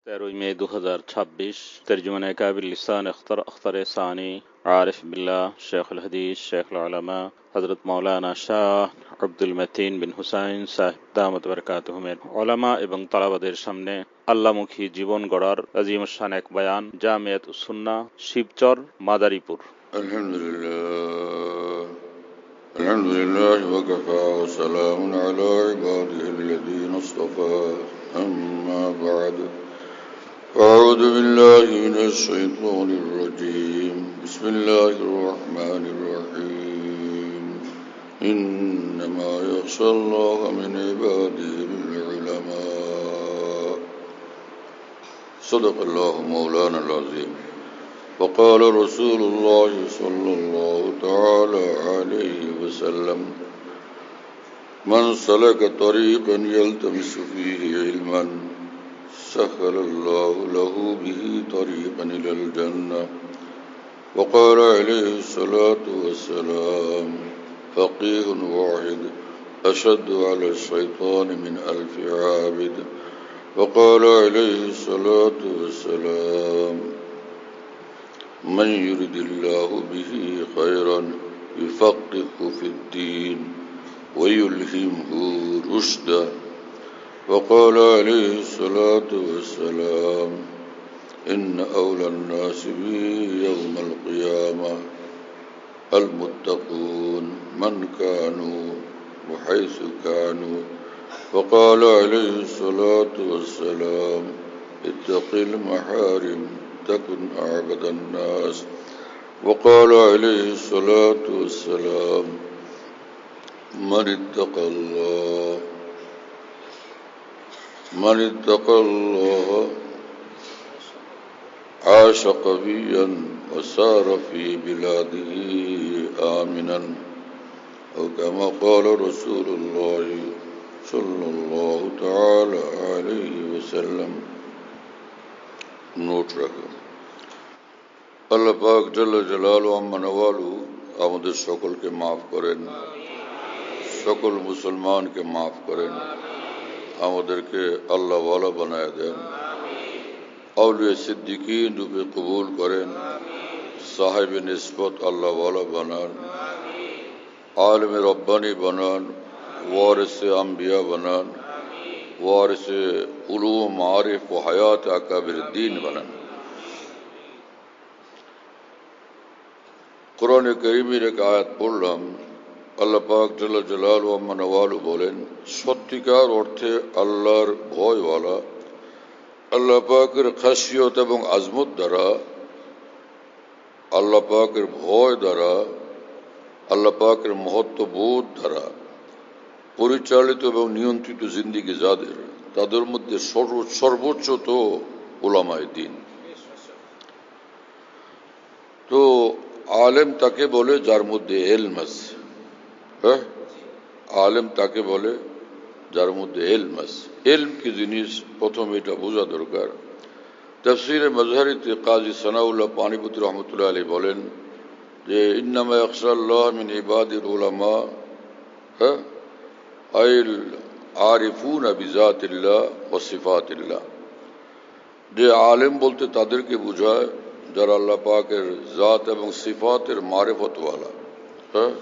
13 मई 2026 तर्जुमान काबिल लिसान अख्तर सानी आरिफ बिल्ला शेखुल हदीस शेखुल उलमा हज़रत मौलाना शाह আব্দুল মতিন বিন হুসাইন সাহেব দামত বরকাতুহুমের উলামা এবং তালাবাদের সামনে আল্লামুখী জীবন গড়ার আজিম শান এক বয়ান জামিয়াত সুন্নাহ শিবচর মাদারীপুর। আলহামদুলিল্লাহ ওয়া কাফা ওয়া সালামুন আলা ইবাদিহিল্লাযীনা ইসতাফা আম্মা বা'দ أعوذ بالله من الشيطان الرجيم بسم الله الرحمن الرحيم إنما يخشى الله من عباده العلماء صدق الله مولانا العظيم وقال رسول الله صلى الله تعالى عليه وسلم من سلك طريقا يلتمس فيه علما سهل الله له به طريقا إلى الجنة وقال عليه الصلاة والسلام فقيه واحد أشد على الشيطان من 1000 عابد وقال عليه الصلاة والسلام من يرد الله به خيرا يفقهه في الدين ويلهمه رشدا وقال عليه الصلاة والسلام إن أولى الناس بي يوم القيامة المتقون من كانوا وحيث كانوا وقال عليه الصلاة والسلام اتق المحارم تكن أعبد الناس وقال عليه الصلاة والسلام من اتقى الله عاش قويا وسار في بلاده آمنا أو كما قال رسول الله صلى الله تعالى عليه وسلم নোট রাখুন। আল্লাহ পাক জাল্লা জালালু আম্মা নওয়ালু আমাদের সকলকে মাফ করেন, সকল মুসলমানকে মাফ করেন, আমাদেরকে আল্লাহ ওয়ালা বানায় দেন, আউলিয়া সিদ্দিকিন রূপে কবুল করেন, সাহেবে নিসবত আল্লাহ ওয়ালা বানান, আলেমে রব্বানি বানান, ওয়ারিসে আম্বিয়া বানান, ওয়ারিসে উলুম মারিফ ও হায়াত আকাবির দ্বীন বানান। কোরআনে কারীমের এক আয়াত পড়লাম, আল্লাহ পাক জাল্লা জালালু আম্মা নওয়ালু বলেন, সত্যিকার অর্থে আল্লাহর ভয়ওয়ালা, আল্লাহ পাকের খাসিয়ত এবং আজমত দ্বারা, আল্লাহ পাকের ভয় দ্বারা, আল্লাহ পাকের মহত্ববোধ দ্বারা পরিচালিত এবং নিয়ন্ত্রিত জিন্দিগি যাদের, তাদের মধ্যে সর্বোচ্চ তো উলামায়ে দ্বীন। তো আলেম তাকে বলে যার মধ্যে এলম আছে। হ্যাঁ, আলেম তাকে বলে যার মধ্যে এলম আছে। এলম কি জিনিস প্রথম এটা বোঝা দরকার। তাফসীরে মাজহারিতে কাজী সানাউল্লাহ পানিপতি রহমতুল্লাহ আলাইহি বলেন যে ইন্নামা ইয়াখশাল্লাহ মিন ইবাদিল উলামা আইল আরিফুনা বিজাতিল্লাহ ওয়া সিফাতিল্লাহ, যে আলেম বলতে তাদেরকে বোঝায় যারা আল্লাহ পাকের জাত এবং সিফাতের মারিফতওয়ালা। হ্যাঁ,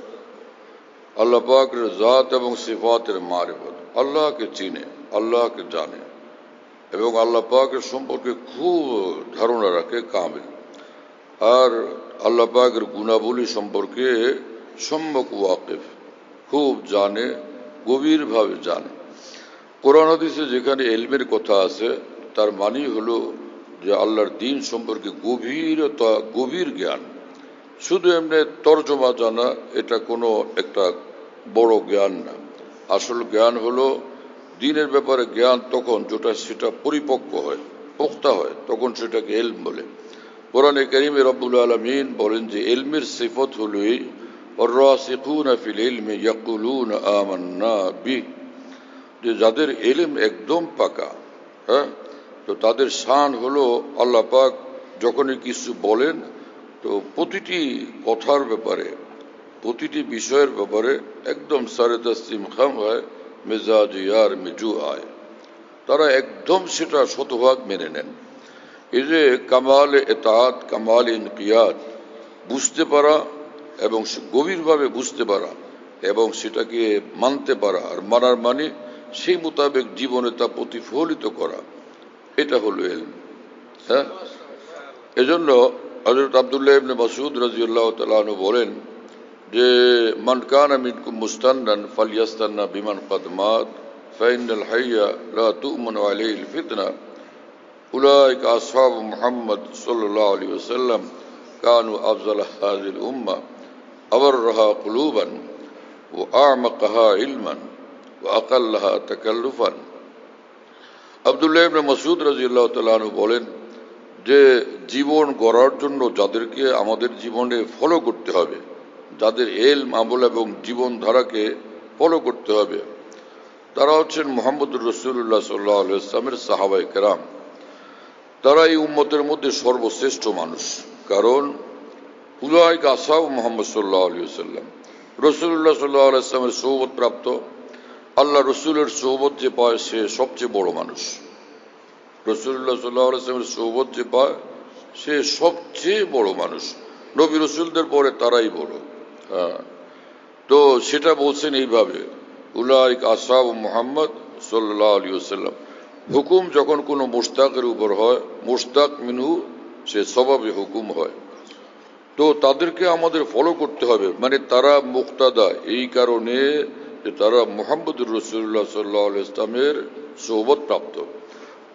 আল্লাহ পাকের জাত এবং সিফাতের মারিফত, আল্লাহকে চিনে, আল্লাহকে জানে এবং আল্লাহ পাকের সম্পর্কে খুব ধারণা রাখে কামিল, আর আল্লাহ পাকের গুণাবলী সম্পর্কে সম্যক ওয়াকিফ, খুব জানে, গভীরভাবে জানে। কোরআন হাদিসে যেখানে এলমের কথা আছে তার মানে হলো যে আল্লাহর দ্বীন সম্পর্কে গভীর জ্ঞান। শুধু এমনি তর্জমা জানা এটা কোনো একটা বড় জ্ঞান না। আসল জ্ঞান হলো দ্বীনের ব্যাপারে জ্ঞান তখন যেটা সেটা পরিপক্ক হয়, পোক্তা হয়, তখন সেটাকে এলম বলে। কোরআনে কারীমে রব্বুল আলামিন বলেন যে এলমের সিফত হলোই আর-রাসিখুনা ফিল ইলমি ইয়াকুলুনা আমান্না বিহ, যে যাদের এলম একদম পাকা, হ্যাঁ, তো তাদের শান হলো আল্লাহ পাক যখনই কিছু বলেন তো প্রতিটি কথার ব্যাপারে, প্রতিটি বিষয়ের ব্যাপারে একদম সারে তসলিম খাম হয়, মেজাজ ইয়ার মিজু আয়। তারা একদম সেটা শতভাগ মেনে নেন। এই যে কামাল এতাত, কামাল ইনকিয়াত, বুঝতে পারা এবং গভীরভাবে বুঝতে পারা এবং সেটাকে মানতে পারা, আর মানার মানে সেই মোতাবেক জীবনে তা প্রতিফলিত করা, এটা হলো ইলম। হ্যাঁ, এজন্য হযরত আব্দুল্লাহ ইবনে মাসউদ রাদিয়াল্লাহু তাআলা আনহু বলেন যে মান কানা মিনকুম মুস্তান্নান ফালইয়াস্তান্না বিমান ক্বাদ মাত ফাইনাল হাইয়া লা তু'মানু আলাইহিল ফিতনা উলাইকা আসহাবু মুহাম্মদ সাল্লাল্লাহু আলাইহি ওয়াসাল্লাম কানু আফজাল হাযিল উম্মাহ আবররাহা কুলুবান ওয়া আ'মাকাহা ইলমান ওয়া আকাল্লাহা তাকাল্লুফান। আব্দুল্লাহ ইবনে মাসউদ রাদিয়াল্লাহু তাআলা আনহু বলেন যে জীবন গড়ার জন্য যাদেরকে আমাদের জীবনে ফলো করতে হবে, যাদের ইলম, আমল এবং জীবনধারাকে ফলো করতে হবে, তারা হচ্ছেন মুহাম্মদুর রাসূলুল্লাহ সাল্লাল্লাহু আলাইহি ওয়াসাল্লামের সাহাবায়ে কেরাম। তারা এই উম্মতের মধ্যে সর্বশ্রেষ্ঠ মানুষ, কারণ উলাইকা আসহাবু মুহাম্মদ সাল্লাল্লাহু আলাইহি ওয়াসাল্লাম, রাসূলুল্লাহ সাল্লাল্লাহু আলাইহি ওয়াসাল্লামের সোহবত প্রাপ্ত, আল্লাহ রসুলের সোহবত যে পায় সে সবচেয়ে বড় মানুষ। রাসূলুল্লাহ সাল্লাল্লাহু আলাইহি ওয়াসাল্লামের সোহবত যে পায় সে সবচেয়ে বড় মানুষ। নবী রসুলদের পরে তারাই বড়। হ্যাঁ, তো সেটা বলছেন এইভাবে, উলাইকা আসহাবু মুহাম্মদ সাল্লাল্লাহু আলাইহি ওয়াসাল্লাম। হুকুম যখন কোনো মুশতাকের উপর হয়, মুশতাক মিনহু সে সবাবে হুকুম হয়, তো তাদেরকে আমাদের ফলো করতে হবে। মানে তারা মুক্তাদা এই কারণে যে তারা মুহাম্মদুর রাসূলুল্লাহ সাল্লাল্লাহু আলাইহি ওয়াসাল্লামের সোহবত প্রাপ্ত।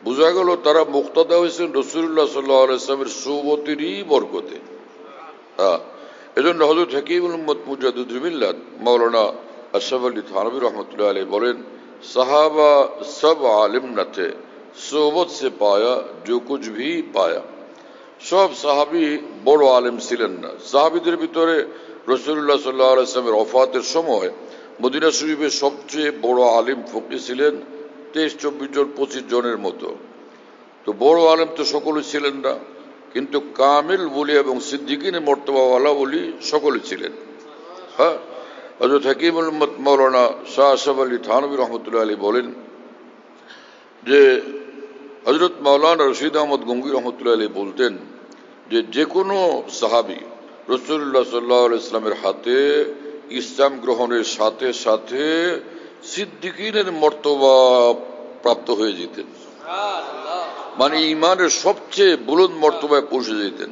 বোঝা গেল তারা মুক্তাদা হয়েছেন রাসূলুল্লাহ সাল্লাল্লাহু আলাইহি ওয়াসাল্লামের সোহবতেরই বরকতে। হ্যাঁ, এজন্য হযরত হাকিমুল উম্মত মুজাদ্দিদুল মিল্লাত মাওলানা আশরাফ আলী থানভী রহমতুল্লাহ আলাইহি বলেন, সাহাবা সব আলিম न थे सोबत से पाया जो कुछ भी पाया। সব সাহাবী বড় আলেম ছিলেন না। সাহাবীদের ভিতরে রাসূলুল্লাহ সাল্লাল্লাহু আলাইহি ওয়াসাল্লামের ওফাতের সময় মদিনা শরীফের সবচেয়ে বড় আলিম ফকিহ ছিলেন 23-24 জন 25 জনের মতো। তো বড় আলেম তো সকলে ছিলেন না, কিন্তু কামিল ওলি এবং সিদ্দিকিনের মর্তবাওয়ালা ওলি সকলে ছিলেন। হ্যাঁ, হযরত হাকিমুল উম্মত মাওলানা শাহ আশরাফ আলী থানভী রহমতুল্লাহ আলাইহি বলেন যে হযরত মাওলানা রশিদ আহমদ গঙ্গী রহমতুল্লাহ আলাইহি বলতেন যে যে কোনো সাহাবী রাসূলুল্লাহ সাল্লাল্লাহু আলাইহি ওয়াসাল্লামের হাতে ইসলাম গ্রহণের সাথে সাথে সিদ্দিকিনের মর্তবা প্রাপ্ত হয়ে যেতেন। মানে ইমানের সবচেয়ে বুলন্দ মর্তবায় পৌঁছে যেতেন।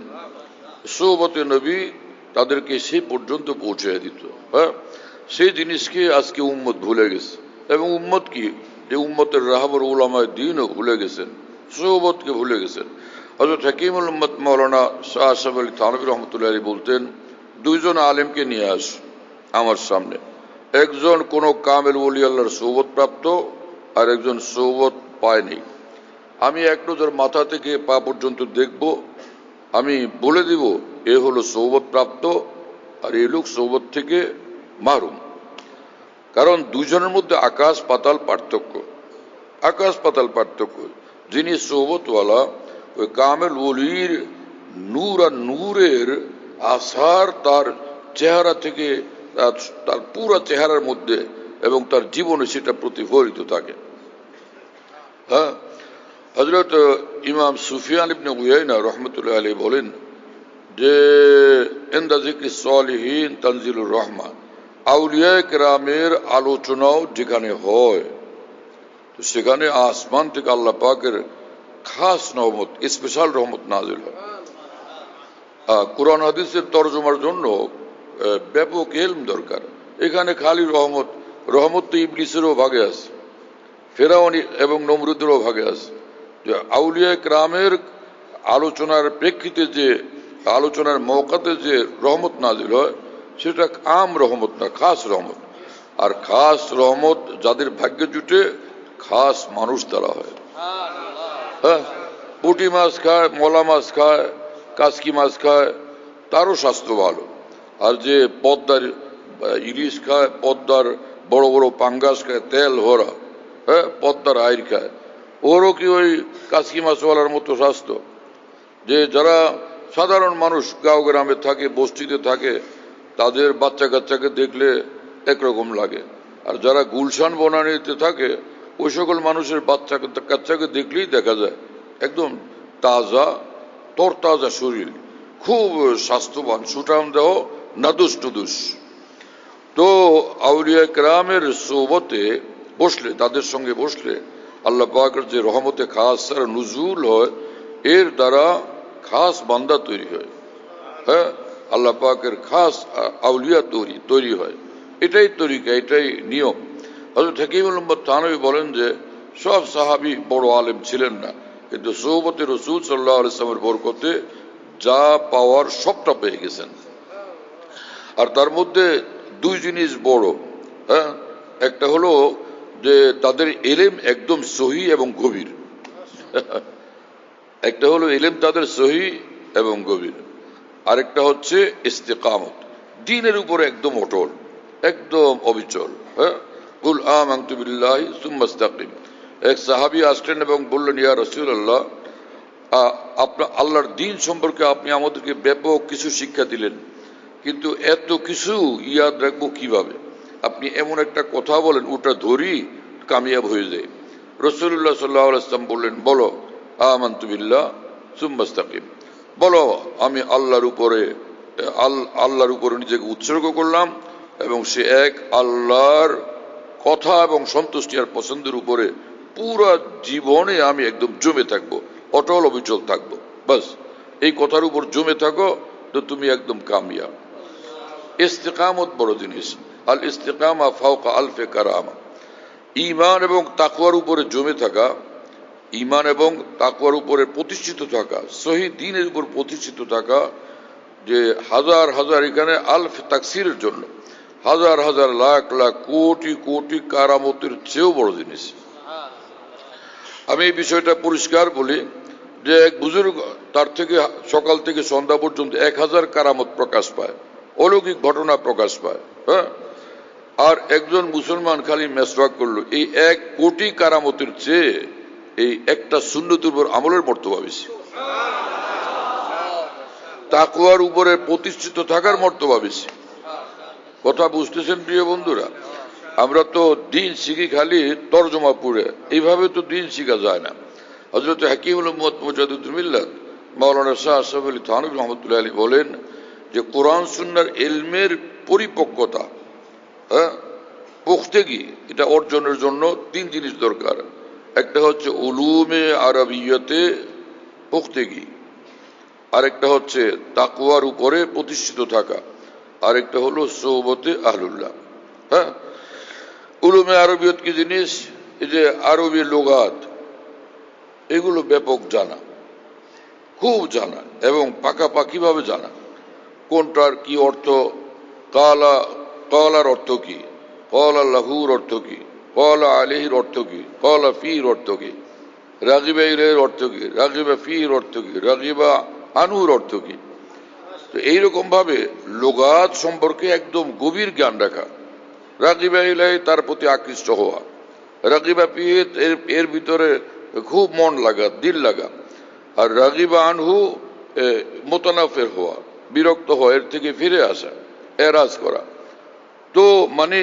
সোহবতে নবী তাদেরকে সেই পর্যন্ত পৌঁছে দিত। হ্যাঁ, সেই জিনিসকে আজকে উম্মত ভুলে গেছে, এবং উম্মত কি যে উম্মতের রাহবর উলামায়ে দ্বীনও ভুলে গেছেন, সোহবতকে ভুলে গেছেন। হযরত হাকিমুল উম্মত মাওলানা শাহ আশরাফ আলী থানভী রহমতুল্লাহ আলাইহি বলতেন, দুইজন আলেমকে নিয়ে আস আমার সামনে, একজন কোন কামেল ওলি আল্লাহর সোহবত প্রাপ্ত, আর একজন সোহবত পায়নি। আমি এক নজর মাথা থেকে পা পর্যন্ত দেখব, আমি বলে দিব এ হলো সোহবত প্রাপ্ত আর এই লোক সোহবত থেকে মাহরুম। কারণ দুজনের মধ্যে আকাশ পাতাল পার্থক্য, আকাশ পাতাল পার্থক্য। যিনি সোহবতওয়ালা, ওই কামেল ওলির নূর আর নূরের আসার তার চেহারা থেকে, তার পুরো চেহারার মধ্যে এবং তার জীবনে সেটা প্রতিফলিত থাকে। হ্যাঁ, হযরত ইমাম সুফিয়ান ইবনে উয়াইনা রাহমাতুল্লাহ আলাইহি বলেন যে ইনদা যিকরি সালিহিন তানজিলুর রহমা, আউলিয়ায়ে কেরামের আলোচনাও যেখানে হয় তো সেখানে আসমান থেকে আল্লাহ পাকের খাস রহমত, স্পেশাল রহমত নাজিল হয়। কোরআন হাদিসের তরজমার জন্য ব্যাপক ইলম দরকার। এখানে খালি রহমত, রহমত তো ইবলিসেরও ভাগে আছে, ফেরাউন এবং নমরুদেরও ভাগে আছে। যে আউলিয়া কেরামের আলোচনার প্রেক্ষিতে যে আলোচনার মওকাতে যে রহমত নাজিল হয় সেটা আম রহমত না, খাস রহমত। আর খাস রহমত যাদের ভাগ্যে জুটে, খাস মানুষ তারা হয়। হ্যাঁ, পুঁটি মাছ খায়, মলা মাছ খায়, কাসকি মাছ খায়, তারও স্বাস্থ্য ভালো। আর যে পদ্মার ইলিশ খায়, পদ্মার বড় বড় পাঙ্গাস খায়, তেল ভরা, হ্যাঁ, পদ্মার আইর খায়, ওরও কি ওই কাসকি মাছওয়ালার মতো স্বাস্থ্য? যে যারা সাধারণ মানুষ গাঁও গ্রামে থাকে, বস্তিতে থাকে, তাদের বাচ্চা কাচ্চাকে দেখলে একরকম লাগে। আর যারা গুলশান বনানীতে থাকে ওই সকল মানুষের কাচ্চাকে দেখলেই দেখা যায় একদম তাজা তরতাজা শরীর, খুব স্বাস্থ্যবান, সুঠাম দেহ, নাদুস টুদুস। তো আউলিয়া কেরামের সোহবতে বসলে, তাদের সঙ্গে বসলে আল্লাহ পাকের যে রহমতে খাস আর নুজুল হয়, এর দ্বারা খাস বান্দা তৈরি হয়। হ্যাঁ, আল্লাহ পাকের খাস আউলিয়া তৈরি হয়। এটাই তরিকা, এটাই নিয়ম। হযরত হাকিমুল উম্মত থানভী বলেন যে সব সাহাবী বড় আলেম ছিলেন না, কিন্তু সোহবতে রাসূল সাল্লাল্লাহু আলাইহি ওয়াসাল্লামের বরকতে যা পাওয়ার সবটা পেয়ে গেছেন। আর তার মধ্যে দুই জিনিস বড়। হ্যাঁ, একটা হলো যে তাদের ইলম একদম সহি এবং গভীর। একটা হলো ইলম তাদের সহি এবং গভীর, আরেকটা হচ্ছে ইস্তেকামত, দ্বীনের উপরে একদম অটল, একদম অবিচল। হ্যাঁ, কুল আমানতু বিল্লাহি সুম্মা ইসতাকিম। এক সাহাবী আসলেন এবং বললেন, ইয়া রাসূলুল্লাহ, আপনার আল্লাহর দ্বীন সম্পর্কে আপনি আমাদেরকে ব্যাপক কিছু শিক্ষা দিলেন, কিন্তু এত কিছু ইয়াদ রাখবো কিভাবে? আপনি এমন একটা কথা বলেন ওটা ধরি কামিয়াব হয়ে যায়। রাসূলুল্লাহ সাল্লাল্লাহু আলাইহি ওয়াসাল্লাম বললেন, বলো আমানতু বিল্লাহ সুম্মা ইসতাকিম, বলো আমি আল্লাহর উপরে নিজেকে উৎসর্গ করলাম এবং সে এক আল্লাহর কথা এবং সন্তুষ্টি আর পছন্দের উপরে পুরা জীবনে আমি একদম জমে থাকবো, অটল অবিচল থাকবো। বাস এই কথার উপর জমে থাকো তো তুমি একদম কামিয়াব। ইস্তেকামত বড় জিনিস। আল ইস্তেকামা ফাওকা আলফে কারামা। ঈমান এবং তাকওয়ার উপরে জমে থাকা, ঈমান এবং তাকওয়ার উপরে প্রতিষ্ঠিত থাকা, সহি দ্বীনের উপর প্রতিষ্ঠিত থাকা, যে হাজার হাজার, এখানে আলফ তাকসিরের জন্য হাজার হাজার লাখ লাখ কোটি কোটি কারামতের চেয়েও বড় জিনিস। আমি এই বিষয়টা পরিষ্কার বলি যে এক বুজুর্গ, তার থেকে সকাল থেকে সন্ধ্যা পর্যন্ত 1000 কারামত প্রকাশ পায়, অলৌকিক ঘটনা প্রকাশ পায়। হ্যাঁ, আর একজন মুসলমান খালি মেসওয়াক করলো, এই 1 কোটি কারামতের চেয়ে এই একটা সুন্নতের উপর আমলের মর্তবা বেশি, তাকওয়ার উপরে প্রতিষ্ঠিত থাকার মর্তবা বেশি। কথা বুঝতেছেন প্রিয় বন্ধুরা? আমরা তো দিন শিখি খালি তরজমা পড়ে, এইভাবে তো দিন শিখা যায় না। হযরত হাকিমুল উম্মত মুজাদ্দিদুল মিল্লাত মাওলানা শাহ আশরাফ আলী থানভী রাহমাতুল্লাহি আলাইহি বলেন যে কোরআন সুন্নাহর ইলমের পরিপক্কতা, হ্যাঁ, পুখতেগি, এটা অর্জনের জন্য 3 জিনিস দরকার। একটা হচ্ছে উলুমে আরবিয়তে পুখতেগি, আরেকটা হচ্ছে তাকওয়ার উপরে প্রতিষ্ঠিত থাকা, আরেকটা হলো সোহবতে আহলুল্লাহ। হ্যাঁ, উলুমে আরবিয়ত কি জিনিস? এই যে আরবি লুগাত, এগুলো ব্যাপক জানা, খুব জানা এবং পাকাপাকি ভাবে জানা। কোনটার কি অর্থ, কালার অর্থ কি, ক্বালা লাহুর অর্থ কি, ক্বালা আলাইহির অর্থ কি, ক্বালা ফির অর্থ কি, রাগিবা ইলাইহির অর্থ কি, রাগিবা ফির অর্থ কি, রাগিবা আনহুর অর্থ কি। তো এইরকম ভাবে লুগাত সম্পর্কে একদম গভীর জ্ঞান রাখা, রাগিবা ইলাইহি তার প্রতি আকৃষ্ট হওয়া, রাগিবা ফির এর ভিতরে খুব মন লাগা, দিল লাগা, আর রাগিবা আনহু মুতানাফির হওয়া, বিরক্ত হওয়া, এর থেকে ফিরে আসা, এরাজ করা। তো মানে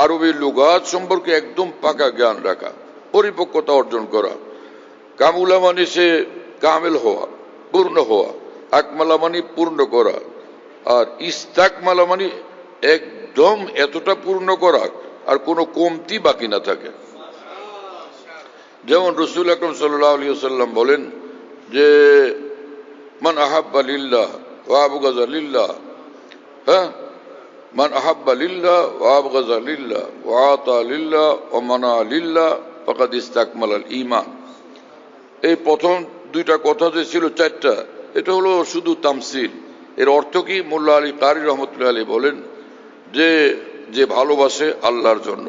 আরবি লুগাত সম্পর্কে একদম পাকা জ্ঞান রাখা, পরিপক্কতা অর্জন করা। কামুলা মানে সে কামেল হওয়া, পূর্ণ হওয়া, আকমালা মানে পূর্ণ করা, আর ইস্তাকমালা মানে একদম এতটা পূর্ণ করা আর কোনো কমতি বাকি না থাকে। যেমন রাসূল আকরাম সাল্লাল্লাহু আলাইহি ওয়াসাল্লাম বলেন যে মান আহাব্বা লিল্লাহ ওয়া আবগাযা লিল্লাহ, হ্যাঁ, মান আহাব্বা লিল্লাহ ওয়া আবগাযা লিল্লাহ ওয়া আতা লিল্লাহ ওয়া মানা লিল্লাহ ফাকাদ ইস্তাকমালাল ঈমান। এই প্রথম 2টা কথা যে ছিল 4টা, এটা হলো শুধু তামসিল। এর অর্থ কি? মোল্লা আলী কারি রহমতুল্লাহ আলী বলেন যে যে ভালোবাসে আল্লাহর জন্য,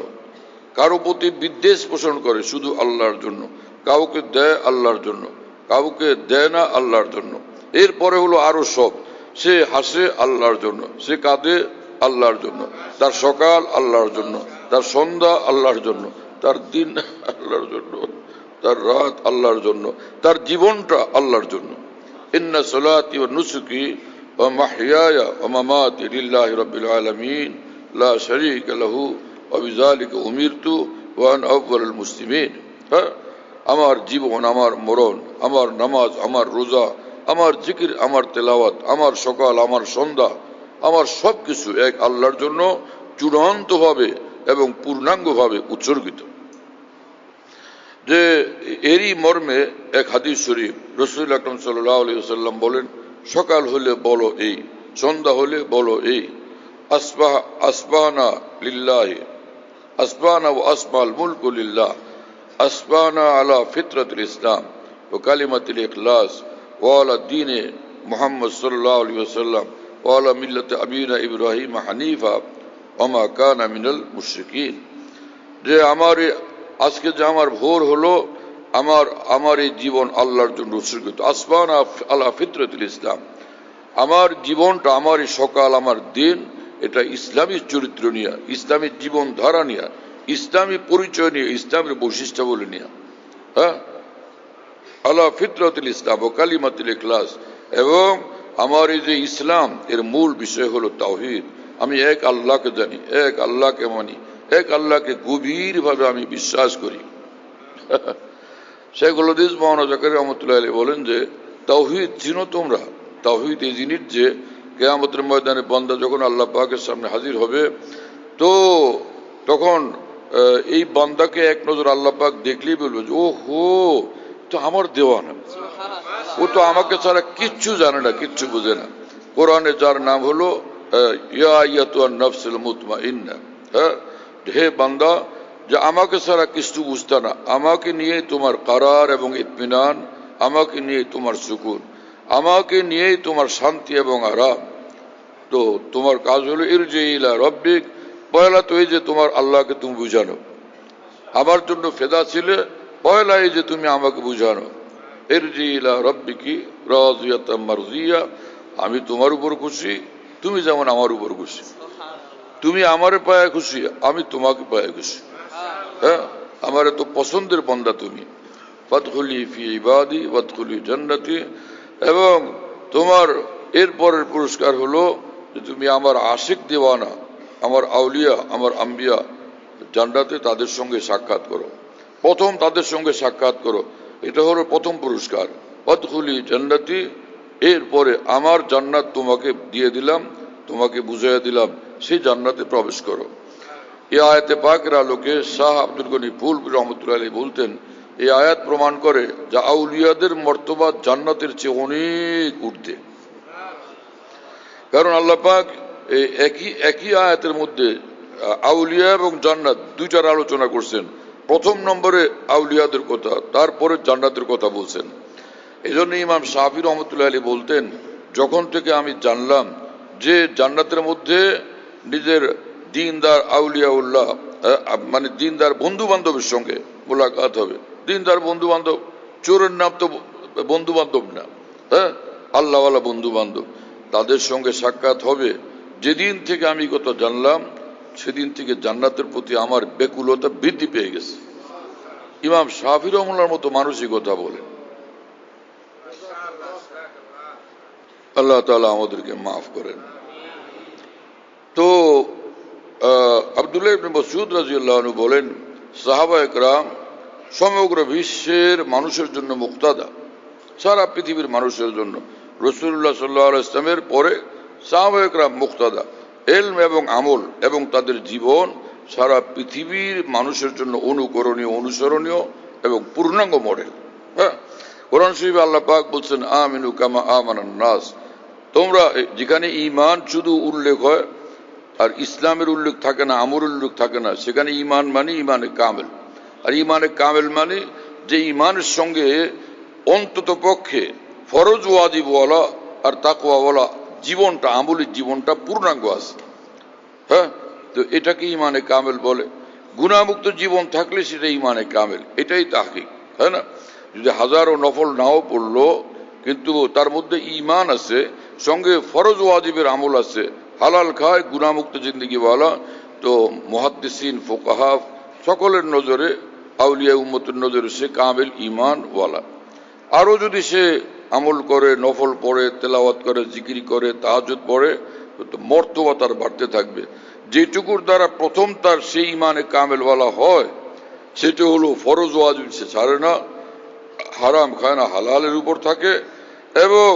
কারো প্রতি বিদ্বেষ পোষণ করে শুধু আল্লাহর জন্য, কাউকে দেয় আল্লাহর জন্য, কাউকে দেয় না আল্লাহর জন্য, এরপরে হলো আরো সব, সে হাসে আল্লাহর জন্য, সে কাঁদে আল্লাহর জন্য, তার সকাল আল্লাহর জন্য, তার সন্ধ্যা আল্লাহর জন্য, তার দিন আল্লাহর জন্য, তার রাত আল্লাহর জন্য, তার জীবনটা আল্লাহর জন্য। ইন্না সলাতি ওয়া নুসুকি ওয়া মাহইয়ায়া ওয়া মামাতি লিল্লাহি রাব্বিল আলামিন লা শারীকা লাহু ওয়া বিযালিকা উমিরতু ওয়ান আউয়ালুল মুসলিমিন। হ্যাঁ, আমার জীবন, আমার মরণ, আমার নামাজ, আমার রোজা, আমার জিকির, আমার তেলাওয়াত, আমার সকাল, আমার সন্ধ্যা, আমার সবকিছু এক আল্লাহর জন্য চূড়ান্তভাবে এবং পূর্ণাঙ্গভাবে উৎসর্গিত। যে এরই মর্মে এক হাদিস শরীফ রাসূল আকরাম সাল্লাল্লাহু আলাইহি ওয়াসাল্লাম বলেন, সকাল হলে বলো এই, সন্ধ্যা হলে বলো এই, আসবাহনা লিল্লাহি, আসবাহনা ওয়া আসবাল মুলকু লিল্লাহ, আসবাহনা আলা ফিতরাতিল ইসলাম ওয়া কালিমাতিল ইখলাস ওয়া আলা দ্বীনে মুহাম্মদ সাল্লাল্লাহু আলাইহি ওয়াসাল্লাম ওয়া আলা মিল্লাতি আবিনা ইব্রাহিম হানিফা ওয়া মা কানা মিনাল মুশরিকিন। যে আমার আজকে যে আমার ভোর হলো, আমার এই জীবন আল্লাহর জন্য উৎসর্গিত। আসবাহনা আলা ফিতরাতিল ইসলাম, আমার জীবনটা, আমার এই সকাল, আমার দিন, এটা ইসলামী চরিত্র নিয়ে, ইসলামী জীবন ধারা নিয়ে, ইসলামী পরিচয় নিয়ে, ইসলামের বৈশিষ্ট্যাবলী নিয়ে। হ্যাঁ, আলা ফিতরাতিল ইসলাম ও কালিমাতিল ইখলাস, এবং আমার এই যে ইসলাম, এর মূল বিষয় হলো তাওহীদ। আমি এক আল্লাহকে জানি, এক আল্লাহকে মানি, এক আল্লাহকে গভীরভাবে আমি বিশ্বাস করি। শেখুল হাদিস মাওলানা জাকারিয়া রহমাতুল্লাহ আলাইহি বলেন যে তাওহীদ চিনো তোমরা। তাওহীদ এই জিনিস যে কিয়ামতের ময়দানে বান্দা যখন আল্লাহ পাকের সামনে হাজির হবে, তো তখন এই বান্দাকে এক নজর আল্লাহ পাক দেখলেই বলবে যে ও হো, তো আমার দেওয়ানা, ও তো আমাকে ছাড়া কিচ্ছু জানে না, কিচ্ছু বুঝে না। কোরআনে যার নাম হলো ইয়া আইয়াতুন নাফসুল মুতমাইন্না, হ্যাঁ, হে বান্দা, যে আমাকে ছাড়া কিছু বুঝতে না, আমাকে নিয়ে তোমার কারার এবং ইতমিনান, আমাকে নিয়ে তোমার সুকুন, আমাকে নিয়েই তোমার শান্তি এবং আরাম। তো তোমার কাজ হলো ইরজি ইলা রব্বিক, পয়লা তো এই যে তোমার আল্লাহকে তুমি বুঝানো, আমার জন্য ফেদা ছিলে, পয়লা এই যে তুমি আমাকে বুঝানো। ইরজি ইলা রব্বিকি রাদিয়াতাম মারদিয়া, আমি তোমার উপর খুশি, তুমি যেমন আমার উপর খুশি, তুমি আমারে পায়ে খুশি, আমি তোমাকে পায়ে খুশি। হ্যাঁ, আমার এত পছন্দের বান্দা তুমি। ফাদখুলি ফি ইবাদি ওয়াদখুলি জান্নাতি, এবং তোমার এরপরের পুরস্কার হলো যে তুমি আমার আশিক দেওয়ানা, আমার আউলিয়া, আমার আম্বিয়া জান্নাতে তাদের সঙ্গে সাক্ষাৎ করো, প্রথম তাদের সঙ্গে সাক্ষাৎ করো, এটা হলো প্রথম পুরস্কার। ওয়াদখুলি জান্নাতি, এরপরে আমার জান্নাত তোমাকে দিয়ে দিলাম, তোমাকে বুঝাইয়া দিলাম, সেই জান্নাতে প্রবেশ করো। এই আয়াতে পাকের আলোকে শাহ আব্দুল গনি ফুলপুরি রহমতুল্লাহ আলাইহি বলতেন, এই আয়াত প্রমাণ করে যে আউলিয়াদের মর্তবা জান্নাতের চেয়ে অনেক ঊর্ধ্বে। কারণ আল্লাহ পাক একই আয়াতের মধ্যে আউলিয়া এবং জান্নাত দুইটার আলোচনা করছেন। প্রথম নম্বরে আউলিয়াদের কথা, তারপরে জান্নাতের কথা বলছেন। এই জন্য ইমাম শাফি রহমতুল্লাহ আলাইহি বলতেন, যখন থেকে আমি জানলাম যে জান্নাতের মধ্যে নিজের দিনদার আউলিয়াউল্লাহ, মানে দিনদার বন্ধু বান্ধবের সঙ্গে মোলাকাত হবে। দিনদার বন্ধু বান্ধব, চোরের নাম তো বন্ধু বান্ধব না, হ্যাঁ, আল্লাহওয়ালা বন্ধু বান্ধব, তাদের সঙ্গে সাক্ষাৎ হবে। যেদিন থেকে আমি কথা জানলাম, সেদিন থেকে জান্নাতের প্রতি আমার ব্যাকুলতা বৃদ্ধি পেয়ে গেছে। ইমাম শাফি রহমাতুল্লাহর মতো মানুষই কথা বলেন। আল্লাহ তাআলা আমাদেরকে মাফ করেন। তো আব্দুল্লাহ ইবনে মাসউদ রাদিয়াল্লাহু আনহু বলেন, সাহাবায়ে কেরাম সমগ্র বিশ্বের মানুষের জন্য মুক্তাদা, সারা পৃথিবীর মানুষের জন্য। রাসূলুল্লাহ সাল্লাল্লাহু আলাইহি ওয়াসাল্লামের পরে সাহাবায়ে কেরাম মুক্তাদা, ইলম এবং আমল এবং তাদের জীবন সারা পৃথিবীর মানুষের জন্য অনুকরণীয়, অনুসরণীয় এবং পূর্ণাঙ্গ মডেল। হ্যাঁ, কোরআন শরীফে আল্লাহ পাক বলছেন, আমিনু কামা আমানান নাস, তোমরা, যেখানে ঈমান শুধু উল্লেখ হয় আর ইসলামের উল্লেখ থাকে না, আমল উল্লেখ থাকে না, সেখানে ঈমান মানে ঈমানে কামেল। আর ঈমানে কামেল মানে যে ঈমানের সঙ্গে অন্তত পক্ষে ফরজ ওয়াজিব ওয়ালা আর তাকওয়া ওয়ালা জীবনটা, আমলের জীবনটা পূর্ণাঙ্গ আছে। হ্যাঁ, তো এটাকে ঈমানে কামেল বলে। গুনাহমুক্ত জীবন থাকলে সেটা ঈমানে কামেল, এটাই তাহকিক। হ্যাঁ না, যদি হাজারো নফল নাও পড়লো, কিন্তু তার মধ্যে ঈমান আছে, সঙ্গে ফরজ ওয়াজিবের আমল আছে, হালাল খায়, গুনাহমুক্ত জিন্দেগি ওয়ালা, তো মুহাদ্দিসিন, ফুকাহা সকলের নজরে, আউলিয়া উম্মতের নজরে সে কামেল ঈমান ওয়ালা। আরো যদি সে আমল করে, নফল পড়ে, তেলাওয়াত করে, জিকির করে, তাহাজ্জুদ পড়ে, তো মর্তবা তার বাড়তে থাকবে। যেটুকুর দ্বারা প্রথম তার সেই ঈমানে কামেল ওয়ালা হয়, সেটা হলো ফরজ ওয়াজিব সে ছাড়ে না, হারাম খায় না, হালালের উপর থাকে, এবং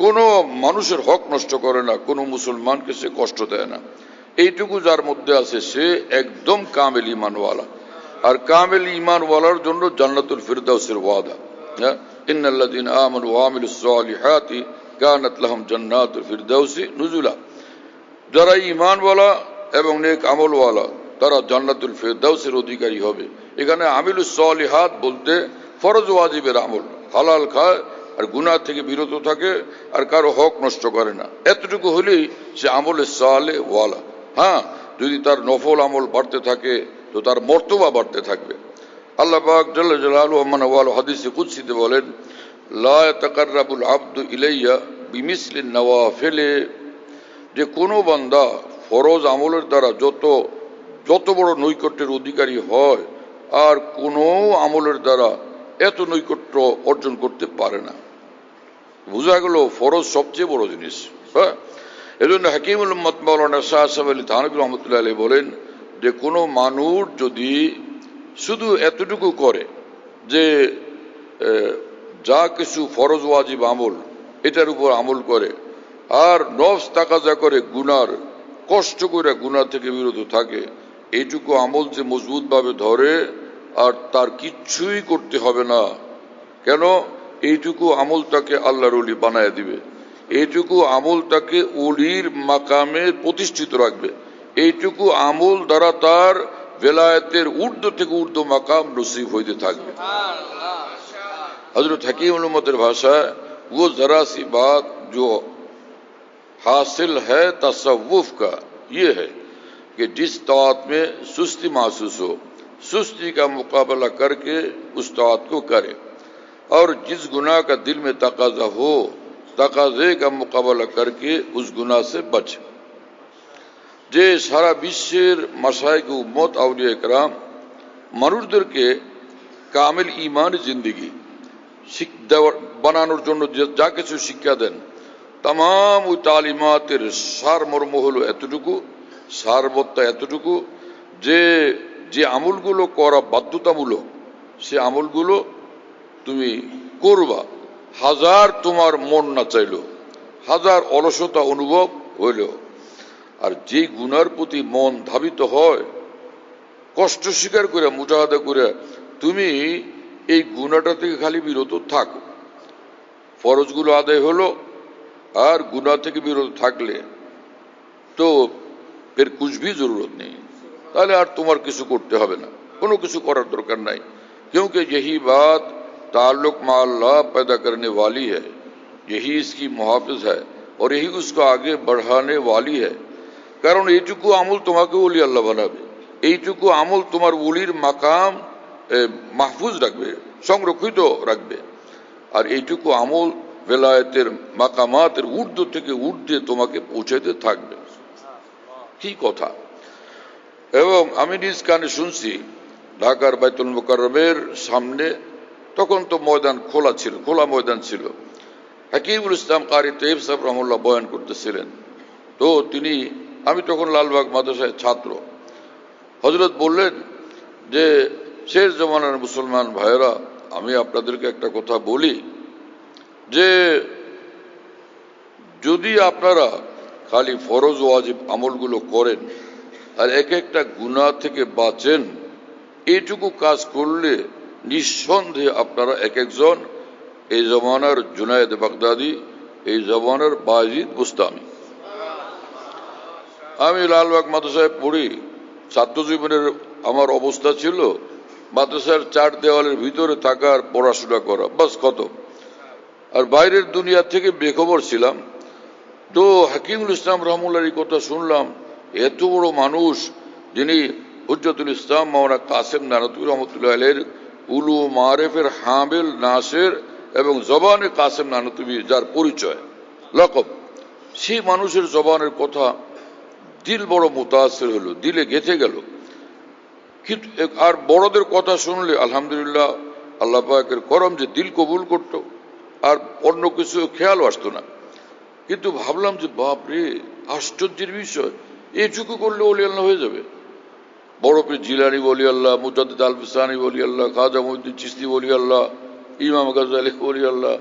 কোনো মানুষের হক নষ্ট করে না, কোনো মুসলমানকে সে কষ্ট দেয় না। এইটুকু যার মধ্যে আছে সে একদম কামেল ইমানওয়ালা। আর কামেল ইমানওয়ালার জন্য জান্নাতুল ফিরদাউসের ওয়াদা। হ্যাঁ, ইন্নাল্লাযীনা আমানু ওয়া আমিলুস সালিহাতি কানাত লাহুম জান্নাতুল ফিরদাউসি নুজুলা। যারা ইমানওয়ালা এবং নেক আমলওয়ালা তারা জান্নাতুল ফিরদাউসের অধিকারী হবে। এখানে আমিলুস সালিহাত বলতে ফরজ ওয়াজিবের আমল, হালাল খায় আর গুনাহ থেকে বিরত থাকে আর কারো হক নষ্ট করে না, এতটুকু হলেই সে আমলে সালে ওয়ালা। হ্যাঁ, যদি তার নফল আমল বাড়তে থাকে তো তার মর্তবা বাড়তে থাকবে। আল্লাহ পাক জাল্লা জালালুহু ওয়া মানওয়ালু হাদিসে কুদসিতে বলেন, লা ইয়াতাকাররাবুল আবদু ইলাইয়া বিমিসলিন নওয়াফিলে, যে কোনো বান্দা ফরজ আমলের দ্বারা যত বড় নৈকট্যের অধিকারী হয় আর কোনো আমলের দ্বারা এত নৈকট্য অর্জন করতে পারে না। বোঝা গেল ফরজ সবচেয়ে বড় জিনিস। হ্যাঁ, এজন্য হাকিমুল উম্মত মাওলানা শাহ সাহেব আলী থানভী রহমতুল্লাহ আলাইহি বলেন যে কোনো মানুষ যদি শুধু এতটুকু করে যে যা কিছু ফরজ ওয়াজিব আমল এটার উপর আমল করে আর নফস তাকাজা করে গুনার, কষ্ট করে গুনাহ থেকে বিরত থাকে, এইটুকু আমল যে মজবুত ভাবে ধরে আর তার কিচ্ছুই করতে হবে না। কেন? এইটুকু আমল তাকে আল্লাহর ওলি বানায় দিবে, এইটুকু আমল তাকে ওলির মাকামে প্রতিষ্ঠিত রাখবে, এইটুকু আমল দ্বারা তার বেলায়েতের ঊর্ধ্ব থেকে ঊর্ধ্ব মাকাম নসিব হইতে থাকবে। হযরত হাকিমুল উম্মতের ভাষায়, वो जरा सी बात जो हासिल है तसव्वुफ का ये है कि जिस तौत में सुस्ती महसूस हो सुस्ती का मुकाबला करके उस तौत को करे, और जिस गुनाह का दिल में तकाजा हो तकाजे का मुकाबला करके उस गुनाह से बचे। যে সারা বিশ্বের মাশায়েখ উম্মত আউলিয়া ইকরাম মানুষদেরকে কামিল ঈমান জিন্দেগি বানানোর জন্য যা কিছু শিক্ষা দেন, তামাম ওই তালিমাতের সারমর্ম হলো এতটুকু, সারবত্তা এতটুকু যে যে আমলগুলো করা বাধ্যতামূলক সে আমলগুলো তুমি করবা, হাজার তোমার মন না চাইল, হাজার অলসতা অনুভব হইল। আর যে গুনার প্রতি মন ধাবিত হয়, কষ্ট স্বীকার করে মুজাহাদা করে তুমি এই গুনাহটা থেকে খালি বিরত থাকো, ফরজগুলো আদায় হলো আর গুনাহ থেকে বিরত থাকলে তো ফির কুছ ভি জরুরত নেই, তাহলে আর তোমার কিছু করতে হবে না, কোনো কিছু করার দরকার নাই। क्योंकि यही बात ताल्लुक मा अल्लाह पैदा करने वाली है, यही इसकी मुहाफिज है और यही उसको आगे बढ़ाने वाली है। কারণ এইটুকু আমল তোমাকে ওলি আল্লাহ বানাবে, এইটুকু আমল তোমার ওলির মাকাম মাহফুজ রাখবে, সংরক্ষিত রাখবে, আর এইটুকু আমল বেলায়েতের মাকামাতের ঊর্ধ্ব থেকে ঊর্ধ্বে তোমাকে পৌঁছাতে থাকবে। কি কথা! এবং আমি নিজ কানে শুনছি ঢাকার বাইতুল মুকাররমের সামনে, তখন তো ময়দান খোলা ছিল, খোলা ময়দান ছিল, হাকিমুল ইসলাম কারি তৈয়ব সাহেব রহমাল্লাহ বয়ান করতেছিলেন। তো তিনি, আমি তখন লালবাগ মাদ্রাসায় ছাত্র, হযরত বললেন যে শেষ জমানার মুসলমান ভাইয়েরা, আমি আপনাদেরকে একটা কথা বলি যে যদি আপনারা খালি ফরজ ওয়াজিব আমলগুলো করেন আর এক একটা গুনাহ থেকে বাঁচেন, এইটুকু কাজ করলে নিঃসন্দেহে আপনারা এক একজন এই জমানার জুনায়েদ বাগদাদি, এই জমানার বায়েজিদ বুস্তামি। আমি লালবাগ মাদ্রাসায় পড়ি, ছাত্র জীবনের আমার অবস্থা ছিল মাদ্রাসার চার দেওয়ালের ভিতরে থাকার পড়াশোনা করা, বাস খতম। আর বাইরের দুনিয়া থেকে বেখবর ছিলাম। তো হাকিমুল ইসলাম রহমুল্লাহর কথা শুনলাম, এত বড় মানুষ যিনি হুজ্জতুল ইসলাম মাওলানা কাসেম নানতুবী রহমতুল্লাহ আলাইহির উলু মারেফের হামিল নাসির এবং জবানে কাসেম নানতুবী যার পরিচয় লকব, সেই মানুষের জবানের কথা দিল বড় মুতাসির হলো, দিলে গেঁথে গেল। কিন্তু আর বড়দের কথা শুনলে আলহামদুলিল্লাহ আল্লাহ পাকের করম যে দিল কবুল করত আর অন্য কিছু খেয়ালও আসতো না। কিন্তু ভাবলাম যে বাপ রে, আশ্চর্যের বিষয়, এইটুকু করলে ওলি আল্লাহ হয়ে যাবে। বড় পীর জিলানী ওলি আল্লাহ, মুজাদ্দিদ আল বিসানি ওলি আল্লাহ, খাজা মঈনুদ্দিন চিশতি ওলি আল্লাহ, ইমাম গাজ্জালি ওলি আল্লাহ।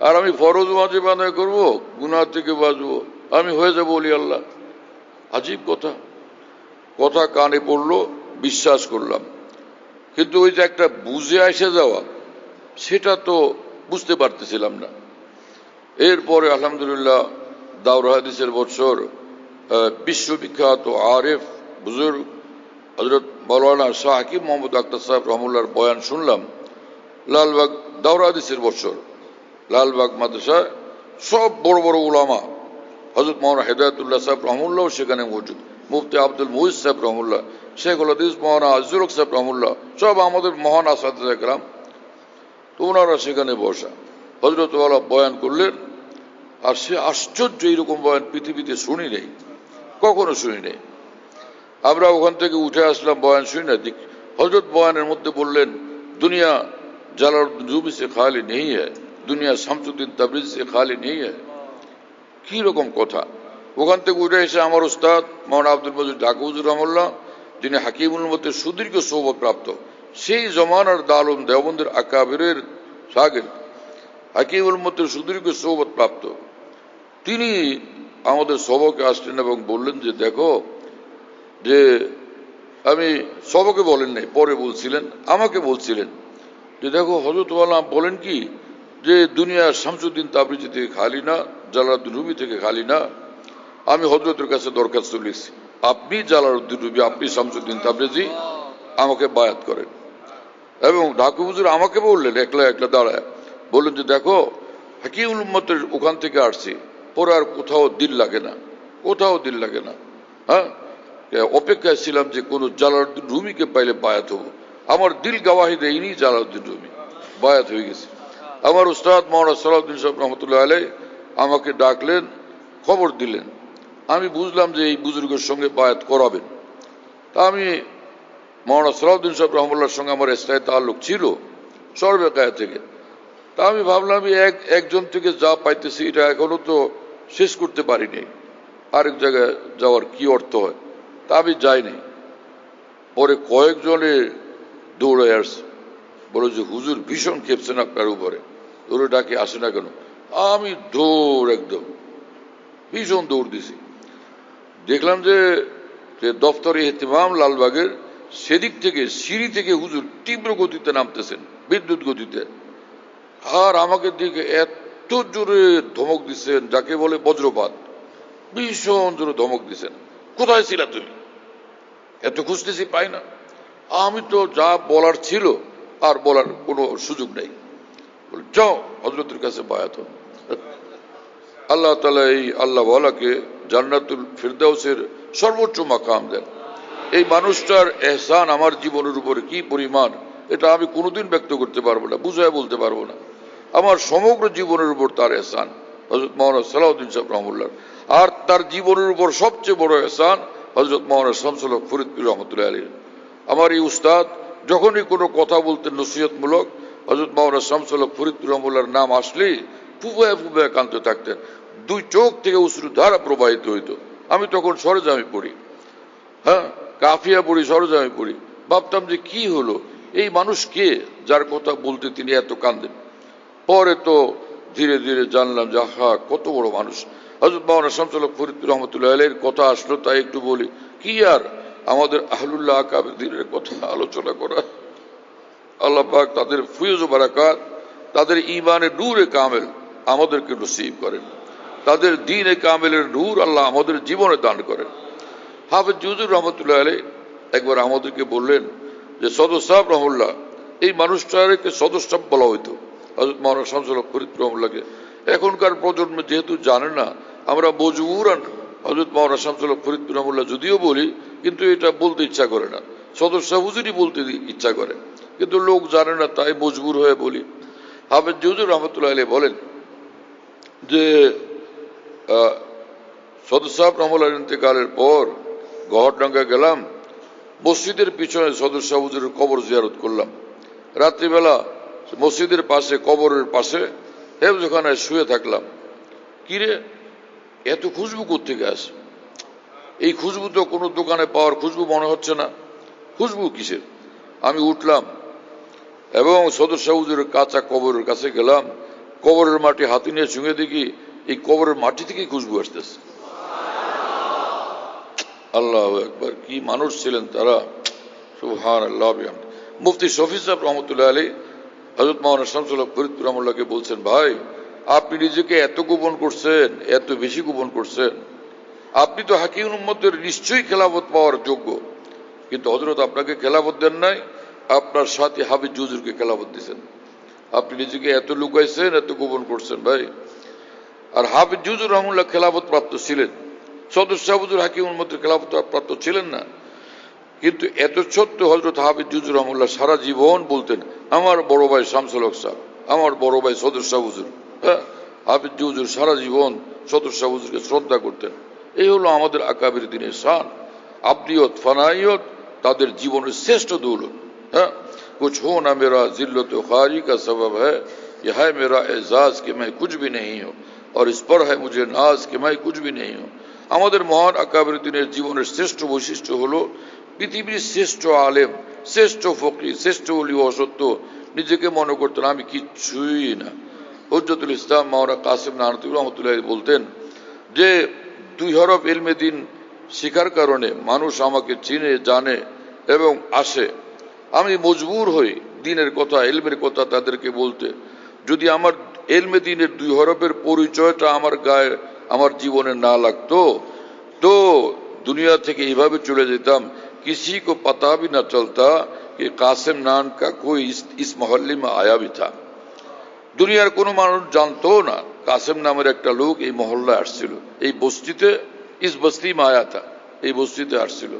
আর আমি ফরজ ওয়াজিব আদায় করবো, গুনাহ থেকে বাঁচবো, আমি হয়ে যাবো ওলি আল্লাহ। আজীব কথা। কথা কানে পড়লো, বিশ্বাস করলাম, কিন্তু ওই যে একটা বুঝে এসে যাওয়া, সেটা তো বুঝতে পারতেছিলাম না। এরপরে আলহামদুলিল্লাহ দাওরা হাদিসের বছর বিশ্ববিখ্যাত আরেফ বুজুর্গ হযরত মাওলানা শাহ হাকিম মোহাম্মদ আখতার সাহেব রহমুল্লাহর বয়ান শুনলাম। লালবাগ দাওরা হাদিসের বছর লালবাগ মাদ্রাসায় সব বড় বড় উলামা, হযরত মাওলানা হেদায়েতুল্লাহ সাহেব রহমুল্লাহ সেখানে মজুদ, মুফতি আব্দুল মুহিত সাহেব রহমুল্লাহ, শেখুল হাদিস মাওলানা আজিজুল হক সাহেব রহমুল্লাহ, সব আমাদের মহান আসাতিজা কেরাম। তো ওনারা সেখানে বসা, হযরত ওয়ালা বয়ান করলেন। আর সে আশ্চর্য, এইরকম বয়ান পৃথিবীতে শুনি নেই, কখনো শুনি নেই। আমরা ওখান থেকে উঠে আসলাম, বয়ান শুনি না। হযরত বয়ানের মধ্যে বললেন, দুনিয়া জালালউদ্দিন রুমি সে খালি নেই হ্যায়, দুনিয়া শামসুদ্দিন তাবরিজি সে খালি নেই হ্যায়। কি রকম কথা! ওখান থেকে উঠে এসে আমার উস্তাদ মাওলানা আব্দুল মজিদ ঢাকা হুজুর রহমাল্লাহ, যিনি হাকিমুল উম্মতের সুদীর্ঘ সোহবত প্রাপ্ত, সেই জমানার দারুল দেওবন্দের আকাবিরের শাগির্দ, হাকিমুল উম্মতের সুদীর্ঘ সোহবত প্রাপ্ত, তিনি আমাদের সবকে আসলেন এবং বললেন যে দেখো, যে আমি সবকে বলেন নাই, পরে বলছিলেন, আমাকে বলছিলেন যে দেখো হযরত ওয়ালা বলেন কি, যে দুনিয়া শামসুদ্দিন তাবরিজি থেকে খালি না, জালালউদ্দিন রুমি থেকে খালি না। আমি হযরতের কাছে দরখাস্ত লিখছি, আপনি জালালউদ্দিন রুমি, আপনি শামসুদ্দিন তাবরিজি, আমাকে বায়াত করেন। এবং ঢাকু হুজুর আমাকে বললেন একলা একলা দাঁড়ায়, বললেন যে দেখো হাকিমুল উম্মতের ওখান থেকে আসছি, পরে আর কোথাও দিল লাগে না, কোথাও দিল লাগে না। হ্যাঁ, অপেক্ষায় ছিলাম যে কোন জালালউদ্দিন রুমিকে পাইলে বায়াত হবো। আমার দিল গাওয়াহি দেয়নি, জালালউদ্দিন রুমি বায়াত হয়ে গেছে। আমার উস্তাদ মাওলানা সালাউদ্দিন সাহেব রহমতুল্লাহ আলাইহি আমাকে ডাকলেন, খবর দিলেন। আমি বুঝলাম যে এই বুজুর্গের সঙ্গে বায়াত করাবেন। তা আমি মাওলানা সালাউদ্দিন সাহেব রহমতুল্লাহর সঙ্গে আমার স্থায়ী তাল্লুক ছিল সর্বেকায়া থেকে। তা আমি ভাবলাম একজন থেকে যা পাইতেছি এটা এখনো তো শেষ করতে পারিনি, আরেক জায়গায় যাওয়ার কি অর্থ হয়। তা আমি যাইনি। পরে কয়েকজনে দৌড়ে আসছে, বলে যে হুজুর ভীষণ খেপছেন আপনার উপরে, ওরে ডাকে আসে না কেন। আমি দৌড়, একদম ভীষণ দৌড় দিছি। দেখলাম যে দফতরে ইহতিমাম লালবাগের সেদিক থেকে সিঁড়ি থেকে হুজুর তীব্র গতিতে নামতেছেন, বিদ্যুৎ গতিতে। আর আমাকে দিকে এত জোরে ধমক দিচ্ছেন, যাকে বলে বজ্রপাত, ভীষণ জোরে ধমক দিচ্ছেন। কোথায় ছিলা তুমি? এত খুঁজতেছি পাই না। আমি তো যা বলার ছিল আর বলার কোনো সুযোগ নেই, যাও হযরতের কাছে বায়াত হও। আল্লাহ তাআলা এই আল্লাহওয়ালাকে জান্নাতুল ফিরদাউসের সর্বোচ্চ মাকাম দেন। এই মানুষটার এহসান আমার জীবনের উপরে কি পরিমাণ, এটা আমি কোনোদিন ব্যক্ত করতে পারবো না, বুঝায় বলতে পারবো না। আমার সমগ্র জীবনের উপর তার এহসান, হযরত মাওলানা সালাউদ্দিন সাহেব রহমতুল্লাহ। আর তার জীবনের উপর সবচেয়ে বড় এহসান হযরত মাওলানা শামসুল হক ফরিদপুর রহমতুল্লাহ আলাইহি। আমার এই উস্তাদ যখনই কোনো কথা বলতেন নসিহতমূলক, হযরত মাওলানা শামসুল হক ফরিদপুর রহমতুল্লাহর নাম আসলেই ফুফায় ফুফায় কাঁদতে থাকতেন, দুই চোখ থেকে অশ্রু ধারা প্রবাহিত হইত। আমি তখন সরেজামি পড়ি, হ্যাঁ কাফিয়া পড়ি, সরেজামি পড়ি। ভাবতাম যে কি হলো, এই মানুষ কে যার কথা বলতে তিনি এত কাঁদেন। পরে তো ধীরে ধীরে জানলাম যে আহা কত বড় মানুষ। হযরত মাওলানা শামসুল হক ফরিদপুর রহমতুল্লাহ আলাইহির কথা আসলো, তাই একটু বলি। কি আর আমাদের আহলুল্লাহ আকাবিরদের কথা আলোচনা করা। আল্লাহ পাক তাদের ফয়জ ও বারাকাত, তাদের ঈমানের নূরে কামেল আমাদেরকে নসিব করেন, তাদের দ্বীনে কামেলের নূর আল্লাহ আমাদের জীবনে দান করেন। হাফেজ হুজুর রহমতুল্লাহ আলাইহি একবার আমাদেরকে বললেন যে সদর সাহেব রহমতুল্লাহ, এই মানুষটাকে সদর সাহেব বলা হইতো হযরত মাওলানা শামসুল হক ফরিদপুর রহমতুল্লাহকে। এখনকার প্রজন্ম যেহেতু জানে না, আমরা মজবুরান হযরত মাওলানা শামসুল হক ফরিদপুর রহমতুল্লাহ যদিও বলি, কিন্তু এটা বলতে ইচ্ছা করে না। সদর সাহেব হুজুরই বলতে ইচ্ছা করে, কিন্তু লোক জানে না, তাই মজবুর হয়ে বলি। হাফেজ হুজুর রহমতুল্লাহ আলাইহি বলেন যে সদর সাহেব রহমতুল্লাহর ইন্তেকালের পর গহরডাঙ্গা গেলাম, মসজিদের পিছনে সদর সাহেব হুজুরের কবর জিয়ারত করলাম। রাত্রিবেলা মসজিদের পাশে, কবরের পাশে হেফজখানায় শুয়ে থাকলাম। কিরে এত খুশবু কোত্থেকে আসে? এই খুশবু তো কোনো দোকানে পাওয়ার খুশবু মনে হচ্ছে না। খুশবু কিসের? আমি উঠলাম এবং সদর শাহ হুজুরের কাঁচা কবরের কাছে গেলাম, কবরের মাটি হাতে নিয়ে ছুঁয়ে দেখি এই কবরের মাটি থেকেই খুশবু আসতেছে। আল্লাহু আকবার, কি মানুষ ছিলেন তারা, সুবহানাল্লাহ। মুফতি শফি সাহেব রহমতুল্লাহ আলী হযরত মাওলানা শামসুল হক ফরিদপুর রহমাতুল্লাহকে বলছেন, ভাই আপনি নিজেকে এত গোপন করছেন, এত বেশি গোপন করছেন, আপনি তো হাকিম উম্মতের নিশ্চয়ই খেলাফত পাওয়ার যোগ্য, কিন্তু হযরত আপনাকে খেলাফত দেন নাই, আপনার সাথে হাবিজ হুজুরকে খেলাফত দিয়েছেন। আপনি নিজেকে এত লুকাইছেন, এত গোপন করছেন ভাই। আর হাফিজ হুজুর রহমতুল্লাহ খেলাফত প্রাপ্ত ছিলেন, সদর শাহ হুজুর হাকিম উম্মতের খেলাফত প্রাপ্ত ছিলেন না। কিন্তু এত সত্ত্বেও হযরত হাফিজ হুজুর রহমতুল্লাহ সারা জীবন বলতেন, আমার বড় ভাই শামসুল হক সাহেব, আমার বড় ভাই সদর শাহ হুজুর। হ্যাঁ, হাফিজ হুজুর সারা জীবন সদর শাহ হুজুরকে শ্রদ্ধা করতেন। এই হলো আমাদের আকাবির দিনের শান, আবদিয়ত ফানাইয়ত তাদের জীবনের শ্রেষ্ঠ দৌলত। হ্যাঁ, कुछ हो ना मेरा जिल्लत खारी का सबब है, यह है मेरा एजाज कि मैं कुछ भी नहीं हूँ, और इस पर है मुझे नाज कि मैं कुछ भी नहीं हूँ। আমাদের মহান আকাবির দিনের জীবনের শ্রেষ্ঠ বৈশিষ্ট্য হলো পৃথিবীর শ্রেষ্ঠ আলেম, শ্রেষ্ঠ ফকির, শ্রেষ্ঠ ওলি অসত্য নিজেকে মনে করতেন আমি কিচ্ছুই না। হুজ্জতুল ইসলাম মাওলানা কাসিম নানতুবি রহমতুল্লাহ বলতেন যে 2 হরফ ইলমে দিন শিখার কারণে মানুষ আমাকে চিনে, জানে এবং আসে। আমি মজবুর হই দিনের কথা, ইলমের কথা তাদেরকে বলতে। যদি আমার ইলমে দিনের 2 হরফের পরিচয়টা আমার গায়ে, আমার জীবনে না লাগতো, তো দুনিয়া থেকে এইভাবে চলে যেতাম, किसी को पता भी न चलता कि कासिम नान का कोई इस मोहल्ले में आया भी था। দুনিয়ার কোনো মানুষ জানতো না কাসেম নামের একটা লোক এই মহল্লায় আসছিল, এই বস্তিতে, ইস বস্তি মে আয়া থা, এই বস্তিতে আসছিল।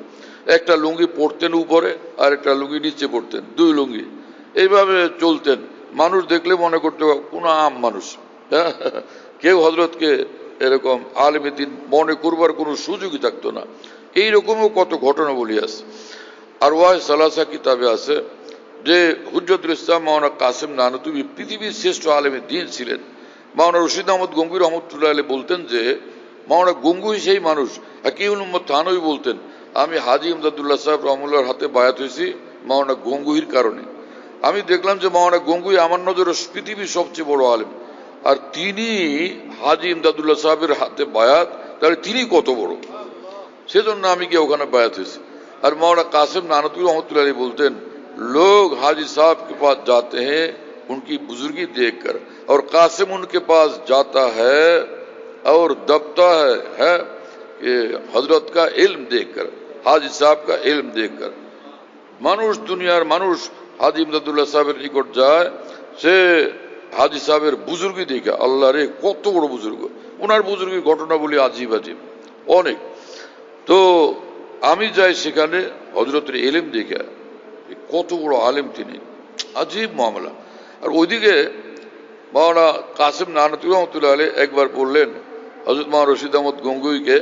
একটা লুঙ্গি পরতেন উপরে আর একটা লুঙ্গি নিচে পরতেন, 2 লুঙ্গি, এইভাবে চলতেন। মানুষ দেখলে মনে করতো কোনো আম মানুষ। কেউ হযরতকে এরকম আলেমে দ্বীন মনে করবার কোনো সুযোগই থাকতো না। এইরকমও কত ঘটনা বলি আছে। আর ওয়াহ সালাসা কিতাবে আছে যে হুজ্জতুল ইসলাম মাওলানা কাসিম নানতুবি পৃথিবীর শ্রেষ্ঠ আলেমে দ্বীন ছিলেন। মাওলানা রশিদ আহমদ গঙ্গুই রহমতুল্লাহ আলাইহি বলতেন যে মাওলানা গঙ্গুই সেই মানুষ। হাকিমুল উম্মত থানভী বলতেন, আমি হাজী ইমদাদুল্লাহ সাহেব রহমতুল্লাহর হাতে বায়াত হয়েছি মাওলানা গঙ্গুইর কারণে। আমি দেখলাম যে মাওলানা গঙ্গুই আমার নজরে পৃথিবীর সবচেয়ে বড় আলেম, আর তিনি হাজী ইমদাদুল্লাহ সাহেবের হাতে বায়াত, তাহলে তিনি কত বড়, সেজন্য আমি গিয়ে ওখানে বায়াত হয়েছি। আর মাওলানা কাসিম নানতুবি রহমতুল্লাহ আলাইহি বলতেন, लोग हाजी साहब के पास जाते हैं उनकी बुजुर्गी देखकर, और कासिम उनके पास जाता है और दबता है कि हजरत का इल्म देखकर, हाजी साहब का इल्म देखकर। মানুষ, দুনিয়ার মানুষ হাজী ইমদাদুল্লাহ সাহেবের নিকট যায়, সে হাজী সাহেবের বুজুর্গি দেখে, আল্লাহ রে কত বড় বুজুর্গ, ওনার বুজুর্গির ঘটনা বলি আজিব আজিব অনেক। তো আমি যাই সেখানে হযরতের ইলম দেখে, কত বড় আলেম তিনি, আজীব মামলা। আর ওইদিকে মাওলানা কাসিম নানতুবি রহমতুল্লাহ আলাইহি একবার বললেন হযরত মাওলানা রশিদ আহমদ গঙ্গুইকে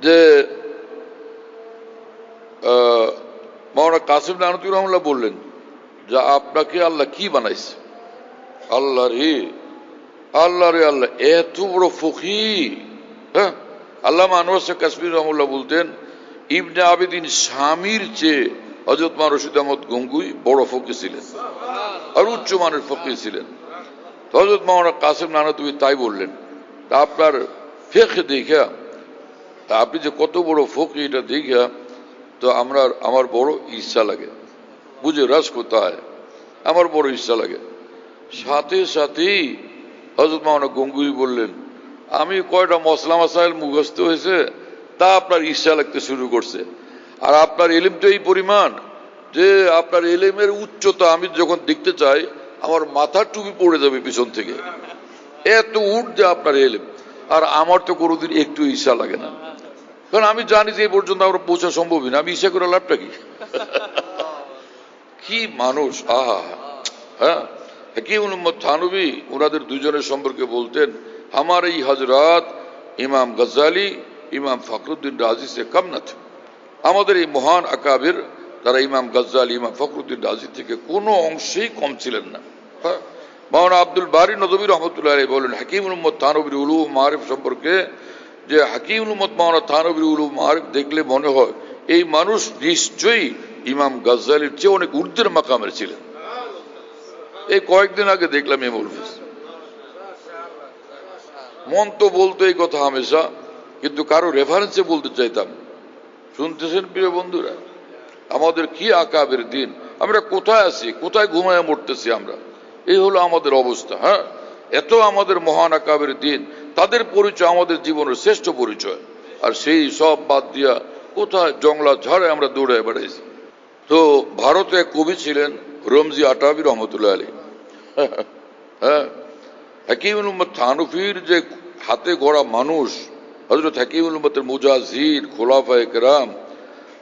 যে মাওলানা কাসিম নানতুবি রহমতুল্লাহ বললেন যে আপনাকে আল্লাহ কি বানাইছে? আল্লাহ রে আল্লাহ রে আল্লাহ, এত বড় ফকিহ। হ্যাঁ, আল্লামা আনোয়ার শাহ কাশ্মীর রহমতুল্লাহ বলতেন ইবনে আবিদিন শামীর চেয়ে হযরত মাওলানা রশিদ আহমদ গঙ্গুই বড় ফকিহ ছিলেন আর উচ্চ মানের ফকিহ ছিলেন। হযরত মাওলানা কাসিম নানতুবি তাই বললেন, তা আপনার ফিকহ দেখা, তা আপনি যে কত বড় ফকিহ এটা দেখা তো আমার বড় ইচ্ছা লাগে, বুঝে রস কোথায়, আমার বড় ইচ্ছা লাগে। সাথে সাথেই হযরত মাওলানা গঙ্গুই বললেন, আমি কয়টা মসলা মাসাইল মুখস্থ হয়েছে তা আপনার ইচ্ছা লাগতে শুরু করছে, আর আপনার ইলম তো এই পরিমাণ যে আপনার ইলমের উচ্চতা আমি যখন দেখতে চাই আমার মাথার টুপি পড়ে যাবে পিছন থেকে, এত উঠছে আপনার ইলম। আর আমার তো কোনোদিন একটু ইচ্ছা লাগে না, কারণ আমি জানি যে এই পর্যন্ত আমরা পৌঁছা সম্ভবই না, আমি ইচ্ছা করে লাভটা কি? কি মানুষ, আহা। হ্যাঁ, হাকিমুল উম্মত থানভী ওনাদের দুজনের সম্পর্কে বলতেন, আমার এই হযরত ইমাম গজ্জালি, ইমাম ফখরুদ্দিন রাজি সে কম না থে। আমাদের এই মহান আকাবির তারা ইমাম গজ্জালি, ইমাম ফখরুদ্দিন রাজি থেকে কোনো অংশেই কম ছিলেন না। হ্যাঁ, মাওলানা আব্দুল বারী নদভী রহমতুল্লাহ আলাইহি বলেন হাকিমুল উম্মত থানভীর উলুম মারিফ সম্পর্কে যে হাকিমুল উম্মত মাওলানা থানভীর উলুম মারিফ দেখলে মনে হয় এই মানুষ নিশ্চয়ই ইমাম গাজ্জালির চেয়ে অনেক ঊর্ধ্বের মাকামের ছিলেন। এই কয়েকদিন আগে দেখলাম এই মৌলভী, মন তো বলতো এই কথা হামেশা, কিন্তু কারো রেফারেন্সে বলতে চাইতাম। শুনতেছেন প্রিয় বন্ধুরা, আমাদের কি আকাবের দিন, আমরা কোথায় আছি, কোথায় ঘুমায় মরতেছি আমরা, এই হলো আমাদের অবস্থা। হ্যাঁ, এত আমাদের মহান আকাবের দিন, তাদের পরিচয় আমাদের জীবনের শ্রেষ্ঠ পরিচয়, আর সেই সব বাদ দিয়া কোথায় জংলা ঝাড়ে আমরা দৌড়ে বেড়াইছি। তো ভারতে এক কবি ছিলেন রমজি আটাবি রহমতুল্লাহ আলী। হ্যাঁ, হাকিমুল উম্মত থানফির যে হাতে গড়া মানুষ হযরত হাকিমুল উম্মতের মুজাহির খোলাফায়ে কেরাম,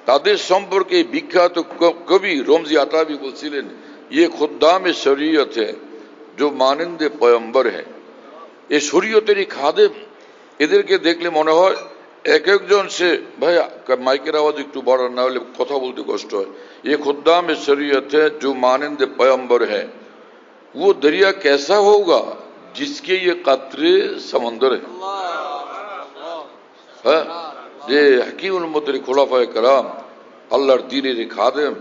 তাদের সম্পর্কে বিখ্যাত কবি রমজি আটাবি বলছিলেন, ये खुद्दाम शरीयत है जो मानंद पैगंबर है। ये শরীয়তেরই খাদেম, এদেরকে দেখলে মনে হয় এক একজন সে, ভাই মাইকের আওয়াজ একটু বাড়ান, না হলে কথা বলতে কষ্ট হয়। ये खुद्दाम शरीयत है जो मानंद पैगंबर है, वो दरिया कैसा होगा जिसके ये कतरे समंदर है। হ্যাঁ, যে হাকিমুল উম্মতের খোলাফায়ে কেরাম, আল্লাহর দ্বীনের খাদেম,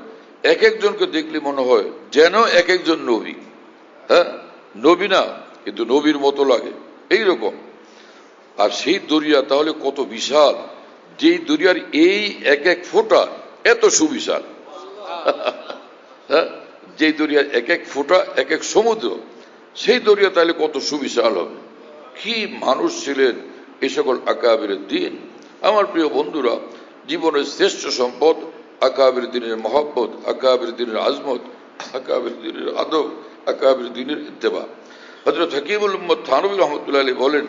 এক একজনকে দেখলে মনে হয় যেন এক একজন নবী। হ্যাঁ, নবী না, কিন্তু নবীর মতো লাগে এইরকম। আর সেই দরিয়া তাহলে কত বিশাল, যেই দরিয়ার এই এক এক ফোঁটা এত সুবিশাল। হ্যাঁ, যেই দরিয়ার এক এক ফোঁটা এক এক সমুদ্র, সেই দরিয়া তাহলে কত সুবিশাল হবে। কি মানুষ ছিলেন এই সকল আকাবিরের দিন। আমার প্রিয় বন্ধুরা, জীবনের শ্রেষ্ঠ সম্পদ আকাবির দিনের মহব্বত, আকাবির দিনের আজমত, আকাবির দিনের আদব, আকাবির দিনের ইত্তেবা। হযরত হাকিমুল উম্মত থানভী রহমতুল্লাহ আলাইহি বলেন,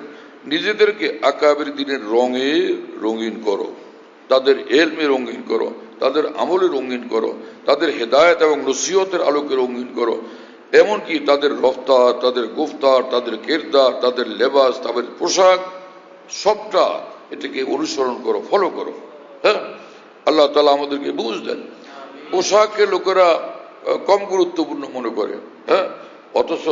নিজেদেরকে আকাবির দিনের রঙে রঙিন করো, তাদের এলমে রঙিন করো, তাদের আমলে রঙিন করো, তাদের হেদায়েত এবং নসিহতের আলোকে রঙিন করো। এমনকি তাদের রফতার, তাদের গুফতার, তাদের কিরদার, তাদের লেবাস, তাদের পোশাক, সবটা এটাকে অনুসরণ করো, ফলো করো। হ্যাঁ, আল্লাহ তাআলা আমাদেরকে বুঝ দেন। পোশাককে লোকেরা কম গুরুত্বপূর্ণ মনে করে। হ্যাঁ, অথচ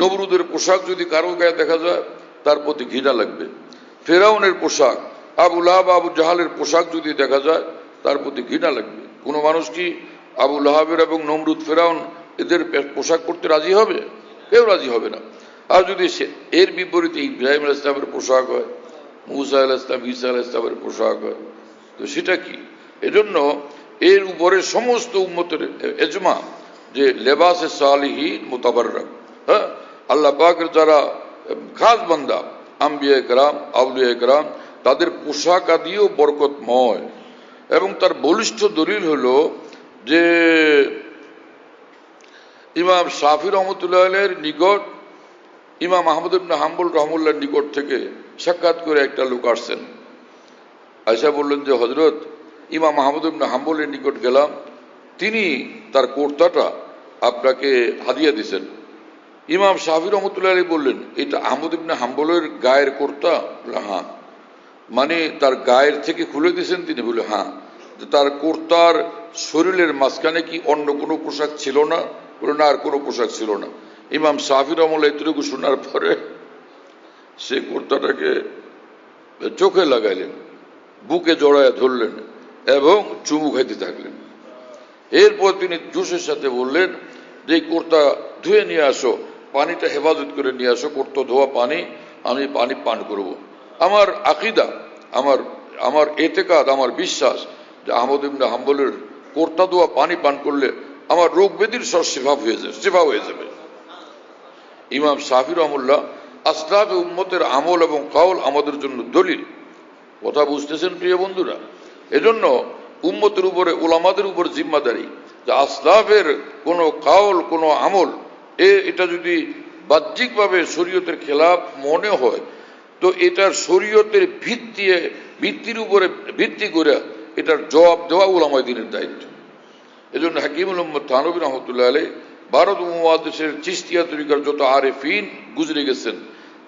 নমরুদের পোশাক যদি কারো গায়ে দেখা যায় তার প্রতি ঘৃণা লাগবে। ফেরাউনের পোশাক, আবু লাহাব আবু জাহালের পোশাক যদি দেখা যায় তার প্রতি ঘৃণা লাগবে। কোন মানুষ কি আবু লাহাবের এবং নমরুদ ফেরাউন এদের পোশাক পরতে রাজি হবে? কেউ রাজি হবে না। আর যদি এর বিপরীতে ইব্রাহিম আলাইহিস সালামের পোশাক হয়, মুসা আলাইহিস সালাম, ঈসা আলাইহিস সালামের পোশাক হয়, তো সেটা কি? এজন্য এর উপরে সমস্ত উম্মতের এজমা যে লেবাসে সালিহিন মুতাবাররাক। হ্যাঁ, আল্লাহ পাকের যারা খাস বান্দা, আম্বিয়া কেরাম, আউলিয়া কেরাম, তাদের পোশাক আদিও বরকতময়। এবং তার বলিষ্ঠ দলিল হলো যে ইমাম শাফি রহমতুল্লাহ আলাইহির নিকট ইমাম আহমদ ইবনে হাম্বল রহমতুল্লাহর নিকট থেকে সাক্ষাৎ করে একটা লোক আসছেন। আয়েশা বললেন যে হযরত ইমাম আহমদ ইবনে হাম্বলের নিকট গেলাম, তিনি তার কুর্তাটা আপনাকে হাদিয়া দিয়েছেন। ইমাম শাফি রহমতুল্লাহ আলাইহি বললেন, এটা আহমদ ইবনে হাম্বলের গায়ের কুর্তা? বলে হ্যাঁ। মানে তার গায়ের থেকে খুলে দিয়েছেন তিনি? বলে হ্যাঁ। তার কুর্তার শরীরের মাঝখানে কি অন্য কোনো পোশাক ছিল না? বলে না, আর কোনো পোশাক ছিল না। ইমাম শাফি রহমতুল্লাহ এতটুকু শোনার পরে সে কুর্তাটাকে চোখে লাগাইলেন, বুকে জড়ায় ধরলেন এবং চুমু খাইতে থাকলেন। এরপর তিনি জোশের সাথে বললেন যে এই কুর্তা ধুয়ে নিয়ে আসো, পানিটা হেফাজত করে নিয়ে আসো, কুর্তা ধোয়া পানি, আমি পানি পান করব। আমার আকীদা, আমার এতেকাদ, আমার বিশ্বাস যে আহমদ ইবনে হাম্বলের কুর্তা ধোয়া পানি পান করলে আমার রোগ ব্যাধির সব শিফা হয়ে যাবে। ইমাম শাফি রহমতুল্লাহ আসলাফে উম্মতের আমল এবং কাউল আমাদের জন্য দলিল। কথা বুঝতেছেন প্রিয় বন্ধুরা? এজন্য উম্মতের উপরে, উলামাদের উপর জিম্মাদারি যে আসলাফের কোনো কাউল, কোনো আমল এটা যদি বাহ্যিকভাবে শরীয়তের খেলাফ মনে হয়, তো এটার শরীয়তের ভিত্তির উপরে ভিত্তি করে এটার জবাব দেওয়া উলামায়ে দ্বীনের দায়িত্ব। এজন্য হাকিমুল উম্মত থানভী রহমতুল্লাহ আলাইহি ভারত উপমহাদেশের চিশতিয়া তরিকার যত আরেফিন গুজরে গেছেন,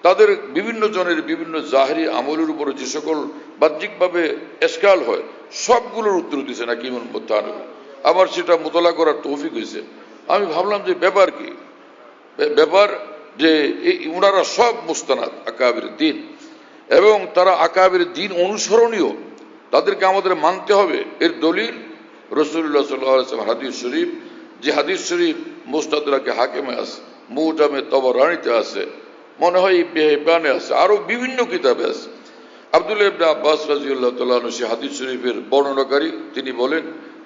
তাদের বিভিন্ন জনের বিভিন্ন জাহেরি আমলের উপরে যে সকল বাহ্যিকভাবে এশকাল হয়, সবগুলোর উত্তর দিয়েছেন হাকিমুল উম্মত থানভী। আমার সেটা মোতালা করার তৌফিক হয়েছে। আমি ভাবলাম যে ব্যাপার কি, ব্যাপার যে ওনারা সব মুস্তানাদ আকাবির দিন, এবং তারা আকাবির দিন অনুসরণীয়, তাদেরকে আমাদের মানতে হবে। এর দলিল রাসূলুল্লাহ সাল্লাল্লাহু আলাইহি ওয়াসাল্লাম হাদিস শরীফ, যে হাদিস শরীফ মুস্তাদরাকে হাকিমে আছে, মুজামে তাবারানীতে আছে, মনে হয় ইবনে হিব্বানে আছে, আরো বিভিন্ন কিতাবে আছে। আব্দুল্লাহ ইবনে আব্বাস রাদিয়াল্লাহু তাআলা আনহু সেই হাদিস শরীফের বর্ণনাকারী, তিনি বলেন,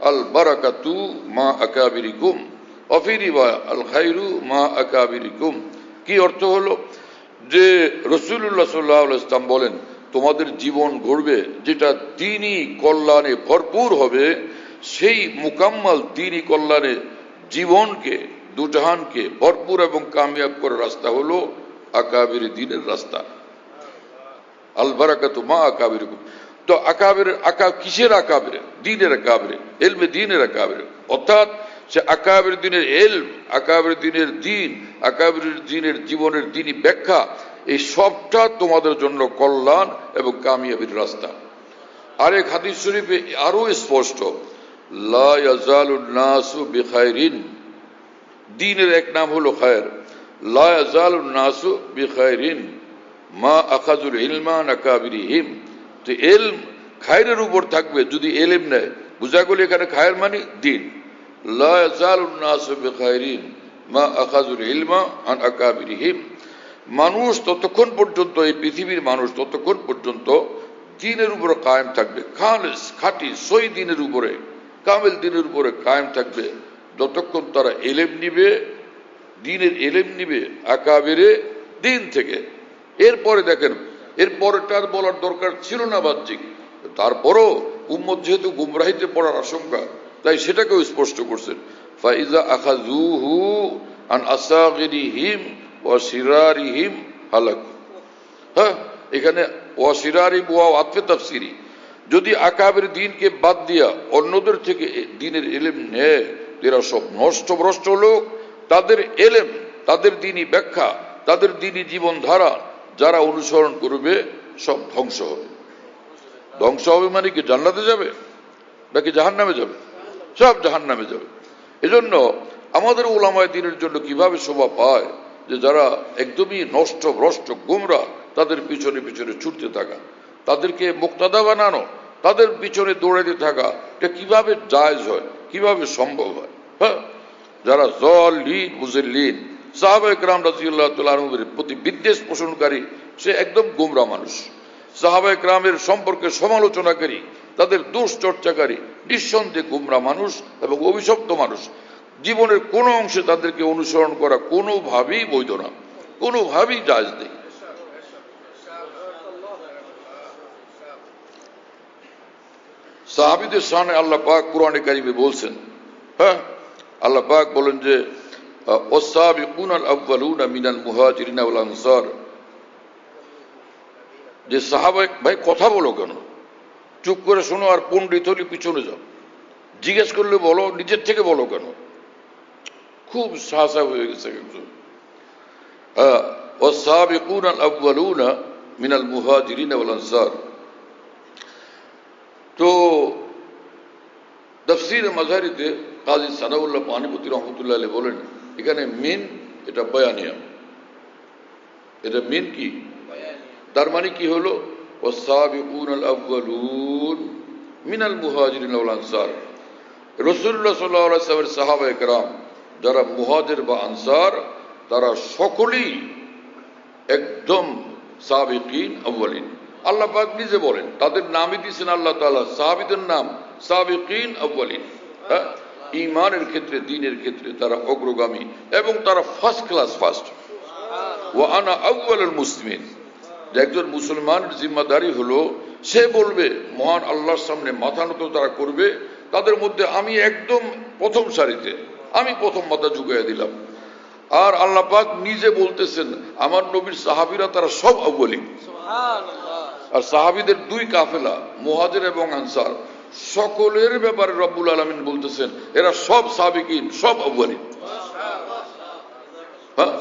আল বারাকাতু মা আকাবিরিকুম ওয়া ফি রিওয়ায়া আল খায়রু মা আকাবিরিকুম। কি অর্থ হলো যে রাসূলুল্লাহ সাল্লাল্লাহু আলাইহি ওয়াসাল্লাম বলেন, তোমাদের জীবন গড়বে যেটা দ্বীনি কল্যাণে ভরপুর হবে, সেই মুকাম্মাল দ্বীনি কল্যাণে জীবনকে, দুজাহানকে ভরপুর এবং কামিয়াব করার রাস্তা হলো আকাবির দ্বীনের রাস্তা। আল বারাকাতু মা আকাবিরিকুম। তো কিসের আকাবির? দ্বীনের আকাবির, ইলমে দ্বীনের আকাবির। অর্থাৎ সে আকাবির দ্বীনের ইলম, আকাবির দ্বীনের দ্বীন, আকাবির দ্বীনের জীবনের দ্বীনি ব্যাখ্যা, এই সবটা তোমাদের জন্য কল্যাণ এবং কামিয়াবির রাস্তা। আরেক হাদিস শরীফে আরো স্পষ্ট, লা ইয়াজালুন নাসু বিখাইরিন, দ্বীনের এক নাম হলো খায়ের। লা ইয়াজালুন নাসু বিখাইরিন মা আখাযুল ইলমা আন আকাবিরিহিম। তো ইলম খায়েরের উপর থাকবে যদি ইলম নেয়। বুঝা গেল এখানে খায়ের মানে দ্বীন। লা ইয়াজালুন নাসু বিখাইরিন মা আখাযুল ইলমা আন আকাবিরিহিম। মানুষ ততক্ষণ পর্যন্ত, এই পৃথিবীর মানুষ ততক্ষণ পর্যন্ত দ্বীনের উপরে কায়েম থাকবে, খালিস খাঁটি সই দ্বীনের উপরে, কামেল দ্বীনের উপরে কায়েম থাকবে, যতক্ষণ তারা ইলম নিবে, দ্বীনের ইলম নিবে আকাবিরে দ্বীন থেকে। এরপরে দেখেন, এরপরেটার বলার দরকার ছিল না বাহ্যিক, তারপরও উম্মত যেহেতু গুমরাহিতে পড়ার আশঙ্কা, তাই সেটাকেও স্পষ্ট করছেন, ফাইজা আখাযুহু আন আসাগিরিহিম ওয়া সিরারিহিম হালাক। হ্যাঁ, এখানে ওয়া সিরারিহিম ওয়া আতফে তাফসিরি, যদি আকাবের দ্বীনকে বাদ দিয়া অন্যদের থেকে দ্বীনের ইলম নেয়, এরা সব নষ্ট ভ্রষ্ট লোক। তাদের ইলম, তাদের দ্বীনি ব্যাখ্যা, তাদের দ্বীনি জীবনধারা যারা অনুসরণ করবে সব ধ্বংস হবে। ধ্বংস হবে মানে কি জান্নাতে যাবে নাকি জাহান্নামে যাবে? সব জাহান্নামে যাবে। এজন্য আমাদের উলামায়ে দ্বীনের জন্য কিভাবে শোভা পায় যে যারা একদমই নষ্ট ভ্রষ্ট গুমরা, তাদের পিছনে পিছনে ছুটতে থাকা, তাদেরকে মুক্তাদা বানানো, তাদের পিছনে দৌড়াতে থাকা, এটা কিভাবে জায়েজ হয়, কিভাবে সম্ভব হয়? হ্যাঁ, যারা যালিন মুযিল্লিন, সাহাবায়ে কেরাম রাদিয়াল্লাহু তাআলা আনহুর প্রতি বিদ্বেষ পোষণকারী, সে একদম গোমরা মানুষ। সাহাবায়ে কেরামের সম্পর্কে সমালোচনাকারী, তাদের দোষ চর্চাকারী, নিঃসন্দেহে গোমরা মানুষ এবং অভিশপ্ত মানুষ। জীবনের কোনো অংশে তাদেরকে অনুসরণ করা কোনোভাবেই বৈধ না, কোনোভাবেই জায়েজ নেই। সাহাবীদের শানে আল্লাহ পাক কুরআনে কারীমে বলছেন, হ্যাঁ, আল্লাহ পাক বলেন যে ওয়াস-সাবিকুনাল আউয়ালুনা মিনাল মুহাজিরিনা ওয়াল আনসার, যে সাহাবা, ভাই কথা বলো কেন? চুপ করে শোনো আর পণ্ডিত হলে পিছনে যাও, জিজ্ঞেস করলে বলো, নিজের থেকে বলো কেন? খুব সাহসা হয়ে গেছে একজন। ওয়াস-সাবিকুনাল আউয়ালুনা মিনাল মুহাজিরিনা ওয়াল আনসার। তো তাফসীরে মাযহারিতে কাজী সানাউল্লাহ পানিপতি রহমতুল্লাহ আলাইহি বলেন, এখানে মিন এটা বয়ানিয়া, এটা মিন কি? তার মানে কি হলো? ওয়াস-সাবিকুনাল আউয়ালুন মিনাল মুহাজিরিন ওয়াল আনসার। রাসূলুল্লাহ সাল্লাল্লাহু আলাইহি ওয়াসাল্লামের সাহাবায়ে কেরাম যারা মুহাজির বা আনসার, তারা সকলেই একদম সাবিকিন আউয়ালিন। আল্লাহ পাক নিজে বলেন, তাদের নামই দিয়েছেন আল্লাহ তাআলা, সাহাবীদের নাম সাবিকিন আউয়ালিন। ঈমানের ক্ষেত্রে, দ্বীনের ক্ষেত্রে তারা অগ্রগামী এবং তারা ফার্স্ট ক্লাস, ফার্স্ট। ওয়া আনা আউয়ালুল মুসলিমিন। যে একজন মুসলমানের জিম্মাদারি হলো, সে বলবে মহান আল্লাহর সামনে মাথা নত তারা করবে, তাদের মধ্যে আমি একদম প্রথম সারিতে, আমি প্রথম মাথা ঝুঁকিয়ে দিলাম। আর আল্লাহ পাক নিজে বলতেছেন, আমার নবীর সাহাবীরা তারা সব আউয়ালিন। আর সাহাবীদের দুই কাফেলা, মুহাজির এবং আনসার, সকলের ব্যাপারে রব্বুল আলামিন বলতেছেন এরা সব সাবিকিন, সব আউয়ালিন। হ্যাঁ,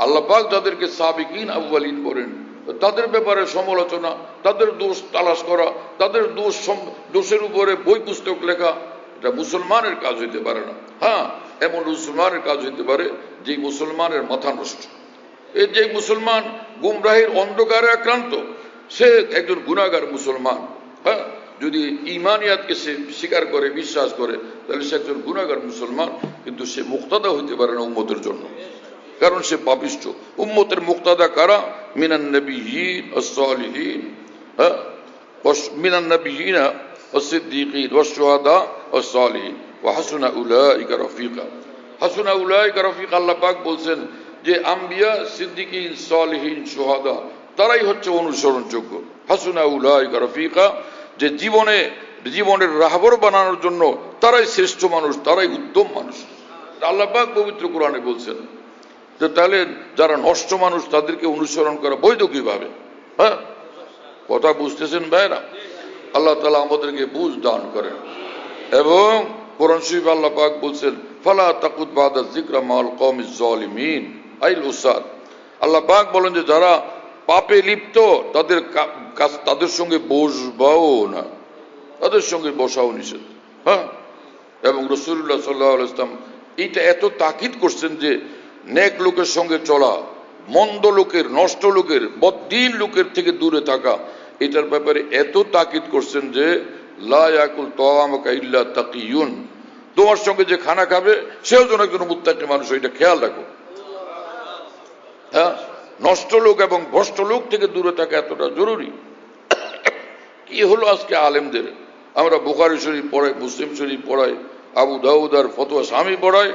আল্লাহ পাক যাদেরকে সাবিকিন আউয়ালিন বলেন, তাদের ব্যাপারে সমালোচনা, তাদের দোষ তালাশ করা, তাদের দোষের উপরে বই পুস্তক লেখা, এটা মুসলমানের কাজ হইতে পারে না। হ্যাঁ, এমন মুসলমানের কাজ হইতে পারে যে মুসলমানের মাথা নষ্ট, এই যে মুসলমান গুমরাহির অন্ধকারে আক্রান্ত, সে একজন গুনাহগার মুসলমান। হ্যাঁ, যদি ইমানিয়াতকে সে স্বীকার করে, বিশ্বাস করে, তাহলে সে একজন গুনাহগার মুসলমান, কিন্তু সে মুক্তাদা হইতে পারে না উম্মতের জন্য, কারণ সে পাপিষ্ঠ। উম্মতের মুক্তাদা কারা? মিনান নবিয়্যিন ওয়াস-সালিহিন, হ্যাঁ, মিনান নবিয়্যিনা ওয়াস-সিদ্দীকিন ওয়াস-শুহাদা ওয়াস-সালিহিন ওয়া হাসুনা উলাইকা রফিকা। হাসুনা উলাইকা রফিকা, আল্লাহ পাক বলছেন যে আম্বিয়া, সিদ্দিকিন, সালিহিন, শুহাদা তারাই হচ্ছে অনুসরণযোগ্য। হাসুনা উলাইকা রফিকা, যে জীবনের রাহবর বানানোর জন্য তারাই শ্রেষ্ঠ মানুষ, তারাই উত্তম মানুষ। আল্লাহ পাক পবিত্র কোরআনে বলছেন যে তাহলে যারা নষ্ট মানুষ তাদেরকে অনুসরণ করা বৈধ কিভাবে? হ্যাঁ, কথা বুঝতেছেন ভাইরা? আল্লাহ তাআলা আমাদেরকে বুঝ দান করেন। এবং কোরআন শরীফে আল্লাহ পাক বলছেন ফালা তাকুদ বাদা যিকরা মাল কওমিজ জালিমিন আইল উসাদ। আল্লাহ পাক বলেন যে যারা পাপে লিপ্ত তাদের সঙ্গে বসবাও না, তাদের সঙ্গে বসাও নিষেধ। হ্যাঁ, এবং রাসূলুল্লাহ সাল্লাল্লাহু আলাইহি ওয়াসাল্লাম এইটা এত তাকিদ করছেন যে নেক লোকের সঙ্গে চলা, মন্দ লোকের, নষ্ট লোকের, বদ্দিন লোকের থেকে দূরে থাকা, এটার ব্যাপারে এত তাকিদ করছেন যে লা ইয়াকুল তাআমাকা ইল্লা তাকিয়ুন, তোমার সঙ্গে যে খানা খাবে সেও যেন একজন মুত্তাকি মানুষ, এটা খেয়াল রাখো। হ্যাঁ, নষ্ট লোক এবং ভ্রষ্ট লোক থেকে দূরে থাকা এতটা জরুরি। কি হলো আজকে আলেমদের? আমরা বুখারী শরীফ পড়াই, মুসলিম শরীফ পড়াই, আবু দাউদ আর ফতোয়া স্বামী পড়াই,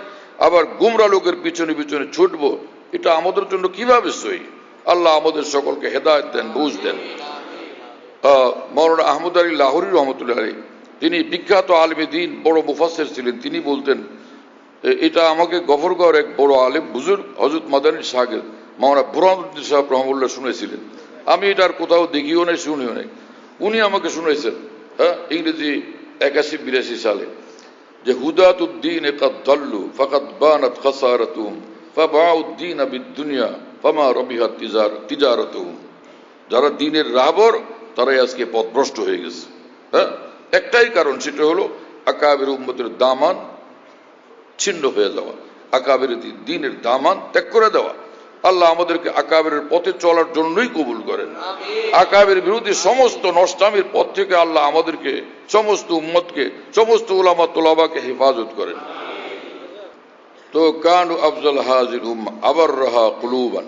আবার গুমরা লোকের পিছনে পিছনে ছুটবো, এটা আমাদের জন্য কিভাবে সহি? আল্লাহ আমাদের সকলকে হেদায়েত দেন, বুঝ দেন। মাওলানা আহমদ আলী লাহোরী রহমতুল্লাহ আলাইহি, তিনি বিখ্যাত আলেমে দ্বীন, বড় মুফাসসির ছিলেন। তিনি বলতেন, এটা আমাকে গফরগাঁওয়ের এক বড় আলেম বুজুর্গ হযরত মাদানী শাগির মাওলানা বুরহানুদ্দিন সাহেব রহমাতুল্লাহ শুনেছিলেন। আমি এটার কোথাও দেখিও নাই, শুনিও নাই, উনি আমাকে শুনেছেন। হ্যাঁ, ইংরেজি 81-82 সালে, যে হুদাতুদ্দিন কাদ দাল্লু ফাকাদ বানাত খাসারাতুহুম ফাবাউদ্দিন বিদ-দুনিয়া ফামা রবিহাত তিজারাতুহুম। যারা দ্বীনের রাহবর তারাই আজকে পথভ্রষ্ট হয়ে গেছে। হ্যাঁ, একটাই কারণ, সেটা হলো আকাবের উম্মতের দামান ছিন্ন হয়ে যাওয়া, আকাবের দ্বীনের দামান ত্যাগ করে দেওয়া। আল্লাহ আমাদেরকে আকাবের পথে চলার জন্যই কবুল করেন। আকাবের বিরোধী সমস্ত নষ্টামির পথ থেকে আল্লাহ আমাদেরকে, সমস্ত উম্মতকে, সমস্ত উলামা তুলাবাকে হেফাজত করেন। তো কানু আফজাল হাজির উম্মাহ আবার রাহা কুলুবান,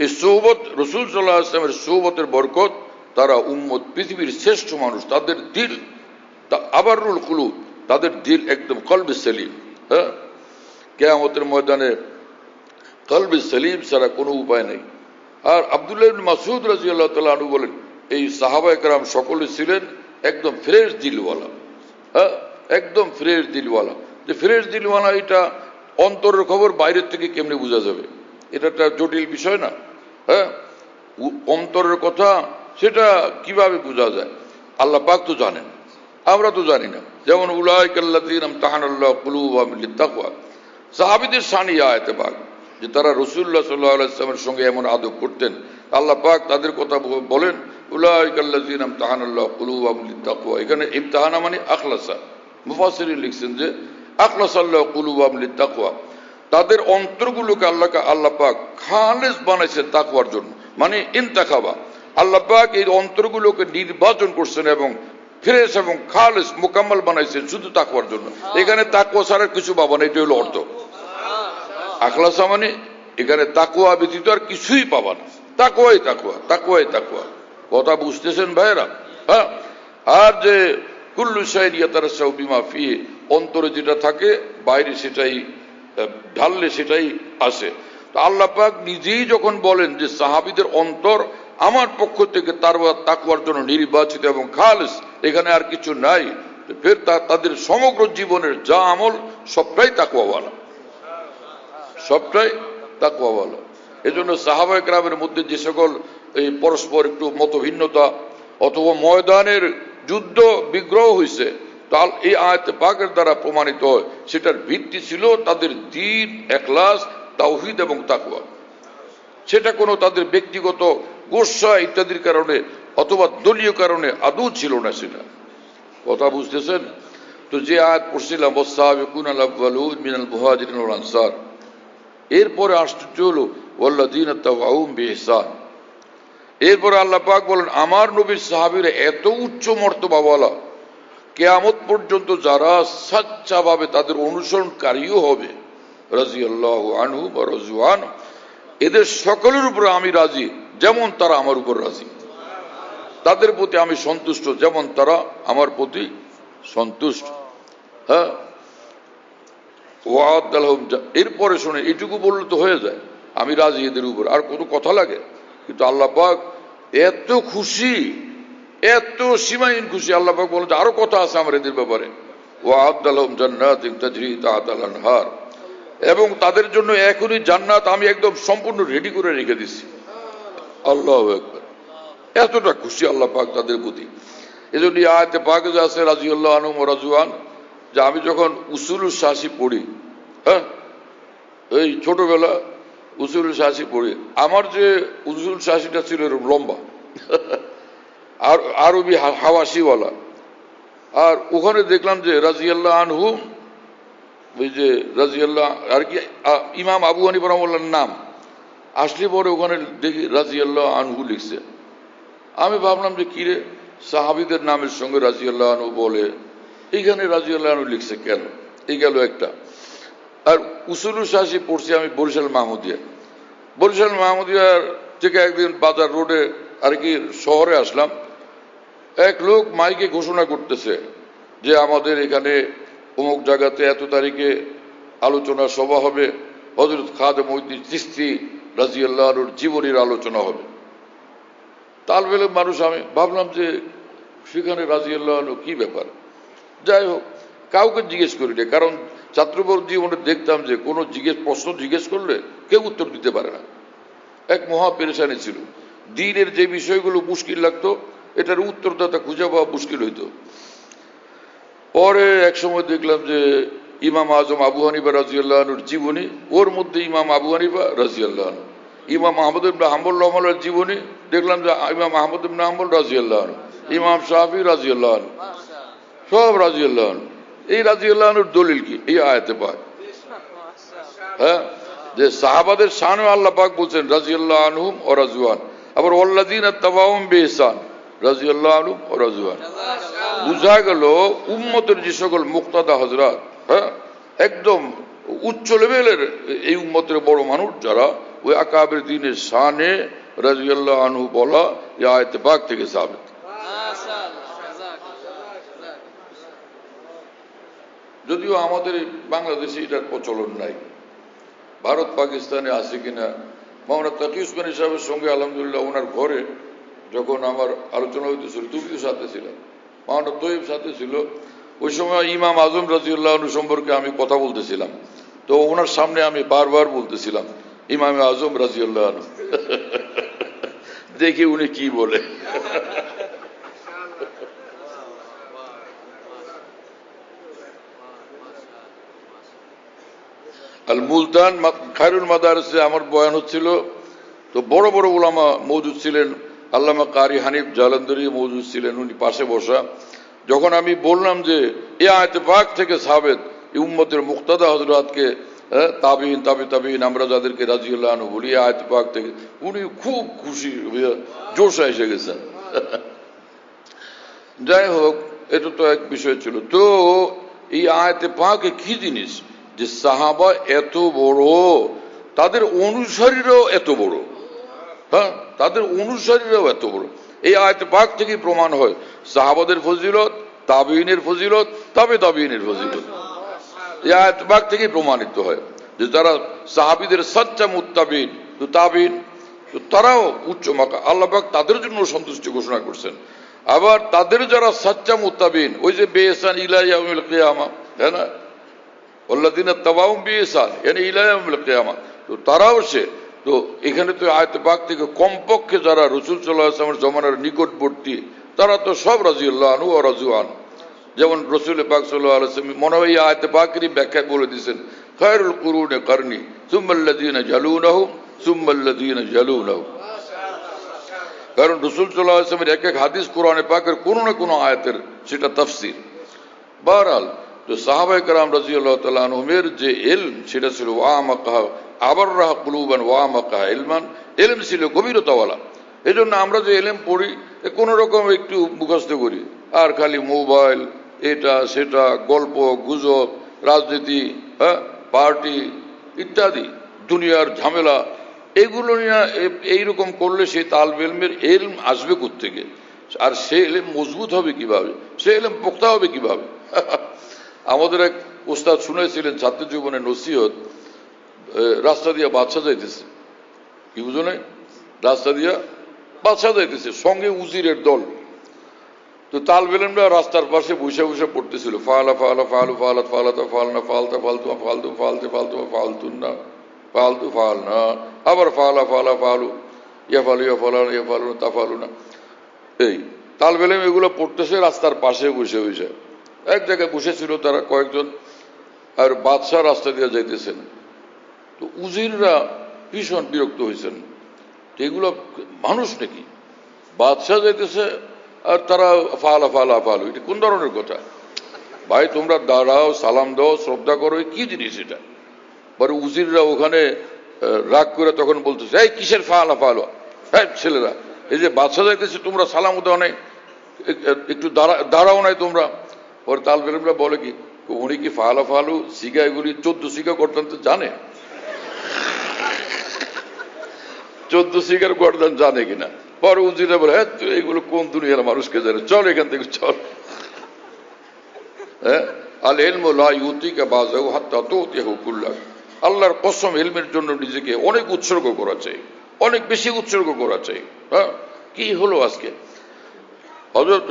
এই সোহবত, রাসূল সাল্লাল্লাহু আলাইহি ওয়াসাল্লামের সোহবতের বরকত, তারা উম্মত পৃথিবীর শ্রেষ্ঠ মানুষ, তাদের দিল আবারুল কুলুব, তাদের দিল একদম কলবে সেলিম। হ্যাঁ, কিয়ামতের ময়দানে কলবে সেলিম ছাড়া কোনো উপায় নেই। আর আব্দুল্লাহ ইবনে মাসউদ রাদিয়াল্লাহু তাআলা আনহু বলেন, এই সাহাবায়ে কেরাম সকলে ছিলেন একদম ফ্রেশ দিলওয়ালা। হ্যাঁ, একদম ফ্রেশ দিলওয়ালা। যে ফ্রেশ দিলওয়ালা, এটা অন্তরের খবর বাইরের থেকে কেমনে বোঝা যাবে? এটা একটা জটিল বিষয় না? হ্যাঁ, অন্তরের কথা সেটা কিভাবে বোঝা যায়? আল্লাহ পাক তো জানেন, আমরা তো জানি না। যেমন উলাইকাল্লাযীনা ইমতাহানাল্লাহু কুলুবাহুম লিত-তাকওয়া, সাহাবীদের শানে আয়াতে পাক যে তারা রাসূলুল্লাহ সাল্লাল্লাহু আলাইহি ওয়াসাল্লামের সঙ্গে এমন আদব করতেন। আল্লাহ পাক তাদের কথা বলেন, উলাইকাল্লাযীনা ইমতাহানাল্লাহু কুলুবাহুম লিত-তাকওয়া। এখানে ইমতিহানা মানে আখলাসা। মুফাসসিরিন লিখছেন যে আখলাসাল্লাহু কুলুবাহুম লিত-তাকওয়া, তাদের অন্তরগুলোকে আল্লাহ পাক খালেস বানাইছেন তাকওয়ার জন্য, মানে ইন্তাখাবা। আল্লাহ পাক এই অন্তরগুলোকে নির্বাচন করছেন এবং ফ্রেশ এবং খালেস মোকাম্মল বানাইছেন শুধু তাকওয়ার জন্য। এখানে তাকওয়া ছাড়া কিছু পাবা না, এটা হলো অর্থ। আখলাসা মানে এখানে তাকওয়া ব্যতীত আর কিছুই পাবা না। তাকওয়াই তাকওয়া, তাকওয়াই তাকওয়া। কথা বুঝতেছেন ভাইরা? হ্যাঁ, আর যে কুল্লু শাইইন ইয়াতারাসাউ বিমা ফিহি, অন্তরে যেটা থাকে বাইরে সেটাই ঢাললে সেটাই আসে। তো আল্লাহ পাক নিজেই যখন বলেন যে সাহাবীদের অন্তর আমার পক্ষ থেকে তাকওয়ার জন্য নির্বাচিত এবং খালেস, এখানে আর কিছু নাই, ফের তাদের সমগ্র জীবনের যা আমল সবটাই তাকওয়াওয়ালা, সবটাই তাকওয়াওয়ালা। এজন্য সাহাবায়ে কেরামের মধ্যে যে সকল এই পরস্পর একটু মতভিন্নতা অথবা ময়দানের যুদ্ধ বিগ্রহ হয়েছে, তাহলে এই আয়াতে পাকের দ্বারা প্রমাণিত হয় সেটার ভিত্তি ছিল তাদের দ্বীন, ইখলাস, তাওহীদ এবং তাকওয়া। সেটা কোনো তাদের ব্যক্তিগত গোসা ইত্যাদির কারণে অথবা দলীয় কারণে আদৌ ছিল না সেটা। কথা বুঝতেছেন? তো যে আয়াত পড়ছিলাম ওয়াস-সাবিকুনাল আউয়ালুন মিনাল মুহাজিরিন ওয়াল আনসার, এরপরে আশ্চর্য হলো ওয়াল্লাযীনা তাবাউহুম বিইহসান। এরপরে আল্লাহ পাক বলেন আমার নবীর সাহাবীরা এত উচ্চ মর্তবাওয়ালা, কিয়ামত পর্যন্ত যারা সচ্চাভাবে তাদের অনুসরণকারীও হবে, রাদিয়াল্লাহু আনহু ওয়া রাযওয়ান, এদের সকলের উপর আমি রাজি যেমন তারা আমার উপর রাজি, তাদের প্রতি আমি সন্তুষ্ট যেমন তারা আমার প্রতি সন্তুষ্ট। হ্যাঁ, এরপরে শুনে এটুকু বললে তো হয়ে যায়, আমি রাজি এদের উপর, আর কত কথা লাগে? কিন্তু আল্লাহ পাক এত খুশি, এত সীমাহীন খুশি, আল্লাহ পাক বলেন আরো কথা আছে আমার এদের ব্যাপারে। ওয়া'আদ্দা লাহুম জান্নাতিন তাজরি তাহতাল আনহার, এবং তাদের জন্য এখনই জান্নাত আমি একদম সম্পূর্ণ রেডি করে রেখে দিচ্ছি। আল্লাহু আকবার, এতটা খুশি আল্লাহ পাক তাদের প্রতি। এজন্য এই আয়াতে পাকে যে আছে রাদিয়াল্লাহু আনহু ওয়া রাযওয়ান, যে আমি যখন উসুলুল শাসি পড়ি, হ্যাঁ এই ছোটবেলা উসুলুল শাসি পড়ি, আমার যে উসুলুল শাসিটা ছিল এরকম লম্বা আর আরবি হাওয়াসিওয়ালা, আর ওখানে দেখলাম যে রাদিয়াল্লাহু আনহু, ওই যে রাদিয়াল্লাহু আর কি ইমাম আবু হানিফা রাহিমাহুল্লাহর নাম আসলে পরে ওখানে দেখি রাদিয়াল্লাহু আনহু লিখছে। আমি ভাবলাম যে কিরে, সাহাবীদের নামের সঙ্গে রাদিয়াল্লাহু আনহু বলে, এইখানে রাদিয়াল্লাহু আনহু লিখছে কেন? এই গেল একটা। আর উসুলুল শাসি পড়ছি আমি বরিশাল মাহমুদিয়া, বরিশাল মাহমুদিয়ার থেকে একদিন বাজার রোডে আর কি শহরে আসলাম, এক লোক মাইকে ঘোষণা করতেছে যে আমাদের এখানে অমুক জায়গাতে এত তারিখে আলোচনা সভা হবে, হযরত খাদেম মঈনুদ্দিন চিশতি রাদিয়াল্লাহু আনহুর জীবনীর আলোচনা হবে। তালবেলে মানুষ, আমি ভাবলাম যে সেখানে রাদিয়াল্লাহু আনহু কি ব্যাপার। যাই হোক, কাউকে জিজ্ঞেস করি না, কারণ ছাত্রবর জীবনে দেখতাম যে কোনো প্রশ্ন জিজ্ঞেস করলে কেউ উত্তর দিতে পারে না। এক মহা পেরেশানি ছিল, দ্বীনের যে বিষয়গুলো মুশকিল লাগতো এটার উত্তরদাতা খুঁজে পাওয়া মুশকিল হইতো। পরে এক সময় দেখলাম যে ইমাম আজম আবু হানিফা রাদিয়াল্লাহু আনহুর জীবনী, ওর মধ্যে ইমাম আবু হানিফা রাদিয়াল্লাহু আনহু, ইমাম আহমদ ইবনে হাম্বল রাহিমাহুল্লাহর জীবনী, দেখলাম যে ইমাম আহমদ ইবনে হাম্বল রাদিয়াল্লাহু আনহু, ইমাম শাফি রাদিয়াল্লাহু আনহু, সব রাদিয়াল্লাহু আনহু। এই রাদিয়াল্লাহু আনহুর দলিল কি? এই আয়াতে পাক, হ্যাঁ, যে সাহাবাদের শানে আল্লাহ পাক বলছেন রাদিয়াল্লাহু আনহুম ওয়া রাযওয়ান, আবার ওয়াল্লাযিনা তাবাউহুম বিইহসান রাদিয়াল্লাহু আনহুম ওয়া রাযওয়ান। বুঝা গেল উম্মতের যে সকল মুক্তাদা হযরত, হ্যাঁ, একদম উচ্চ লেভেলের এই উম্মতের বড় মানুষ যারা, ওই আকাবের দ্বীনের শানে রাদিয়াল্লাহু আনহু বলা এই আয়াতে পাক থেকে সাবিত। যদিও আমাদের বাংলাদেশে এটার প্রচলন নাই, ভারত পাকিস্তানে আছে কিনা। মাওলানা তাকি উসমানী সাহেবের সঙ্গে আলহামদুলিল্লাহ ওনার ঘরে যখন আমার আলোচনা হইতেছিল, তুমিও সাথে ছিলাম, মাওলানা তৈয়ব সাথে ছিল, ওই সময় ইমাম আজম রাদিয়াল্লাহু আনহু সম্পর্কে আমি কথা বলতেছিলাম, তো ওনার সামনে আমি বারবার বলতেছিলাম ইমাম আজম রাদিয়াল্লাহু আনহু। দেখি উনি কি বলে। আল মুলতান খায়রুল মাদারিসে আমার বয়ান হচ্ছিল, তো বড় বড় উলামা মওজুদ ছিলেন, আল্লামা কারি হানিফ জালান্ধরি মওজুদ ছিলেন, উনি পাশে বসা। যখন আমি বললাম যে এই আয়াতে পাক থেকে সাবেত এই উম্মতের মুক্তাদা হযরতকে তাবিঈন তাবিঈন আমরা যাদেরকে রাদিয়াল্লাহু আনহু বলি, আয়াতে পাক থেকে, উনি খুব খুশি জোশে এসে গেছেন। যাই হোক, এটা তো এক বিষয় ছিল। তো এই আয়াতে পাকে কি জিনিস যে সাহাবা এত বড়, তাদের অনুসারীরাও এত বড়, হ্যাঁ, তাদের অনুসারীরাও এত বড়। এই আয়াতে পাক থেকে প্রমাণ হয় সাহাবাদের ফজিলত, তাবিঈনের ফজিলত, তাবিঈনের ফজিলত। এই আয়াতে পাক থেকে প্রমাণিত হয় যে যারা সাহাবীদের সাচ্চা মুত্তাবিন, তো তাবিঈন, তো তারাও উচ্চ মাকাম, আল্লাহ পাক তাদের জন্য সন্তুষ্টি ঘোষণা করছেন। আবার তাদের যারা সাচ্চা মুত্তাবিন, ওই যে বিইহসান ইলা ইয়াউমিল কিয়ামা, তাই না, ওয়াল্লাযিনা তাবাউহুম বিইহসান ইয়ানি ইলা ইয়াউমিল কিয়ামা, তো তারাও সে। তো এখানে তো আয়াতে পাক থেকে কমপক্ষে যারা রাসূল সাল্লাল্লাহু আলাইহি ওয়াসাল্লামের জমানার নিকটবর্তী, তারা তো সব রাদিয়াল্লাহু আনহু ওয়া রাযওয়ান। যেমন রাসূল পাক সাল্লাল্লাহু আলাইহি ওয়াসাল্লাম মনে হয় আয়াতে পাকেরই ব্যাখ্যা বলে দিয়েছেন, খায়রুল কুরুনি কারনি সুম্মাল্লাযিনা জালুনাহুম সুম্মাল্লাযিনা জালুনাহুম। কারণ রাসূল সাল্লাল্লাহু আলাইহি ওয়াসাল্লামের এক এক হাদিস কোরআনে পাকের কোনো না কোনো আয়াতের সেটা তাফসীর। বহরহাল, তো সাহাবায়ে কেরাম রাদিয়াল্লাহু তাআলা আনহুমের যে ইলম সেটা ছিল ওয়ামাকাহা আবররাহ কুলুবান ওয়ামাকাহা ইলমান, ইলম ছিল গভীরতাওয়ালা, এই জন্য আমরা যে এলেম পড়ি কোনো রকম একটু মুখস্থ করি, আর খালি মোবাইল, এটা সেটা, গল্প গুজব, রাজনীতি, পার্টি ইত্যাদি, দুনিয়ার ঝামেলা, এগুলো নিয়ে এইরকম করলে সেই তালবে ইলমের এলম আসবে কোত্থেকে? আর সে এলেম মজবুত হবে কিভাবে? সে এলেম পোক্তা হবে কিভাবে? আমাদের এক ওস্তাদ শুনেছিলেন ছাত্র জীবনে নসিহত, রাস্তা দিয়া বাদশা যাইতেছে, কি বুঝো নাই, রাস্তা দিয়া বাদশা যাইতেছে, সঙ্গে উজিরের দল। তো তালবে ইলমরা রাস্তার পাশে বসে বসে পড়তেছিল, ফালা ফালা ফালু ফালাত ফালাতা ফালনা ফালতা ফালতু ফালতু ফালতে ফালতু ফালতুন না ফালতু ফাল না, আবার ফালা ফালা ফালু ইয়া ফালু ইয়া ফালানা ইয়া ফালু তা ফালু না। এই তালবে ইলম এগুলো পড়তেছে রাস্তার পাশে বসে বসে। এক জায়গায় বসেছিল তারা কয়েকজন, আর বাদশাহ রাস্তা দিয়ে যাইতেছেন। তো উজিররা ভীষণ বিরক্ত হয়েছেন, এগুলো মানুষ নাকি, বাদশাহ যাইতেছে আর তারা ফালা ফালা ফালু, এটা কোন ধরনের কথা? ভাই তোমরা দাঁড়াও, সালাম দাও, শ্রদ্ধা করো, কি জিনিস এটা? পরে উজিররা ওখানে রাগ করে তখন বলতেছে, এই কিসের ফালা ফালো, হ্যাঁ ছেলেরা, এই যে বাদশাহ যাইতেছে তোমরা সালাম দেওয়া নাই, একটু দাঁড়াও নাই তোমরা। পরে তালবে ইলমরা বলে কি, উনি কি ফালা ফালু শিখা এগুলি 14 শিখা করতেন তো জানে, 14 শিখার গর্দান জানে কিনা? পরে উজিরা বলে, হ্যাঁ এগুলো কোন দুনিয়ার মানুষকে জানে, চল এখান থেকে চল। হ্যাঁ, আল ইলমু লা ইউতিকা বাযাহু হাত্তা তুতিহু কুল্লাহ। আল্লাহর কসম, ইলমের জন্য নিজেকে অনেক উৎসর্গ করা চাই, অনেক বেশি উৎসর্গ করা চাই। হ্যাঁ, কি হলো আজকে? হযরত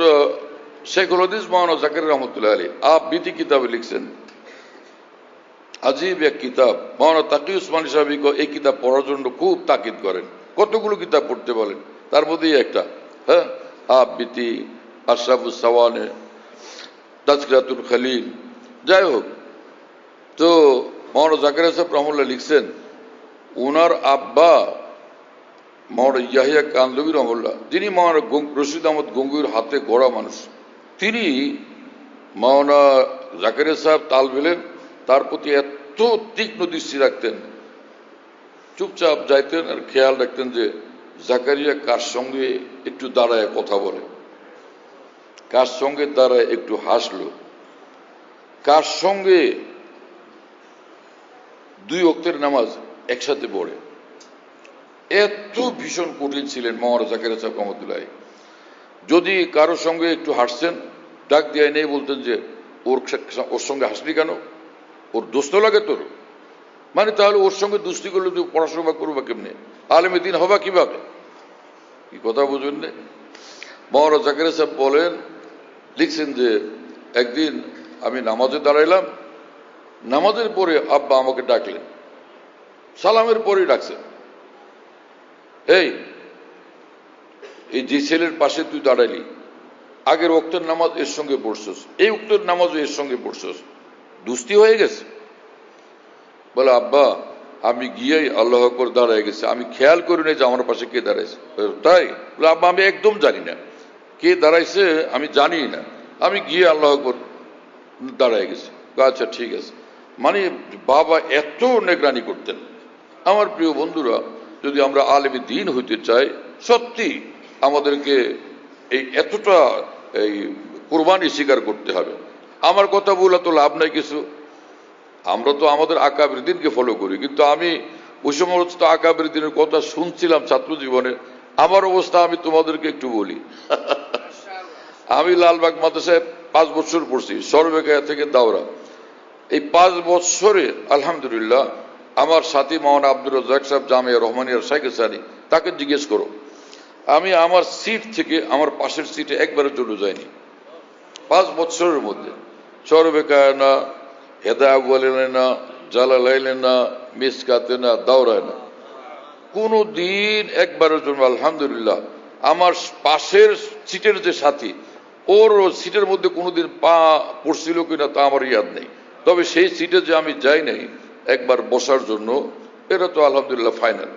শেখুল হাদিস মাওলানা জাকারিয়া রহমতুল্লাহ আলাইহি আপ বিতি কিতাবে লিখছেন, আজীব এক কিতাব। মাওলানা তাকি উসমানী সাহেব এই কিতাব পড়ার জন্য খুব তাকিদ করেন, কতগুলো কিতাব পড়তে বলেন, তার মধ্যেই একটা। হ্যাঁ, আপ বিতি, আশরাফুস সাওয়ানে, তাজকিরাতুল খলিল, যাই হোক। তো মাওলানা জাকারিয়া সাহেব রহমতুল্লাহ লিখছেন, ওনার আব্বা মাওলানা ইয়াহিয়া কান্দবী রহমতুল্লাহ, যিনি মাওলানা রশিদ আহমদ গঙ্গুহির হাতে গড়া মানুষ, তিনি মাওলানা জাকারিয়া সাহেব তালবে ইলম, তার প্রতি এত তীক্ষ্ণ দৃষ্টি রাখতেন, চুপচাপ যাইতেন আর খেয়াল রাখতেন যে জাকারিয়া কার সঙ্গে একটু দাঁড়ায় কথা বলে, কার সঙ্গে দাঁড়ায় একটু হাসলো, কার সঙ্গে 2 ওয়াক্তের নামাজ একসাথে পড়ে। এত ভীষণ কঠিন ছিলেন মাওলানা জাকারিয়া সাহেব রহমতুল্লাহ। যদি কারো সঙ্গে একটু হাসছেন, ডাক দিয়ে নেই বলতেন যে ওর সঙ্গে হাসলি কেন, ওর দোস্ত লাগে তোর, মানে তাহলে ওর সঙ্গে দুস্তি করলে তুই পড়াশোনা করবা কেমনে, আলেমে দিন হবা কিভাবে? কি কথা বুঝবেন না? মাওলানা জাকারিয়া সাহেব বলেন, লিখছেন যে একদিন আমি নামাজে দাঁড়াইলাম, নামাজের পরে আব্বা আমাকে ডাকলেন, সালামের পরেই ডাকছেন, এই যে ছেলের পাশে তুই দাঁড়াইলি, আগের ওয়াক্তের নামাজ এর সঙ্গে পড়ছস, এই ওয়াক্তের নামাজও এর সঙ্গে পড়ছস, দুস্তি হয়ে গেছে। বলে আব্বা আমি গিয়েই আল্লাহু আকবার দাঁড়ায় গেছে, আমি খেয়াল করি না যে আমার পাশে কে দাঁড়াইছে। তাই? বলে আব্বা আমি একদম জানি না কে দাঁড়াইছে, আমি জানি না, আমি গিয়ে আল্লাহু আকবার দাঁড়ায় গেছি। আচ্ছা ঠিক আছে। মানে বাবা এত নেগরানি করতেন। আমার প্রিয় বন্ধুরা, যদি আমরা আলেমে দ্বীন হইতে চাই, সত্যি আমাদেরকে এই এতটা এই কুরবানি স্বীকার করতে হবে। আমার কথা বলে তো লাভ নাই কিছু, আমরা তো আমাদের আকাবের দিনকে ফলো করি, কিন্তু আমি ওই সমস্ত আকাবের দিনের কথা শুনছিলাম ছাত্র জীবনে। আমার অবস্থা আমি তোমাদেরকে একটু বলি। আমি লালবাগ মাদ্রাসায় 5 বছর পড়ছি, সরবেকায়া থেকে দাওরা। এই 5 বছরে আলহামদুলিল্লাহ আমার সাথী মাওলানা আব্দুর রাজ্জাক সাহেব জামিয়া রহমানিয়ার শাইখে সানি, তাকে জিজ্ঞেস করো, আমি আমার সিট থেকে আমার পাশের সিটে একবারের জন্য যাইনি 5 বছরের মধ্যে। সরবেকায় না, হেদায়ালে না, জালালাইলে না, মিসকাতে না, দাওরায় না, কোনো দিন একবারের জন্য আলহামদুলিল্লাহ আমার পাশের সিটের যে সাথী, ওর সিটের মধ্যে কোনোদিন পা পড়ছিল কিনা তা আমার ইয়াদ নেই। তবে সেই সিটে যে আমি যাই নাই একবার বসার জন্য, এটা তো আলহামদুলিল্লাহ ফাইনাল।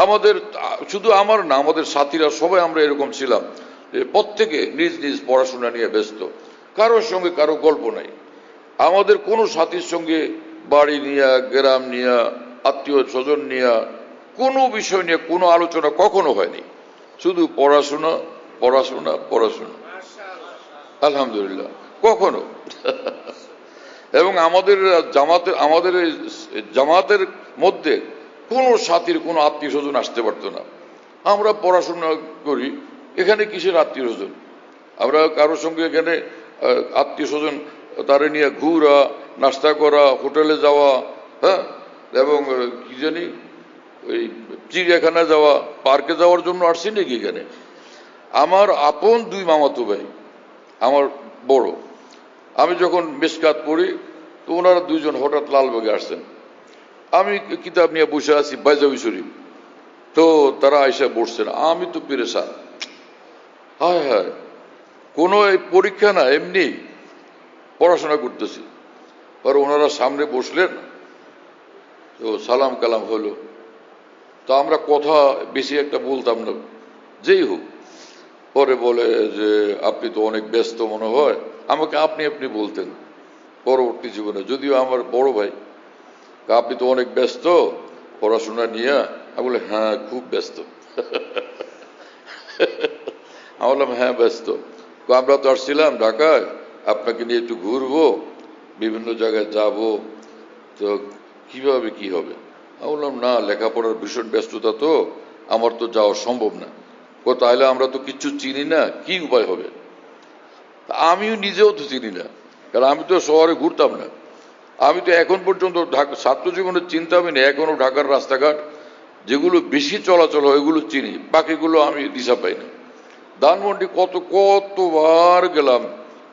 আমাদের শুধু আমার না, আমাদের সাথীরা সবাই আমরা এরকম ছিলাম, প্রত্যেকে নিজ নিজ পড়াশোনা নিয়ে ব্যস্ত, কারোর সঙ্গে কারো গল্প নাই। আমাদের কোনো সাথীর সঙ্গে বাড়ি নিয়া, গ্রাম নিয়া, আত্মীয় স্বজন নিয়া কোনো বিষয় নিয়ে কোনো আলোচনা কখনো হয়নি, শুধু পড়াশোনা পড়াশোনা পড়াশোনা, আলহামদুলিল্লাহ, কখনো। এবং আমাদের জামাতের মধ্যে কোনো সাথীর কোনো আত্মীয় স্বজন আসতে পারতো না। আমরা পড়াশোনা করি, এখানে কিসের আত্মীয় স্বজন? আমরা কারোর সঙ্গে এখানে আত্মীয় স্বজন তারে নিয়ে ঘুরা, নাস্তা করা, হোটেলে যাওয়া, হ্যাঁ, এবং কি জানি ওই চিড়িয়াখানা যাওয়া, পার্কে যাওয়ার জন্য আসছি নাকি এখানে? আমার আপন দুই মামাতো ভাই, আমার বড়, আমি যখন মেশকাত পড়ি তো ওনারা দুইজন হঠাৎ লালবাগে আসছেন। আমি কিতাব নিয়ে বসে আছি বাইজাবি শরীফ, তো তারা আইসা বসছেন। আমি তো পেরেশান, হায় হায়, কোনো পরীক্ষা না, এমনি পড়াশোনা করতেছি। আর ওনারা সামনে বসলেন, তো সালাম কালাম হলো। তো আমরা কথা বেশি একটা বলতাম না, যেই হোক। পরে বলে যে আপনি তো অনেক ব্যস্ত মনে হয়, আমাকে আপনি আপনি বলতেন পরবর্তী জীবনে, যদিও আমার বড় ভাই। আপনি তো অনেক ব্যস্ত পড়াশোনা নিয়ে। আমি বলে হ্যাঁ, খুব ব্যস্ত। আমি বললাম হ্যাঁ ব্যস্ত। আমরা তো আসছিলাম ঢাকায়, আপনাকে নিয়ে একটু ঘুরবো, বিভিন্ন জায়গায় যাব, তো কিভাবে কি হবে? আমি বললাম না, লেখাপড়ার ভীষণ ব্যস্ততা, তো আমার তো যাওয়া সম্ভব না। তাহলে আমরা তো কিচ্ছু চিনি না, কি উপায় হবে? আমিও নিজেও তো চিনি না, কারণ আমি তো শহরে ঘুরতাম না। আমি তো এখন পর্যন্ত ছাত্র জীবনের চিন্তা আমি না, এখনো ঢাকার রাস্তাঘাট যেগুলো বেশি চলাচল হয় ওইগুলো চিনি, বাকিগুলো আমি দিশা পাই না। ধানমন্ডি কতবার গেলাম,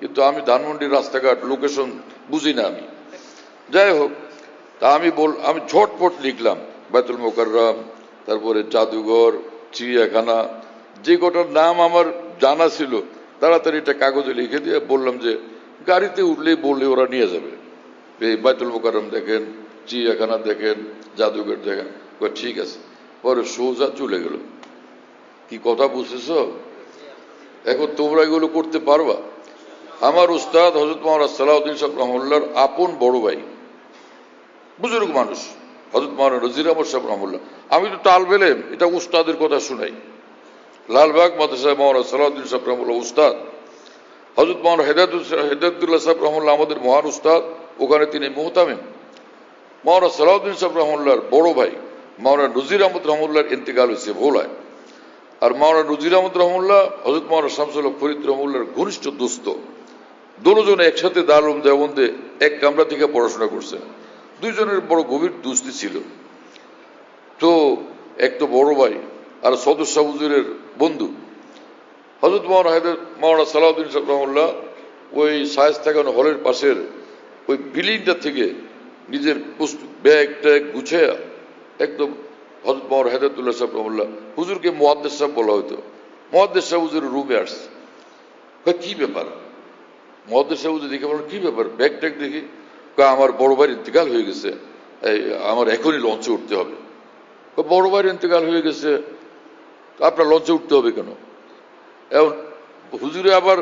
কিন্তু আমি ধানমন্ডির রাস্তাঘাট লোকেশন বুঝি না আমি। যাই হোক, তা আমি ঝটপট লিখলাম বাইতুল মোকাররম, তারপরে জাদুঘর, চিড়িয়াখানা, যে কটার নাম আমার জানা ছিল তাড়াতাড়ি এটা কাগজে লিখে দিয়ে বললাম যে গাড়িতে উঠলেই বললে ওরা নিয়ে যাবে, এই বাইতুল মোকাররম দেখেন, চিড়িয়াখানা দেখেন, জাদুঘর দেখেন। ঠিক আছে। পরে সোজা চলে গেল। কি কথা বুঝতেছ? এখন তোমরা এগুলো করতে পারবা? আমার উস্তাদ হযরত মাওলানা সালাউদ্দিন সাহেব রহমাতুল্লাহর আপন বড় ভাই, বুজুর্গ মানুষ, হযরত মাওলানা নজির আহমদ সাহেব রহমাতুল্লাহ। আমি তো তালবেলে এটা উস্তাদের কথা শুনাই। লালবাগ মাদ্রাসায় মাওলানা সালাউদ্দিন সাহেব রহমাতুল্লাহ উস্তাদ, হযরত মাওলানা হেদায়েতুল্লাহ সাহেব রহমাতুল্লাহ আমাদের মহান উস্তাদ, ওখানে তিনি মুহতামিম। মাওলানা সালাউদ্দিন সাহেব রহমাতুল্লাহর বড় ভাই মাওলানা নজির আহমদ রহমাতুল্লাহর ইন্তেকাল হয়েছে ভোলায়। আর মাওলানা নজির আহমদ রহমাতুল্লাহ হযরত মাওলানা শামসুল হক ফরিদ রহমাতুল্লাহর ঘনিষ্ঠ দোস্ত। দুজনে একসাথে দারুল উলুম দেওবন্দে এক কামরা থেকে পড়াশোনা করছেন। দুইজনের বড় গভীর দোস্তি ছিল। তো এক তো বড় ভাই, আর সদস্য হুজুরের বন্ধু। হযরত মাওলানা সালাউদ্দিন সাহেব রহমাতুল্লাহ ওই শায়েস্তা খান হলের পাশের ওই বিল্ডিংটা থেকে নিজের ব্যাগ ট্যাগ গুছিয়ে একদম হযরত মাওলানা হেদায়েতুল্লাহ সাহেব রহমাতুল্লাহ, হুজুরকে মুহাদ্দিস সাহেব বলা হতো, মুহাদ্দিস সাহেব হুজুরের রুমে আসছে। কি ব্যাপার? মুহাদ্দিস সাহেব হুজুর দেখে বলেন কি ব্যাপার? ব্যাগ ট্যাগ দেখি। আমার বড় ভাইয়ের ইন্তেকাল হয়ে গেছে, আমার এখনই লঞ্চে উঠতে হবে। বড় ভাইয়ের ইন্তেকাল হয়ে গেছে, আপনার লঞ্চে উঠতে হবে কেন? এখন হুজুরে আবার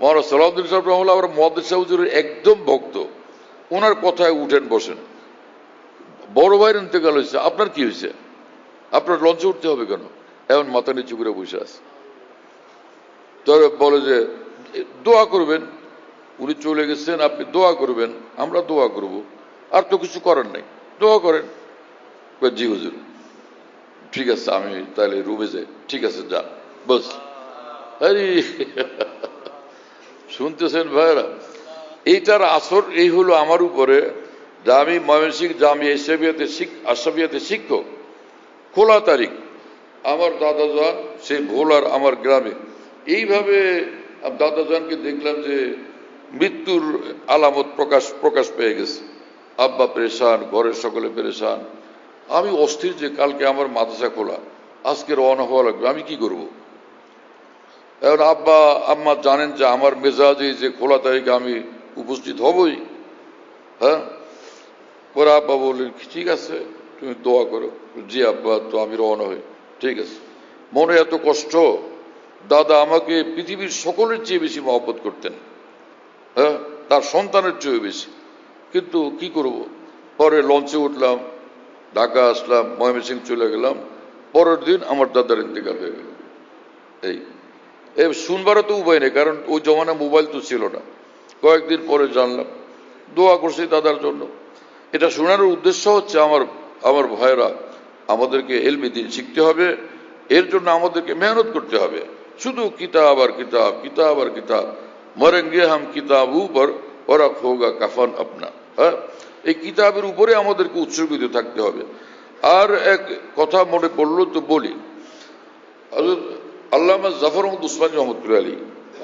মাওলানা সালাউদ্দিন সাহেব রহমাতুল্লাহ আবার মুহাদ্দিস সাহেব হুজুরের একদম ভক্ত, ওনার কথায় উঠেন বসেন। বড় ভাইয়ের ইন্তেকাল হয়েছে, আপনার কি হয়েছে? আপনার লঞ্চে উঠতে হবে কেন? এখন মাথা নিচু করে বসে আছে। তবে বলে যে দোয়া করবেন, উনি চলে গেছেন, আপনি দোয়া করবেন। আমরা দোয়া করব, আর তো কিছু করার নাই, দোয়া করেন। জি হুজুর, ঠিক আছে, আমি তাহলে রুমে যাই। ঠিক আছে, যা, বস। আরে শুনতেছেন ভাইরা, এইটার আসর এই হলো আমার উপরে। যা আমি ময়মনসিংহ জামিয়া আশরাফিয়াতে শিক্ষক, 16 তারিখ আমার দাদাজান সেই ভোলার আমার গ্রামে, এইভাবে দাদাজানকে দেখলাম যে মৃত্যুর আলামত প্রকাশ পেয়ে গেছে। আব্বা পেরেশান, ঘরের সকলে পেরেশান। আমি অস্থির যে কালকে আমার মাদ্রাসা খোলা, আজকে রওনা হওয়া লাগবে, আমি কি করব? এখন আব্বা আম্মা জানেন যে আমার মেজাজে যে 16 তারিখে আমি উপস্থিত হবই। হ্যাঁ, পরে আব্বা বললেন ঠিক আছে, তুমি দোয়া করো। জি আব্বা, তো আমি রওনা হই। ঠিক আছে। মনে এত কষ্ট, দাদা আমাকে পৃথিবীর সকলের চেয়ে বেশি মহব্বত করতেন, হ্যাঁ, তার সন্তানের চেয়ে বেশি। কিন্তু কি করব? পরে লঞ্চে উঠলাম, ঢাকা আসলাম, ময়মনসিংহ চলে গেলাম, পরের দিন আমার দাদার ইন্তেকাল হয়ে গেল। এই শুনবারও তো উপায় নেই, কারণ ওই জমানা মোবাইল তো ছিল না। কয়েকদিন পরে জানলাম, দোয়া করছি দাদার জন্য। এটা শোনানোর উদ্দেশ্য হচ্ছে আমার ভাইরা, আমাদেরকে ইলমে দ্বীন শিখতে হবে, এর জন্য আমাদেরকে মেহনত করতে হবে। শুধু কিতাব আর কিতাব, কিতাব আর কিতাব, মরেঙ্গে হাম কিতাব উপর ওরা হোগা কাফন আপনা। হ্যাঁ, এই কিতাবের উপরে আমাদেরকে উৎসর্গিত থাকতে হবে। আর এক কথা মনে পড়লো তো বলি, আল্লামা জাফর আহমদ উসমানী রহমতুল্লাহ আলী,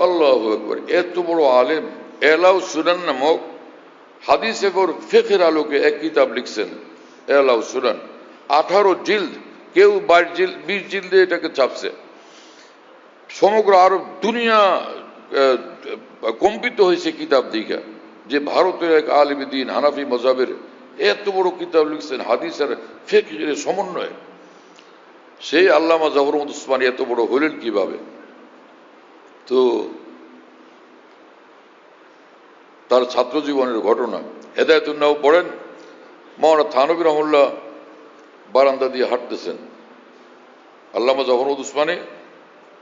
আল্লাহু আকবার, এত বড় আলেম। এলাউ সুনান নামক হাদিস এবং ফিকহের আলোকে এক কিতাব লিখছেন, এলাউ সুনান, 18 জিলদ, কেউ 22 জিলদ 20 জিলদে এটাকে ছাপছে। সমগ্র আরব দুনিয়া কম্পিত হয়েছে কিতাব দিঘা, যে ভারতের এক আলেম দ্বীন হানাফি মযহাবের এত বড় কিতাব লিখছেন, হাদিস আর ফিকহের সমন্বয়ে। সেই আল্লামা জাফর আহমদ উসমানী এত বড় হলেন কিভাবে? তো তার ছাত্র জীবনের ঘটনা, হেদায়েতুন্নাহ পড়েন, মাওলানা থানভী রহমাতুল্লাহ বারান্দা দিয়ে হাঁটতেছেন, আল্লামা জাফর আহমদ উসমানী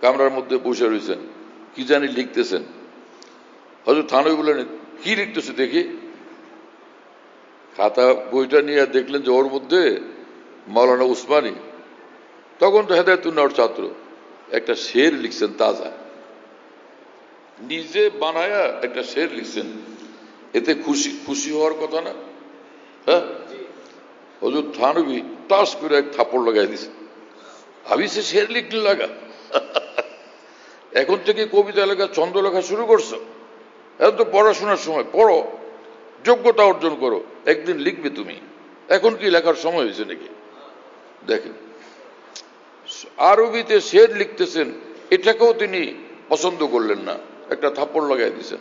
কামরার মধ্যে বসে রয়েছেন, কি জানি লিখতেছেন। হযরত থানভী বললেন, কি লিখতেছে দেখি। খাতা বইটা নিয়ে দেখলেন যে ওর মধ্যে মাওলানা উসমানী, তখন তো হেদায়েতুন্নাহর ছাত্র, একটা শের লিখছেন তাজা, নিজে বানায়া একটা শের লিখছেন। এতে খুশি হওয়ার কথা না? হ্যাঁ, হযরত থানভী টাস করে এক থাপড় লাগাই দিছে, আমি সে শের লিখতে লাগা, এখন থেকে কবিতা লেখা, ছন্দ লেখা শুরু করছো? এখন তো পড়াশোনার সময়, পড়ো, যোগ্যতা অর্জন করো, একদিন লিখবে তুমি, এখন কি লেখার সময় হয়েছে নাকি? দেখেন, আরবিতে শের লিখতেছেন, এটাকেও তিনি পছন্দ করলেন না, একটা থাপ্পড় লাগাই দিয়েছেন।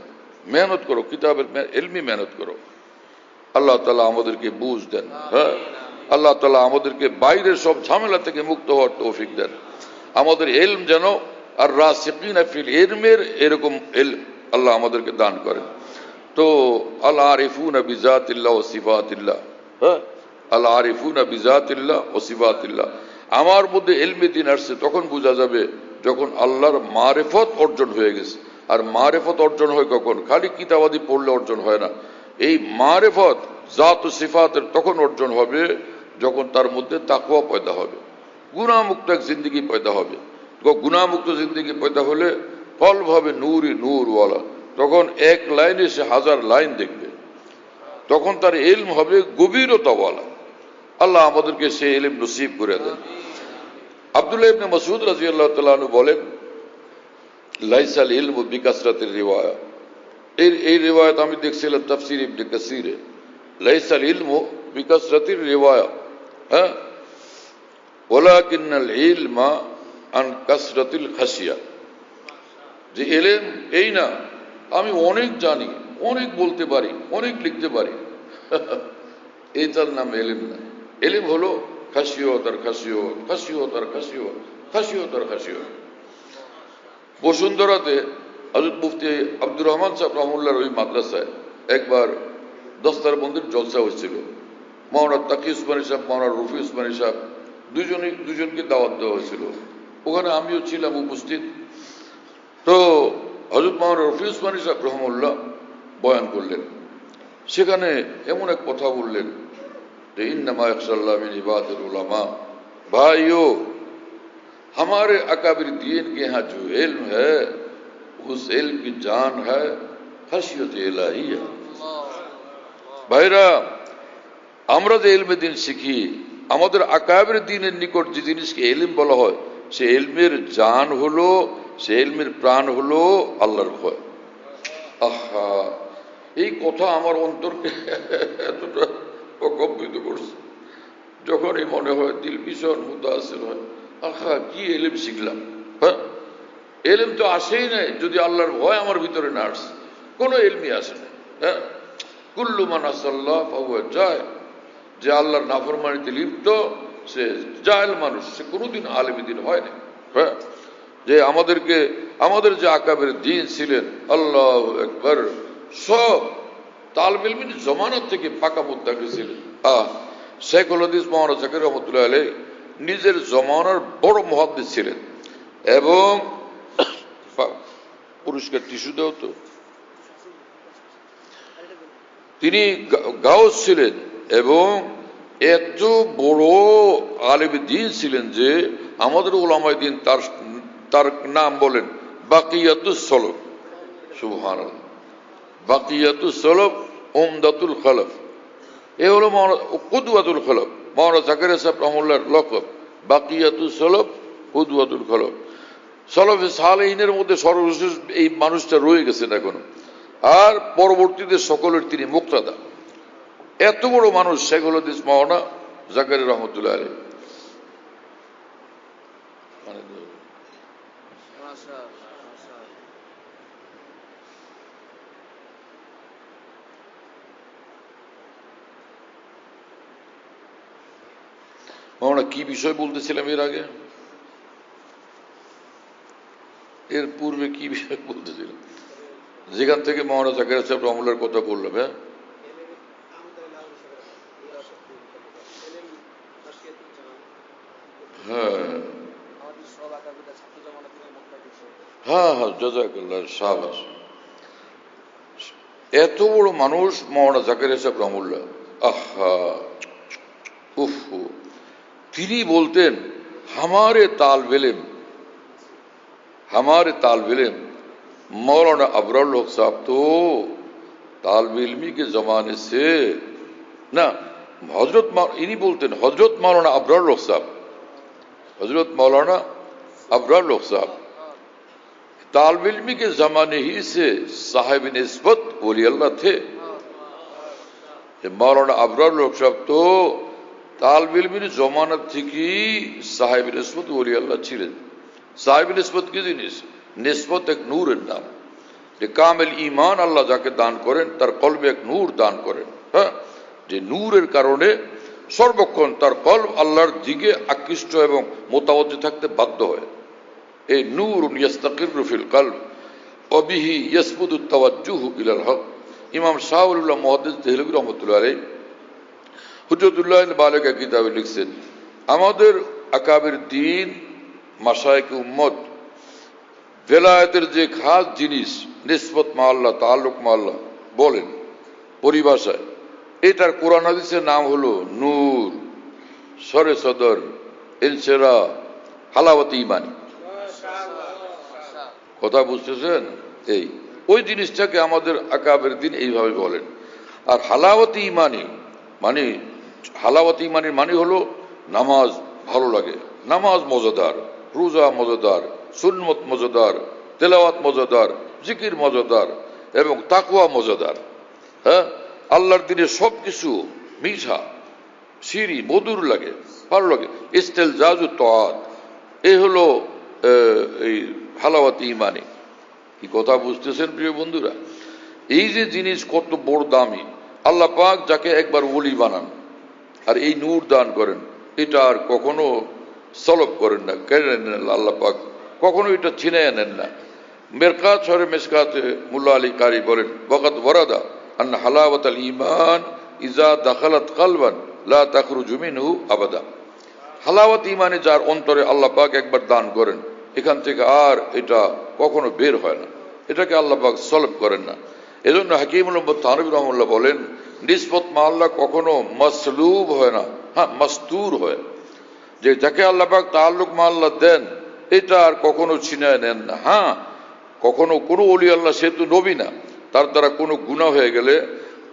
মেহনত করো, কিতাবের ইলমি মেহনত করো। আল্লাহ তাআলা আমাদেরকে বুঝ দেন। হ্যাঁ, আল্লাহ তাআলা আমাদেরকে বাইরের সব ঝামেলা থেকে মুক্ত হওয়ার তৌফিক দেন। আমাদের ইলম যেন আর রাসিকিনা ফিল ইলমের এরকম ইলম আল্লাহ আমাদেরকে দান করেন। তো আল আরিফুনা বিজাতিল্লাহ ওয়া সিফাতিল্লাহ, হ্যাঁ, আল আরিফুনা বিজাতিল্লাহ ওয়া সিফাতিল্লাহ। আমার মধ্যে ইলমে দ্বীন আসছে তখন বোঝা যাবে যখন আল্লাহর মারিফত অর্জন হয়ে গেছে। আর মারিফত অর্জন হয় কখন? খালি কিতাবাদি পড়লে অর্জন হয় না। এই মারিফত জাত ও সিফাতের তখন অর্জন হবে যখন তার মধ্যে তাকওয়া পয়দা হবে, গুনাহমুক্ত এক জিন্দেগি পয়দা হবে। গুনাহমুক্ত জিন্দেগি পয়দা হলে কলব হবে নূরই নূরওয়ালা, তখন এক লাইনে সে 1000 লাইন দেখবে, তখন তার ইলম হবে গভীরতাওয়ালা। আল্লাহ আমাদেরকে সে ইলম নসিব করে দেন। আব্দুল্লাহ ইবনে মাসউদ রাদিয়াল্লাহু তাআলা আনহু বলেন, লাইসাল ইলমু বিকাসরাতির রিওয়ায়া। এই রিওয়ায়াত আমি দেখছিলাম তাফসীর ইবনে কাসিরে, লাইসাল ইলমু বিকাসরাতির রিওয়ায়া, হ্যাঁ, ওয়ালাকিন্নাল ইলমা আন কাসরাতিল খাশিয়া। যে ইলম এই না আমি অনেক জানি, অনেক বলতে পারি, অনেক লিখতে পারি, এটার নাম ইলম না। ইলম হলো খাশিয়ত আর খাশিয়ত, খাশিয়ত আর খাশিয়ত, খাশিয়ত আর খাশিয়ত। বসুন্ধরাতে হযরত মুফতি আব্দুর রহমান সাহেব রহমতুল্লাহর ওই মাদ্রাসায় একবার দস্তারবন্দির জলসা হয়েছিল। মাওলানা তাকি উসমানী সাহেব, মাওলানা রফি উসমানী সাহেব দুজনকে দাওয়াত দেওয়া হয়েছিল। ওখানে আমিও ছিলাম উপস্থিত। তো হযরত মাওলানা রফি উসমানী সাহেব রহমতুল্লাহ বয়ান করলেন। সেখানে এমন এক কথা বললেন যে ইন্নামা ইয়াখশাল্লাহ মিন ইবাদিল উলামা, भाइयों हमारे अकाबिर दीन के यहाँ जो इल्म है उस इल्म की जान है खशियत इलाहिया। ভাইরা, আমরা যে ইলমে দ্বীন শিখি, আমাদের আকাবির দ্বীনের নিকট যে জিনিসকে ইলম বলা হয়, সে ইলমের জান হলো, সে ইলমের প্রাণ হলো আল্লাহর ভয়। আহা, এই কথা আমার অন্তরকে এতটা প্রকম্পিত করছে, যখনই মনে হয় দিল ভীষণ মুতাসির হয়। আহা, কি ইলম শিখলাম। হ্যাঁ, ইলম তো আসেই নাই যদি আল্লাহর ভয় আমার ভিতরে না আসে, কোনো ইলমই আসে না। হ্যাঁ, কুল্লু মান আসাল্লাহ ফাহুয়া জাহিল, যে আল্লাহর নাফরমানিতে লিপ্ত সে জাহেল মানুষ, সে কোনোদিন আলেম দ্বীন হয় না। হ্যাঁ, যে আমাদের যে আকাবের দ্বীন ছিলেন, আল্লাহু আকবার, সব তালিব ইলমের জমানাত থেকে পাকা মুত্তাকি ছিলেন। শেখুল হাদিস মাওলানা জাকির রহমতুল্লাহ আলাইহি নিজের জমানার বড় মুহাদ্দিস ছিলেন এবং পুরস্কার টিস্যু দেও তো, তিনি গাউস ছিলেন এবং এত বড় আলেম দ্বীন ছিলেন যে আমাদের উলামায়ে দ্বীন তার নাম বলেন বাকিয়াতুস সলফ। সুবহানাল্লাহ, বাকিয়াতুস সলফ উমদাতুল খলফ, এ হলো কুদওয়াতুল খলফ। মাওলানা জাকারিয়া সাহেব রহমাতুল্লাহর লকব বাকিয়াতুস সলফ কুদওয়াতুল খলফ। সলফে সালেহিনের মধ্যে সর্বশেষ এই মানুষটা রয়ে গেছেন এখনো, আর পরবর্তীতে সকলের তিনি মুক্তাদা। এত বড় মানুষ শেখুল হাদিস মাওলানা জাকারিয়া রহমতুল্লাহ আলাইহি। মাওলানা কি বিষয় বলতেছিলাম এর আগে, এর পূর্বে কি বিষয় বলতেছিলাম, যেখান থেকে মাওলানা জাকারিয়া সাহেব রহমতুল্লাহর কথা বললাম। হ্যাঁ হ্যাঁ জাযাকাল্লাহ, শাবাশ। এত বড় মানুষ মাওলানা জাকারিয়া সাহেব রহমতুল্লাহ, আহা উফ, তিনি বলতেন हमारे तालिब इल्म मौलाना अबरार लोग साहब तो तालिब इल्मी के जमाने से ना इन्हीं बोलते हैं हजरत मौलाना अबरार लोग साहब, हजरत मौलाना अबरार लोग साहब तालिब इल्मी के जमाने ही से साहिब निस्बत वली अल्लाह थे। मौलाना अबरार लोग साहब तो तालिब इल्मीर जमाना থেকে সাহেব নিসবত ওলি আল্লাহ ছিলেন। সাহেব নিসবত কি জিনিস? নিসবত এক নূরের নাম, যে কামেল ঈমান আল্লাহ যাকে দান করেন তার কলবে এক নূর দান করেন। হ্যাঁ, যে নূরের কারণে সর্বক্ষণ তার কলব আল্লাহর দিকে আকৃষ্ট এবং মোতাবজ্জে থাকতে বাধ্য হয়। এই নূরুন ইয়াস্তাকিরু ফিল কলব ওয়া বিহি ইয়াসবুতু তাওয়াজ্জুহু ইলাল হক। ইমাম শাহউল্লাহ মুহাদ্দিস দেহলভী রহমাতুল্লাহ আলাইহি হুজ্জতুল্লাহ বালিগা কিতাবে লিখছেন, আমাদের আকাবির দ্বীন মাশায়েখ উম্মত বেলায়েতের যে খাস জিনিস নিসবত মা আল্লাহ, তাআল্লুক মা আল্লাহ বলেন পরিভাষায়, এটার কোরআন হাদিসের নাম হলো নূর, সরে সদর, ইনসিরা, হালাওয়াতে ঈমানি। কথা বুঝতেছেন? এই ওই জিনিসটাকে আমাদের আকাবির দ্বীন এইভাবে বলেন। আর হালাওয়াতে ঈমানি মানে, হালাওয়াত ঈমানের মানে হলো নামাজ ভালো লাগে, নামাজ মজাদার, রোজা মজাদার, সুন্নত মজাদার, তেলাওয়াত মজাদার, জিকির মজাদার এবং তাকওয়া মজাদার। হ্যাঁ, আল্লাহর দিনে সবকিছু মিঠা, সিরি, মধুর লাগে, ভালো লাগে। ইস্তেলজাজু তাআত, এই হলো এই হালাওয়াত ঈমানি। কি কথা বুঝতেছেন প্রিয় বন্ধুরা? এই যে জিনিস কত বড় দামি, আল্লাহ পাক যাকে একবার ওলি বানান আর এই নূর দান করেন, এটা আর কখনো সলব করেন না, কেড়ে নেন না। আল্লাহ পাক কখনো এটা ছিনাইয়া নেন না। মেরকাত শহরে মেশকাতে মুল্লা আলী কারি বলেন, ওয়াকাদ ওয়ারাদা আন্না হালাওয়াতাল ঈমান ইজা দাখালাত কলবান লা তাখরুজু মিনহু আবাদা। হালাওয়াত ঈমানে যার অন্তরে আল্লাহ পাক একবার দান করেন, এখান থেকে আর এটা কখনো বের হয় না, এটাকে আল্লাহ পাক সলব করেন না। এজন্য হাকিমুল উম্মত থানভী রাহিমাহুল্লাহ বলেন, নিসবত মা আল্লাহ কখনো মাসলুব হয় না, হ্যাঁ মাস্তুর হয়। যে যাকে আল্লাহ পাক তাআল্লুক মা আল্লাহ দেন, এটা আর কখনো ছিনায় নেন না। হ্যাঁ, কখনো কোনো ওলি আল্লাহ, সে তো নবী না, তার দ্বারা কোনো গুনাহ হয়ে গেলে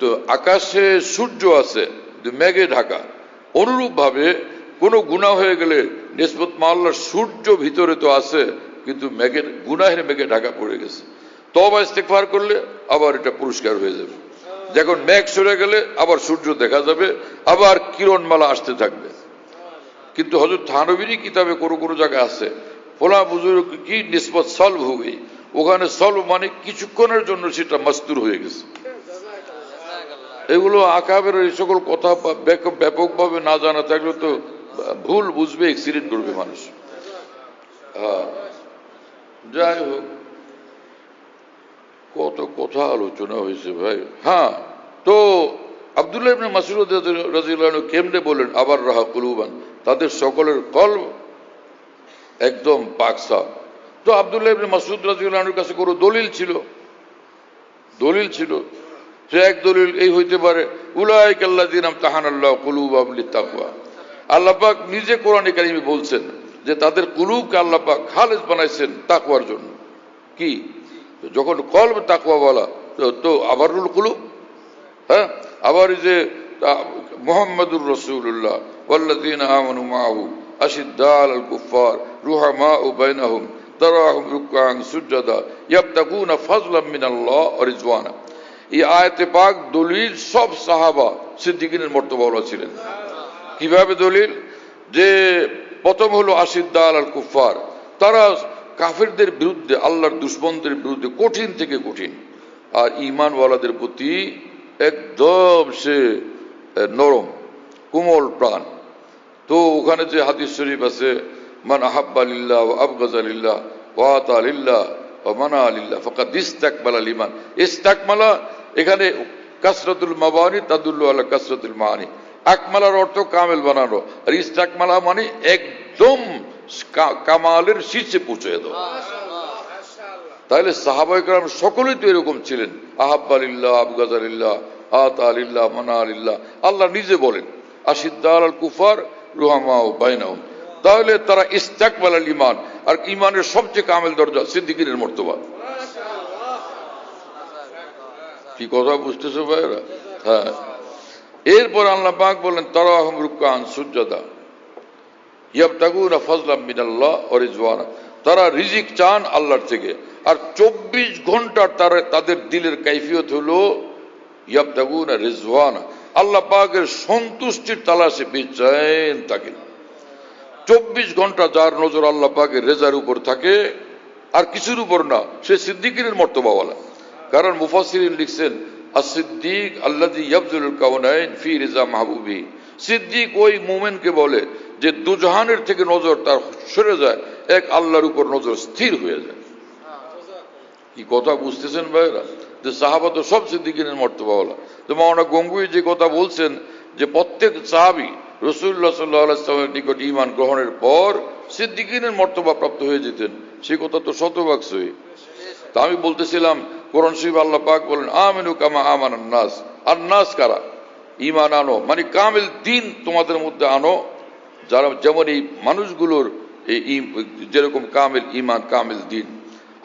তো আকাশে সূর্য আছে মেঘে ঢাকা, অনুরূপ ভাবে কোনো গুনাহ হয়ে গেলে নিসবত মা আল্লাহর সূর্য ভিতরে তো আছে, কিন্তু মেঘের গুনাহের মেঘে ঢাকা পড়ে গেছে। তওবা ইস্তেগফার করলে আবার এটা পরিষ্কার হয়ে যাবে। যখন মেঘ সরে গেলে আবার সূর্য দেখা যাবে, আবার কিরণমালা আসতে থাকবে। কিন্তু হযরত থানভীর কিতাবে কোনো কোনো জায়গায় আছে ফলা বুজুর্গ কি নিসবত সলভ হয়ে, ওখানে সলভ মানে কিছুক্ষণের জন্য সেটা মাস্তুর হয়ে গেছে। এগুলো আকাবের এই সকল কথা ব্যাপকভাবে না জানা থাকলে তো ভুল বুঝবে, অ্যাক্সিডেন্ট করবে মানুষ। হ্যাঁ, যাই হোক, কত কথা আলোচনা হয়েছে ভাই। হ্যাঁ, তো আব্দুল্লাহ ইবনে মাসউদ রাদিয়াল্লাহু আনহু কেমনে বলেন আবার রাহা কুলুবান, তাদের সকলের কলব একদম পাক সাফ। তো আব্দুল্লাহ ইবনে মাসউদ রাদিয়াল্লাহু আনহুর কাছে কোনো দলিল ছিল। সে এক দলিল এই হইতে পারে উলাইকা আল্লাযিনা ইমতাহানাল্লাহু কুলুবাহুম লিত্তাকওয়া। আল্লাহ পাক নিজে কোরআনে কারিমে বলছেন যে তাদের কুলুবকে আল্লাহ পাক খালেস বানাইছেন তাকওয়ার জন্য। কি যখন কলব তাকওয়া বলা তো আবারুল কুলুব, হ্যাঁ, আবার এই যে মুহাম্মাদুর রাসূলুল্লাহ ওয়াল্লাযিনা আমানু মাআহু আশিদ্দাউ আলাল কুফফার রুহামাউ বাইনাহুম তারাহুম রুকআন সুজদা ইয়াবতাগুনা ফাজলাম মিনাল্লাহ ওয়া রিজওয়ানা। এই আয়াতে পাক দলিল সব সাহাবা সিদ্দিকিনের মর্তবাওয়ালা ছিলেন। কিভাবে দলিল? যে প্রথম হলো আশিদ্দাউ আলাল কুফফার, তারা কাফেরদের বিরুদ্ধে, আল্লাহর দুশমনদের বিরুদ্ধে কঠিন থেকে কঠিন, আর ঈমানওয়ালাদের প্রতি একদম সে নরম কোমল প্রাণ। তো ওখানে যে হাদিস শরীফ আছে মান আহাব্বা লিল্লাহ ওয়া আবগাযা লিল্লাহ ওয়া আতা লিল্লাহ ওয়া মানা লিল্লাহ ফাকাদ ইস্তাকমালা লিমান। ইস্তাকমালা এখানে কাসরাতুল মাবানি তাদুল্লু আলা কাসরাতুল মানি। আকমালার অর্থ কামেল বানানো, আর ইস্তাকমালা মানে একদম কামালের শীর্ষে পৌঁছে দাও। তাহলে সাহাবায়ে কেরাম সকলেই তো এরকম ছিলেন। আহাব্বা লিল্লাহ আবগাযা লিল্লাহ আতা লিল্লাহ মানা লিল্লাহ। আল্লাহ নিজে বলেন আশিদ্দাউ আলাল কুফার রুহামাউ বাইনাহুম। তাহলে তারা ইস্তাকবালাল ঈমান, আর ঈমানের সবচেয়ে কামেল দরজা সিদ্দিকীনের মর্তবা। কি কথা বুঝতেছো ভাইরা? হ্যাঁ। এরপর আল্লাহ পাক বলেন তারাহুম রুকআন সুজদা ইয়াবতাগুনা ফাজলাম মিনাল্লাহ ওয়া রিজওয়ানা। তারা রিজিক চান আল্লাহর থেকে, আর 24 ঘন্টা তাদের দিলের কাইফিয়ত হলো ইয়াবতাগুনা রিজওয়ানা, আল্লাহ পাকের সন্তুষ্টির তালাশে বেচেন থাকেন। 24 ঘন্টা যার নজর আল্লাহ পাকের রেজার উপর থাকে আর কিছুর উপর না, সে সিদ্দিকীনের মর্তবাওয়ালা। কারণ মুফাসসিরিন লিখছেন as-সিদ্দিক আল্লাযী ইয়াবযুলুল কাউনাইন ফি রিজা মাহবুবি। সিদ্দিক ওই মুমিনকে বলে যে দুজাহানের থেকে নজর তার সরে যায়, এক আল্লাহর উপর নজর স্থির হয়ে যায়। কি কথা বুঝতেছেন ভাইরা? যে সাহাবা তো সব সিদ্দিকীনের মর্তবাওয়ালা। তো মাওলানা গঙ্গুই যে কথা বলছেন যে প্রত্যেক সাহাবী রাসূলুল্লাহ সাল্লাল্লাহু আলাইহি ওয়াসাল্লামের নিকট ঈমান গ্রহণের পর সিদ্দিকীনের মর্তবা প্রাপ্ত হয়ে যেতেন, সে কথা তো শতভাগ সহি। তা আমি বলতেছিলাম কোরআন শরীফ আল্লাহ পাক বলেন আমিনু কামা আমানান নাস। আর নাস কারা? ঈমান আনো মানে কামিল দ্বীন তোমাদের মধ্যে আনো, যারা যেমন এই মানুষগুলোর এই যেরকম কামিল ঈমান কামিল দ্বীন।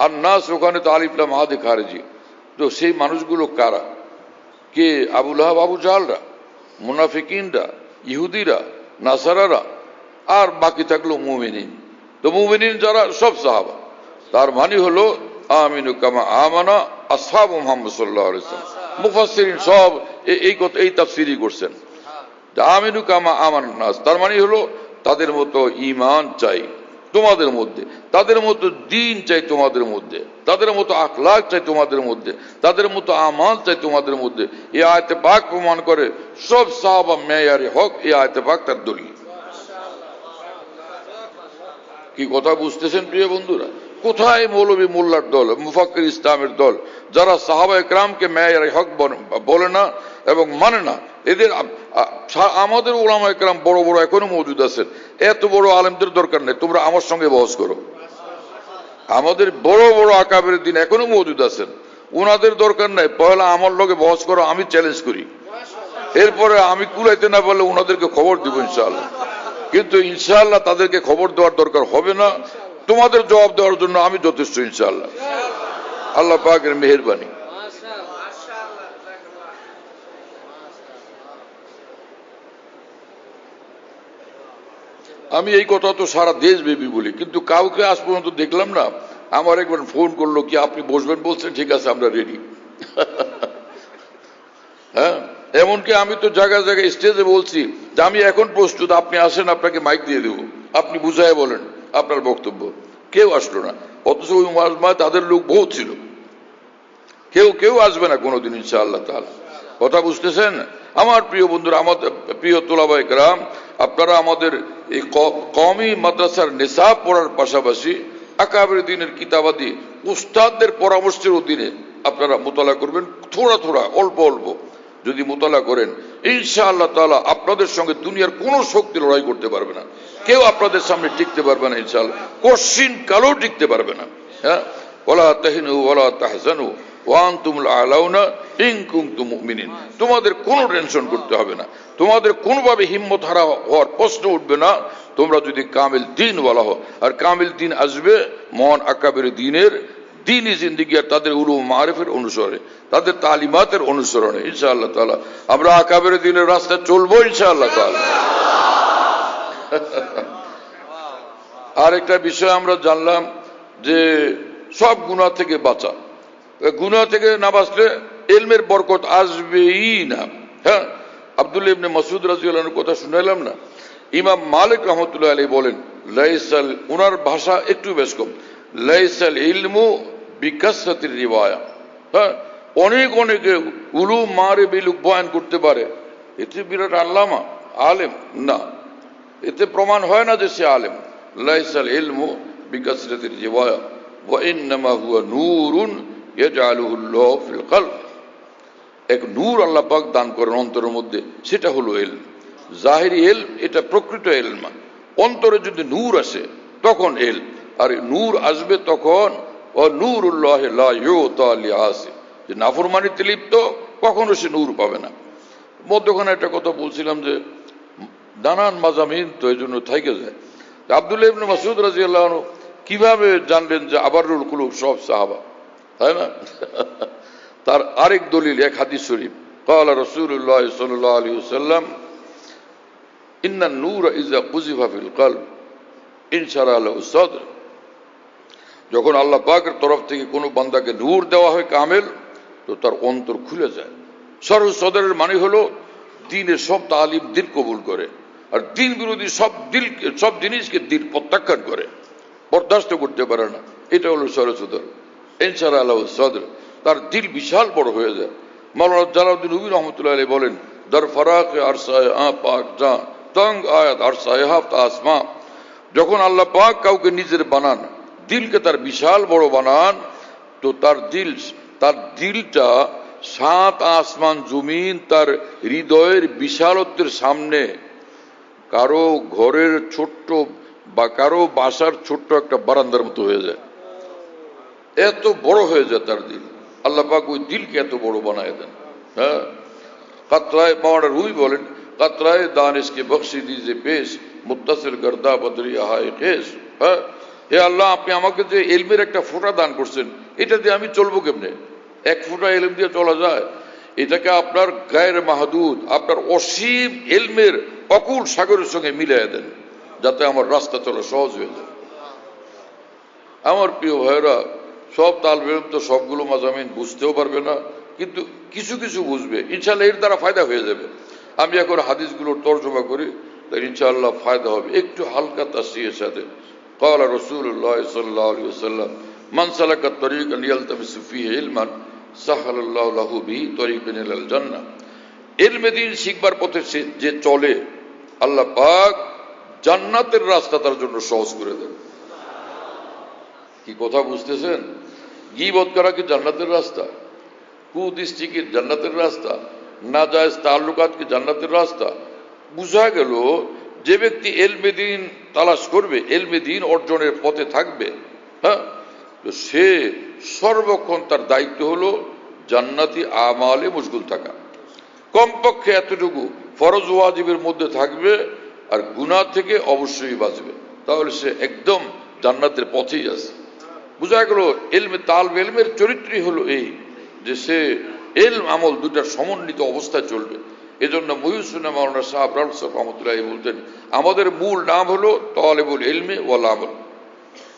আর নাস ওখানে তো আলিফ লাম আদে খারেজি। তো সেই মানুষগুলো কারা? কে? আবু লাহাব আবু জাহলরা, মুনাফিকিনরা, ইহুদিরা, নাসারারা, আর বাকি থাকলো মুমিনিন। তো মুমিনিন যারা সব সাহাবা, তার মানে হলো আমিনু কামা আমানা আসহাবু মুহাম্মদ সাল্লাল্লাহু আলাইহি ওয়াসাল্লাম। মুফাসসিরিন সব এই তাফসীরই করছেন। আমিনু কামা আমানান নাস, তার মানে হলো তাদের মতো ঈমান চাই তোমাদের মধ্যে, তাদের মতো দ্বীন চাই তোমাদের মধ্যে, তাদের মতো আখলাক চাই তোমাদের মধ্যে, তাদের মতো আমাল চাই তোমাদের মধ্যে। এই আয়াতে পাক প্রমাণ করে সব সাহাবা মেয়ারে হক। এই আয়াতে পাক তার দলিল। কি কথা বুঝতেছেন প্রিয় বন্ধুরা? কোথায় মৌলবী মোল্লার দল, মুফাক্কির ইসলামের দল, যারা সাহাবায়ে কেরামকে মেয়ারে হক বলে না এবং মানে না? এদের আমাদের উলামায়ে কেরাম বড় বড় এখনো মজুদ আছেন। এত বড় আলেমদের দরকার নেই, তোমরা আমার সঙ্গে বহস করো। আমাদের বড় বড় আকাবের দিন এখনো মজুদ আছেন, ওনাদের দরকার নাই। পয়লা আমার লগে বহস করো, আমি চ্যালেঞ্জ করি। এরপরে আমি কুলাইতে না পারলে ওনাদেরকে খবর দিব ইনশাআল্লাহ। কিন্তু ইনশাআল্লাহ তাদেরকে খবর দেওয়ার দরকার হবে না, তোমাদের জবাব দেওয়ার জন্য আমি যথেষ্ট ইনশাআল্লাহ। আল্লাহ পাকের মেহেরবানি। আমি এই কথা তো সারা দেশব্যাপী বলি, কিন্তু কাউকে আজ পর্যন্ত দেখলাম না। আমার একবার ফোন করলো কি আপনি বসবেন, বলছেন ঠিক আছে আমরা রেডি। হ্যাঁ, এমনকি আমি তো জায়গায় জায়গায় স্টেজে বলছি যে আমি এখন প্রস্তুত, আপনি আসেন, আপনাকে মাইক দিয়ে দেবো, আপনি বুঝায় বলেন আপনার বক্তব্য। কেউ আসলো না, অথচ ওই মাজমায় তাদের লোক বহুত ছিল। কেউ আসবে না কোনোদিন ইনশাআল্লাহ তাআলা। কথা বুঝতেছেন আমার প্রিয় বন্ধুরা, আমাদের প্রিয় তোলাবায়ে কেরাম, আপনারা আমাদের এই কওমি মাদ্রাসার নিসাব পড়ার পাশাপাশি আকাবের দিনের কিতাবাদি উস্তাদদের পরামর্শের অধীনে আপনারা মোতালা করবেন। থোড়া থোড়া, অল্প অল্প যদি মোতালা করেন, ইনশাআল্লাহ তাআলা আপনাদের সঙ্গে দুনিয়ার কোনো শক্তি লড়াই করতে পারবে না। কেউ আপনাদের সামনে টিকতে পারবে না ইনশাআল্লাহ, কোশ্চিন কালো টিকতে পারবে না। হ্যাঁ, ওয়ালা তাহিনু ওয়ালা তাহজানু ওয়া আনতুমুল আলাউনা ইন কুনতুম মুমিনিন। তোমাদের কোনো টেনশন করতে হবে না, তোমাদের কোনোভাবে হিম্মত হারা হওয়ার প্রশ্ন উঠবে না, তোমরা যদি কামিল দিন ওয়ালা হও। আর কামিল দিন আসবে মহান আকাবের দিনের দিনই জিন্দিগি আর তাদের উলুম মারিফের অনুসরণে, তাদের তালিমাতের অনুসরণে ইনশাআল্লাহ তাআলা আমরা আকাবের দিনের রাস্তায় চলবো ইনশাআল্লাহ তাআলা। আর একটা বিষয় আমরা জানলাম যে সব গুনাহ থেকে বাঁচা, গুনাহ থেকে না বাঁচলে ইলমের বরকত আসবেই না। হ্যাঁ, আব্দুল্লাহ ইবনে মাসউদ রাদিয়াল্লাহু আনহুর কথা শুনাইলাম না, ইমাম মালিক রাহমাতুল্লাহ আলাইহি বলেন, লাইসাল, ওনার ভাষা একটু বেশ কম, লাইসাল ইলমু বিকাসরাতির রিওয়ায়া। হ্যাঁ, অনেক অনেকে উলুম মারিফ ইলম বয়ান করতে পারে, এতে বিরাট আল্লামা আলেম না, এতে প্রমাণ হয় না যে সে আলেম। লাইসাল ইলমু বিকাসরাতির রিওয়ায়া ওয়া ইন্নামা হুয়া নূরুন ইয়াজআলুহুল্লাহু ফিল কলব। এক নূর আল্লাহ পাক দান করেন অন্তরের মধ্যে, সেটা হলো ইলম। জাহিরি ইলম এটা প্রকৃত ইলম, অন্তরে যদি নূর আসে তখন ইলম, আর নূর আসবে তখন ও নূরুল্লাহ লা ইউতা লিআসি, যে নাফরমানিতে লিপ্ত কখনো সে নূর পাবে না। মধ্যখানে একটা কথা বলছিলাম যে নানান মাজামিন তো এই জন্য থেকে যায়। আব্দুল্লাহ ইবনে মাসউদ রাদিয়াল্লাহু আনহু কিভাবে জানলেন যে আবারুল কুলুব সব সাহাবা, তাই না? তার আরেক দলিল এক হাদিস শরীফ, ক্বালা রাসূলুল্লাহ সাল্লাল্লাহু আলাইহি ওয়াসাল্লাম ইন্নান নূর ইযা কুযিফা ফিল কলব ইনশারাহ লাহু সাদর। যখন আল্লাহ পাকের তরফ থেকে কোনো বান্দাকে নূর দেওয়া হয় কামেল, তো তার অন্তর খুলে যায়। সরহ সদরের মানে হলো দ্বীনের সব তালিম দিল কবুল করে, আর দ্বীন বিরোধী সব জিনিসকে দিল প্রত্যাখ্যান করে, বরদাস্ত করতে পারে না। এটা হলো সরহ সদর, ইনশারাহ লাহু সাদর, তার দিল বিশাল বড় হয়ে যায়। মাওলানা জালালউদ্দিন রুমি রহমতুল্লাহ আলাইহি বলেন, দর ফরাক আরসায়ে পাক জা তঙ্গ আয়াত আরসায়ে হাফত আসমা। যখন আল্লাহ পাক কাউকে নিজের বানান, দিলকে তার বিশাল বড় বানান, তো তার দিলটা 7 আসমান জমিন তার হৃদয়ের বিশালত্বের সামনে কারো ঘরের ছোট্ট বা কারো বাসার ছোট্ট একটা বারান্দার মতো হয়ে যায়, এত বড় হয়ে যায় তার দিল। আল্লাহ পাক ওই দিলকে এত বড় বানায় দেন। হ্যাঁ, কাতরায় মাওলানা রুমি বলেন, কাতরায় দানিশকে বখশি দিজে পেশ মুত্তাসিল গর্দা বদরিয়া হায় কেশ। হ্যাঁ, হে আল্লাহ, আপনি আমাকে যে ইলমের একটা ফোঁটা দান করছেন, এটা দিয়ে আমি চলবো কেমনে? এক ফোঁটা ইলম দিয়ে চলা যায়? এটাকে আপনার গায়ের মাহদুদ, আপনার অসীম ইলমের অকুল সাগরের সঙ্গে মিলিয়ে দেন, যাতে আমার রাস্তা চলা সহজ হয়ে যায়। আমার প্রিয় ভাইয়েরা, সব তালবে ইলম তো সবগুলো মাজামিন বুঝতেও পারবে না, কিন্তু কিছু কিছু বুঝবে, ইনশাআল্লাহ এর দ্বারা ফায়দা হয়ে যাবে। আমি এখন হাদিসগুলোর তর্জমা করি, তাই ইনশাআল্লাহ ফায়দা হবে। একটু হালকা তাসহিহের সাথে, ক্বালা রাসূলুল্লাহ সাল্লাল্লাহু আলাইহি ওয়াসাল্লাম মান সালাকা তরিকান ইয়ালতামিসু ফীহি ইলমান সাহালাল্লাহু লাহু বিহি তরিকান ইলাল জান্নাহ। ইলমে দ্বীন শিখবার পথে সে যে চলে, আল্লাহ পাক জান্নাতের রাস্তা তার জন্য সহজ করে দেন। কি কথা বুঝতেছেন? গীবত করা কি জান্নাতের রাস্তা? কুদৃষ্টি কি জান্নাতের রাস্তা? নাজায়েজ তাল্লুকাত কি জান্নাতের রাস্তা? বুঝা গেল যে ব্যক্তি ইলমে দ্বীন তালাশ করবে, ইলমে দ্বীন অর্জনের পথে থাকবে, হ্যাঁ, তো সে সর্বক্ষণ তার দায়িত্ব হলো জান্নাতি আমালে মশগুল থাকা। কমপক্ষে এতটুকু ফরজ ওয়াজিবের মধ্যে থাকবে, আর গুনাহ থেকে অবশ্যই বাঁচবে, তাহলে সে একদম জান্নাতের পথেই আছে। বুঝা গেল ইলমে তালবে ইলমের চরিত্রই হলো এই যে সে ইলম আমল দুটার সমন্বিত অবস্থায় চলবে। এজন্য মুহিউসুন্নাহ মাওলানা সাহেব রহমতুল্লাহ বলতেন, আমাদের মূল নাম হলো তালিবুল ইলমে ওয়াল আমল।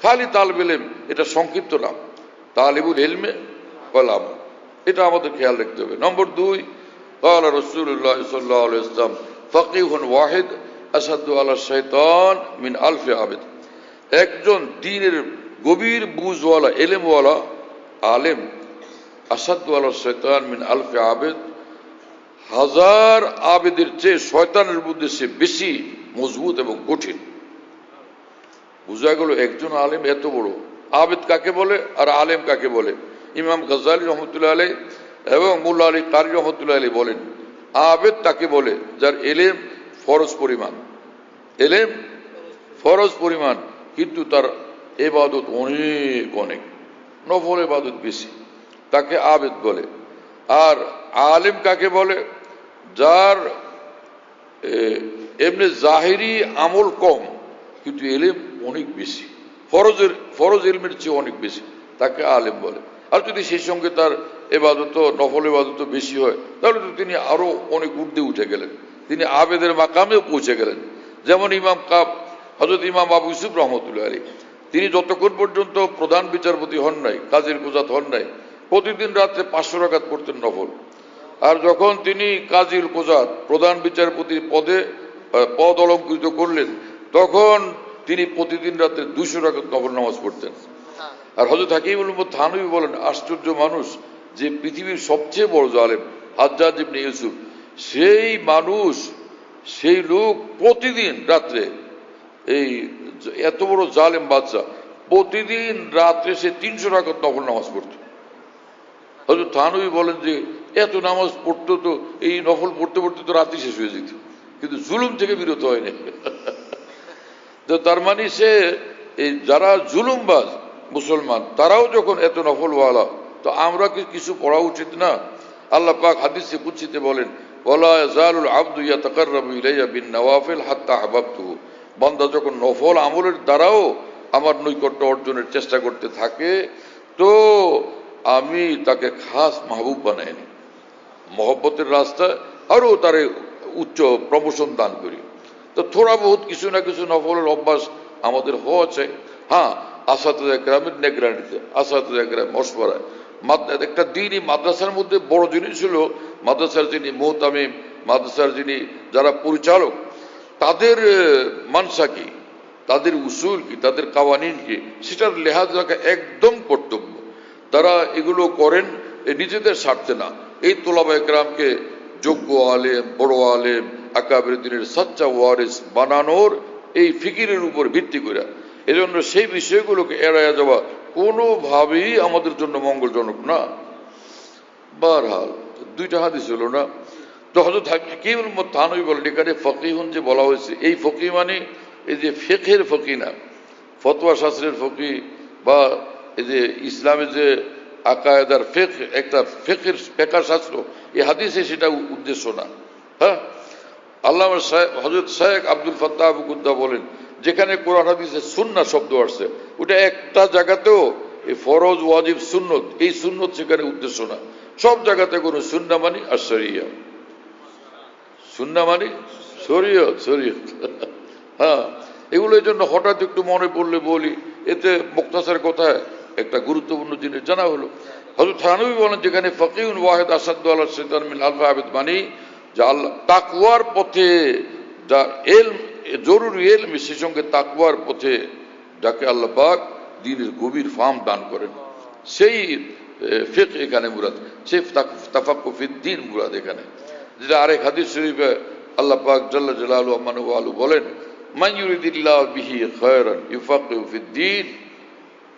খালি তালিবুল ইলম এটা সংক্ষিপ্ত নাম, তালিবুল ইলমে ওয়াল আমল, এটা আমাদের খেয়াল রাখতে হবে। নম্বর 2, ক্বালা রাসূলুল্লাহ সাল্লাল্লাহু আলাইহি ওয়াসাল্লাম ফাকিহুন ওয়াহিদ আশাদ্দু আলা শাইতান মিন আলফি আবিদ। একজন দ্বীনের গভীর বুঝওয়ালা ইলমওয়ালা আলেম আশাদ্দু আলা শাইতান মিন আলফি আবিদ, 1000 আবেদের চেয়ে শয়তানের মধ্যে সে বেশি মজবুত এবং কঠিন। বুঝা গেল একজন আলেম এত বড়। আবেদ কাকে বলে আর আলেম কাকে বলে? ইমাম গাজ্জালী রহমতুল্লাহ আলাইহি এবং মোল্লা আলী কারি রহমতুল্লাহ আলী বলেন, আবেদ তাকে বলে যার এলেম ফরজ পরিমাণ, এলেম ফরজ পরিমাণ, কিন্তু তার এবাদত অনেক অনেক, নফল এবাদত বেশি, তাকে আবেদ বলে। আর আলেম কাকে বলে? যার এমনি জাহিরি আমল কম কিন্তু এলেম অনেক বেশি, ফরজ এলমের চেয়ে অনেক বেশি, তাকে আলেম বলে। আর যদি সেই সঙ্গে তার এবাদত, নফল এবাদত বেশি হয়, তাহলে তো তিনি আরো অনেক ঊর্ধ্বে উঠে গেলেন, তিনি আবেদের মাকামেও পৌঁছে গেলেন। যেমন হযরত ইমাম আবু ইউসুফ রহমতুল্লাহ আলী, তিনি যতক্ষণ পর্যন্ত প্রধান বিচারপতি হন নাই, কাজীর কুজাত হন নাই, প্রতিদিন রাত্রে 500 রাকাত পড়তেন নফল। আর যখন তিনি কাজীর কুজাত প্রধান বিচারপতির পদ অলঙ্কৃত করলেন, তখন তিনি প্রতিদিন রাত্রে 200 রাকাত নফল নামাজ পড়তেন। আর হযরত হাকিমুল উম্মত থানভী বলেন, আশ্চর্য মানুষ যে পৃথিবীর সবচেয়ে বড় জালেম হাজ্জাজ ইবনে ইউসুফ, সেই মানুষ, সেই লোক প্রতিদিন রাত্রে, এই এত বড় জালেম বাদশা, প্রতিদিন রাত্রে সে 300 রাকাত নফল নামাজ পড়ত। হযরত থানভী বলেন যে এত নামাজ পড়তো, তো এই নফল পড়তে পড়তে তো রাত্রি শেষ হয়ে যেত, কিন্তু জুলুম থেকে বিরত হয়নি। তো তার মানে সে, এই যারা জুলুমবাজ মুসলমান, তারাও যখন এত নফলওয়ালা, তো আমরা কি কিছু পড়া উচিত না? আল্লাহ পাক হাদিসে কুদসিতে বলেন, ওয়ালা ইয়াজালুল আবদু ইয়াতাকাররাবু ইলাইয়া বিন নওয়াফিল হাত্তা আহবাবতুহু, বান্দা যখন নফল আমলের দ্বারাও আমার নৈকট্য অর্জনের চেষ্টা করতে থাকে, তো আমি তাকে খাস মাহবুব বানাই নি, মহব্বতের রাস্তায় আরো তারে উচ্চ প্রমোশন দান করি। তো থোড়া বহুত কিছু না কিছু নফলের অভ্যাস আমাদের হওয়া চাই। হ্যাঁ, আসাতুজা গ্রামের নেগরানিতে, আসাতুজা গ্রাম মশওয়ারায়, একটা দিনই মাদ্রাসার মধ্যে বড় জিনিস হলো, মাদ্রাসার যিনি মুহতামিম, মাদ্রাসার যিনি যারা পরিচালক, তাদের মানসা কি, তাদের উসুল কি, তাদের কাওয়ানিন কি, সেটার লেহাজ রাখা একদম কর্তব্য। তারা এগুলো করেন নিজেদের স্বার্থে না, এই তোলাবা একরামকে যোগ্য আলেম, বড় আলেম, আকাবের দিনের সাচ্চা ওয়ারিস বানানোর এই ফিকিরের উপর ভিত্তি করে। এজন্য সেই বিষয়গুলোকে এড়াইয়া যাওয়া কোনোভাবেই আমাদের জন্য মঙ্গলজনক না। বারহাল দুইটা হাদিস হলো না। তো হযরত হাকিমুল উম্মত থানভী বলেন, এখানে ফকিহুন যে বলা হয়েছে, এই ফকি মানে এই যে ফিকহের ফকি না, ফতোয়া শাস্ত্রের ফকি, বা এই যে ইসলামের যে আকায়েদার ফিকহ, একটা ফিকহের শাস্ত্র, এই হাদিসে সেটা উদ্দেশ্য না। হ্যাঁ, আল্লামা হযরত শেখ আব্দুল ফাত্তাহ আবু কুদ্দা বলেন, যেখানে কোরআন হাদিসে সুন্নাহ শব্দ আসছে, ওটা একটা জায়গাতেও এই ফরজ, ওয়াজিব, সুন্নত, এই সুন্নত সেখানে উদ্দেশ্য না। সব জায়গাতে কোনো সুন্নাহ মানি আর শরিয়া, সুন্নাহ মানি শরীয়ত, শরীয়ত। হ্যাঁ, এগুলো এই জন্য হঠাৎ একটু মনে পড়লে বলি, এতে মুক্তাসার কথায় একটা গুরুত্বপূর্ণ জিনিস জানা হলো। হযরত থানভী বলেন, যেখানে ফকিহুন ওয়াহিদ আসাদু আলা শাইতান মিন আলফ আবিদ মানি, যা আল্লাহ তাকওয়ার পথে, যা ইলম জরুরি ইলম, সেই সঙ্গে তাকওয়ার পথে যাকে আল্লাহ পাক দ্বীনের গভীর ফাহম দান করেন, সেই ফিকহ এখানে মুরাদ, সেই তাফাক্কুহ ফিদ্দীন মুরাদ এখানে। যেটা আরেক হাদিস শরীফে আল্লাহ পাক জাল্লা জালালুহু ওয়া মানহু ওয়া আলু বলেন, মান ইউরিদিল্লাহু বিহি খায়রান ইউফাক্কিহু ফিদ্দীন,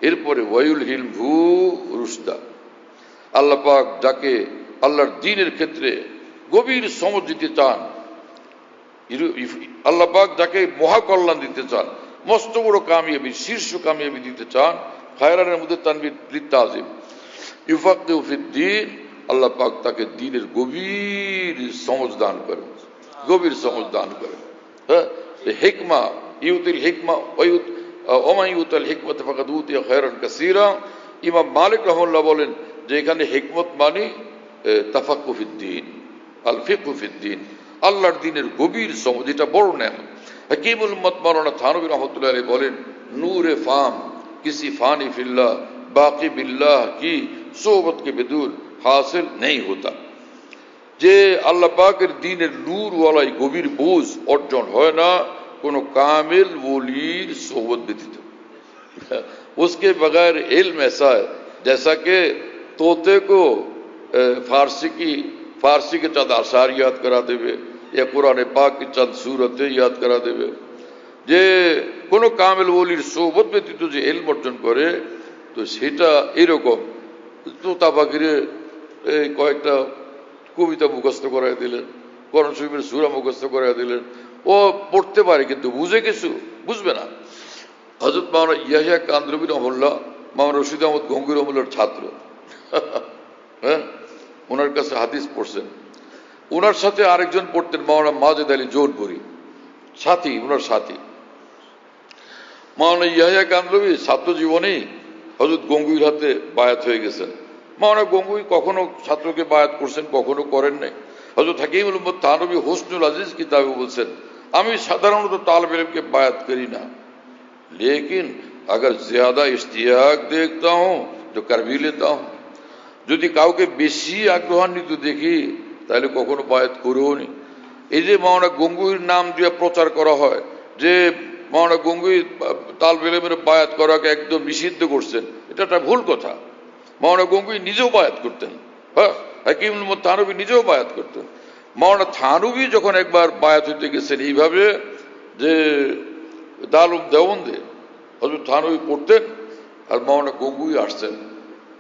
এরপরে ওয়ায়ুলহিমহু রুশদা। আল্লাহ পাক যাকে আল্লাহর দ্বীনের ক্ষেত্রে গভীর সমঝ দিতে চান, আল্লাহ পাক যাকে মহাকল্যাণ দিতে চান, মস্ত বড় কামিয়াবি, শীর্ষ কামিয়াবি দিতে চান, খায়রানের মধ্যে তানবীর লিতাজিম, ইউফাক্কিহু ফিদ্দীন, আল্লাহ পাক তাকে দ্বীনের গভীর সমঝ দান করেন, গভীর সমঝ দান করেন। হ্যাঁ, হিকমা, ইউতিল হিকমা ওমা ইউতিল হিকমাত ফাকাদ উতিয়া খায়রান কাসীরা। ইমাম মালিক রাহমাহুল্লাহ বলেন যে এখানে হিকমত মানে তাফাক্কুহ ফিদ্দীন, আল ফিকহু ফিদ্দীন, আল্লাহর দ্বীনের গভীর সমঝ, এটা বড় নেয়ামত। হাকিমুল উম্মত মাওলানা থানভী রাহমাতুল্লাহ আলাইহি বলেন, নূরে ফাম কিসি ফানি ফিল্লাহ বাকি বিল্লাহ কি সোহবত के बिदूर हासिल नहीं होता। যে আল্লাহ পাকের দ্বীনের নূর ওয়ালাই গভীর বোঝ অর্জন হয় না কোন কামিল ওলির सोहबत ব্যতীত। उसके बगैर इल्म ऐसा है जैसा कि तोते को फारसी के चंद आसार याद करा देवे या कुरान पाक की चंद सूरतें याद करा देवे। যে কোনো কামিল ওলির সোহবত ব্যতীত যে ইলম অর্জন করে, তো সেটা এরকম তোতা পাখিরে এই কয়েকটা কবিতা মুখস্থ করাই দিলেন, কোরআন শরীফের সূরা মুখস্থ করাই দিলেন। ও পড়তে পারে কিন্তু বুঝে কিছু বুঝবে না। হযরত মাওলানা ইয়াহিয়া কান্দ্রবী রহমাতুল্লাহ মাওলানা রশিদ আহমদ গঙ্গুর রহমাতুল্লাহর ছাত্র। হ্যাঁ, ওনার কাছে হাদিস পড়ছেন। ওনার সাথে আরেকজন পড়তেন মাওলানা মাজেদ আলী জৌনপুরি, সাথী, ওনার সাথী। মাওলানা ইয়াহিয়া কান্দ্রবী ছাত্র জীবনেই হযরত গঙ্গুইর হাতে বায়াত হয়ে গেছেন। মাওলানা গঙ্গুই কখনো ছাত্রকে বায়াত করছেন, কখনো করেন নাই। হযরত হাকিমুল উম্মত থানভী হুসনুল আজিজ কিতাবে বলছেন, আমি সাধারণত তালেব ইলমকে বায়াত করি না, लेकिन अगर ज्यादा इश्तियाक देखता हूं तो कर भी लेता हूं। যদি কাউকে বেশি আগ্রহান্বিত দেখি তাহলে কখনো বায়াত করেও নি। এই যে মাওলানা গঙ্গুইর নাম দিয়ে প্রচার করা হয় যে মাওলানা গঙ্গুই তালেব ইলমের বায়াত করাকে একদম নিষিদ্ধ করছেন, এটা একটা ভুল কথা। মাওলানা গঙ্গুই নিজেও বায়াত করতেন, হ্যাঁ, হাকিমুল উম্মত থানভী নিজেও বায়াত করতেন। মাওলানা থানভী যখন একবার বায়াত হইতে গেছেন এইভাবে যে দারুল দেওবন্দে হযরত থানভী পড়তেন আর মাওলানা গঙ্গুই আসছেন।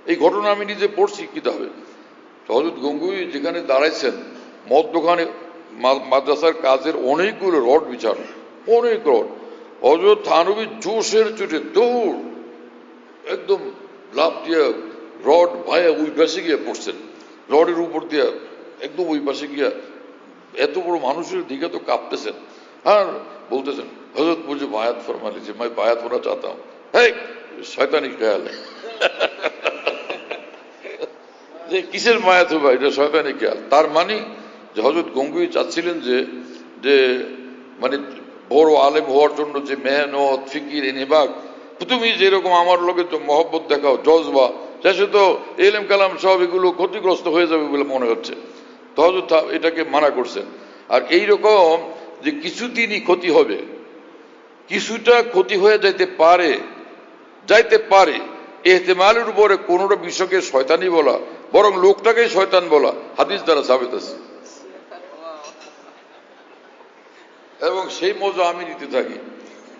এই ঘটনা আমি নিজে পড়ছি কিতাবে। হযরত গঙ্গুই যেখানে দাঁড়াইছেন, মদ দোকানে মাদ্রাসার কাজের অনেকগুলো রড বিছানো, অনেক রড। হযরত থানভী জোশের চোটে দৌড় একদম লাফ দিয়ে রড ভাইয়া ওই পাশে গিয়ে পড়ছেন, রডের উপর দিয়ে একদম ওই পাশে গিয়া এত বড় মানুষের দিকে তো কাঁপতেছেন আর বলতেছেন, হযরত মুঝে বায়াত ফরমা लीजिए, मैं बायात होना चाहता हूं। है শয়তানি খেয়াল, যে কিসের বায়াত হবে, এটা শয়তানি খেয়াল। তার মানে যে হযরত গঙ্গুই চাচ্ছিলেন যে যে মানে বড় আলেম হওয়ার জন্য যে মেহনত ফিকির ইনহিবাক, তুমি যেরকম আমার লোকের তো মহব্বত দেখাও জজবা, শেষে তো এলেম কালাম সব এগুলো ক্ষতিগ্রস্ত হয়ে যাবে বলে মনে হচ্ছে। তো হযরত এটাকে মানা করছেন। আর এইরকম যে কিছুদিনই ক্ষতি হবে, কিছুটা ক্ষতি হয়ে যাইতে পারে ইহতিমালের উপরে কোনোটা বিষয়কে শয়তানি বলা, বরং লোকটাকেই শয়তান বলা হাদিস দ্বারা সাবিত আছে। এবং সেই মজা আমি নিতে থাকি।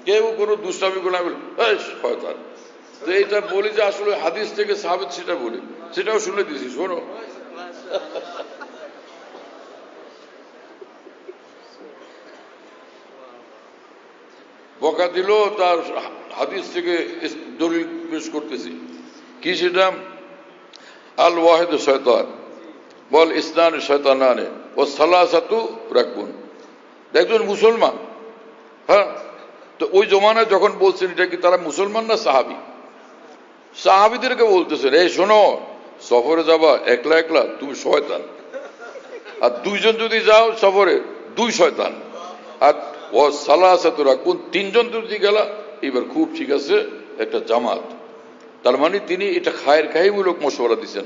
কেউ কোনো দুষ্টামি করে আমি বলি শয়তান, তো এইটা বলি যে আসলে হাদিস থেকে সাবিত, সেটা বলি, সেটাও শুনে দিছি, শোনো। বকা দিল, তার হাদিস থেকে দলিল পেশ করতেছি। কি সেটা? আল ওয়াহিদ শয়তান বল ইসনান শয়তানানে ও সালাসাতু রাকবুন। একজন মুসলমান, হ্যাঁ, তো ওই জমানায় যখন বলছেন, এটা কি তারা মুসলমান না সাহাবি? সাহাবিদেরকে বলতেছেন, এই শোনো, সফরে যাবা একলা একলা তুমি শয়তান, আর দুইজন যদি যাও সফরে দুই শয়তান, আর ও সালাসাতু রাকবুন তিনজন যদি গেলা এবার খুব ঠিক আছে, একটা জামাত। তার মানে তিনি এটা খায়ের কাহিমূলক মশওয়ারা দিচ্ছেন,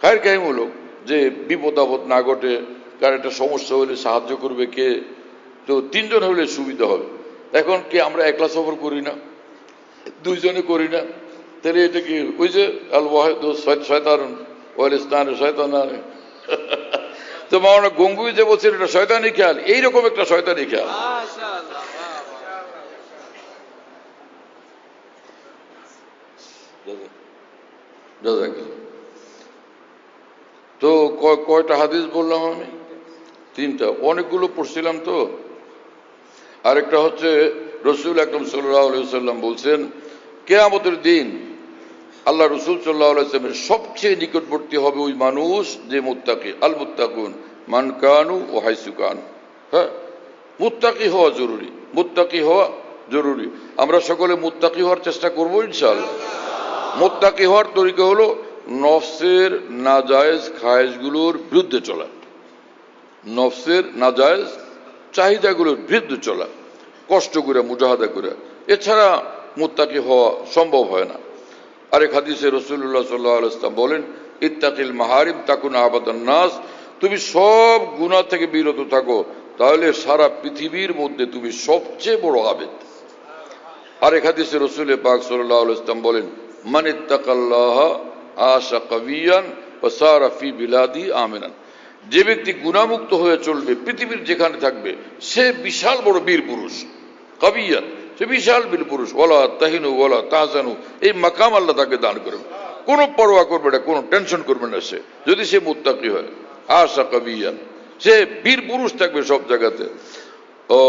খায়ের কাহিমূলক, যে বিপদ আপদ না ঘটে, কার একটা সমস্যা হলে সাহায্য করবে কে, তো তিনজন হলে সুবিধা হবে। এখন কি আমরা একলা সফর করি না, দুইজনে করি না, তাহলে এটা কি ওই যে আল ওয়াহিদ শয়তান ওয়াল ইসনান শয়তানানে। তো মাওলানা গঙ্গুই যে বলছেন এটা শয়তানি খেয়াল, এইরকম একটা শয়তানি খেয়াল। তো কয়টা হাদিস বললাম আমি? তিনটা, অনেকগুলো পড়ছিলাম তো। আরেকটা হচ্ছে রসুল আকরাম সাল্লাল্লাহু আলাইহি ওয়াসাল্লাম বলছেন, কিয়ামতের দিন আল্লাহ রসুল সাল্লাল্লাহু আলাইহি ওয়াসাল্লামের সবচেয়ে নিকটবর্তী হবে ওই মানুষ যে মুত্তাকি। আল মুত্তাকুন মান কানু ও হাইসু কানু। হ্যাঁ, মুত্তাকি হওয়া জরুরি, মুত্তাকি হওয়া জরুরি। আমরা সকলে মুত্তাকি হওয়ার চেষ্টা করবো ইনশাআল্লাহ। মুত্তাকি হওয়ার তরিকা হলো নফসের নাজায়েজ খায়েশগুলোর বিরুদ্ধে চলা, নফসের নাজায়েজ চাহিদাগুলোর বিরুদ্ধে চলা, কষ্ট করে মুজাহাদা করে, এছাড়া মুত্তাকি হওয়া সম্ভব হয় না। আরেক হাদিসে রাসূলুল্লাহ সাল্লাল্লাহু আলাইহি ওয়াসাল্লাম বলেন, ইত্তাকিল মাহারিম তাকুন আবাদান নাস, তুমি সব গুনাহ থেকে বিরত থাকো, তাহলে সারা পৃথিবীর মধ্যে তুমি সবচেয়ে বড় আবেদ। আরেক হাদিসে রাসূল পাক সাল্লাল্লাহু আলাইহি ওয়াসাল্লাম বলেন, মান ইত্তাকাল্লাহ আশা কাবিয়ান ওয়া সারা ফি বিলাদি আমিনান, যে ব্যক্তি গুনাহমুক্ত হয়ে চলবে পৃথিবীর যেখানে থাকবে সে বিশাল বড় বীর পুরুষ। কাবিয়ান, সে বিশাল বীর পুরুষ। ওয়ালা তাহিনু ওয়ালা তাহজানু, এই মাকাম আল্লাহ তাকে দান করবে। কোনো পরোয়া করবে না, কোনো টেনশন করবে না সে, যদি সে মুত্তাকি হয়। আশা কবিয়ান, সে বীর পুরুষ থাকবে সব জায়গাতে। ও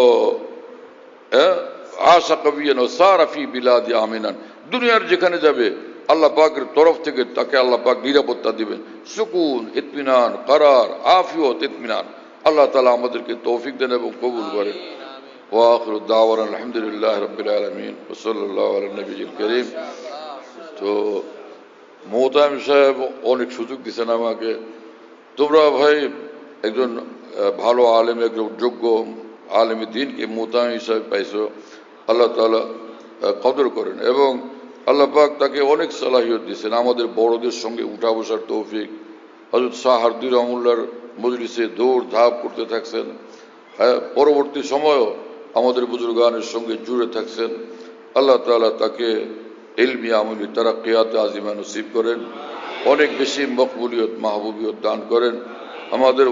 আশা কবিয়ান ও সারাফি বিলাদি আমিনান, দুনিয়ার যেখানে যাবে আল্লাহ পাকের তরফ থেকে তাকে আল্লাহ পাক নিরাপত্তা দিবেন, সুকুন, ইতমিনান, করার, আফিয়ত, ইতমিনান। আল্লাহ তাআলা আমাদেরকে তৌফিক দেন এবং কবুল করেন। ওয়া আখিরু দাওয়ানা আলহামদুলিল্লাহি রাব্বিল আলামিন ওয়া সাল্লাল্লাহু আলা নবিয়িল কারীম। তো মোহতামিম সাহেব অনেক সুযোগ দিচ্ছেন আমাকে। তোমরা ভাই একজন ভালো আলেম, একজন যোগ্য আলেমী দ্বীনকে মোহতামিম হিসাবে পাইছো, আল্লাহ তাআলা কদর করেন এবং আল্লাহ পাক তাকে অনেক সালাহিয়ত দিয়েছেন। আমাদের বড়দের সঙ্গে উঠা বসার তৌফিক, হযরত সাহারদি রহমুল্লাহর মজলিসে দৌড় ধাপ করতে থাকছেন, পরবর্তী সময়ও আমাদের বুজুর্গানের সঙ্গে জুড়ে থাকছেন। আল্লাহ তাআলা তাকে ইলমি আমলি তারাক্কিয়াত আজিমা নসিব করেন, অনেক বেশি মকবুলিয়ত মাহবুবিয়ত দান করেন, আমাদের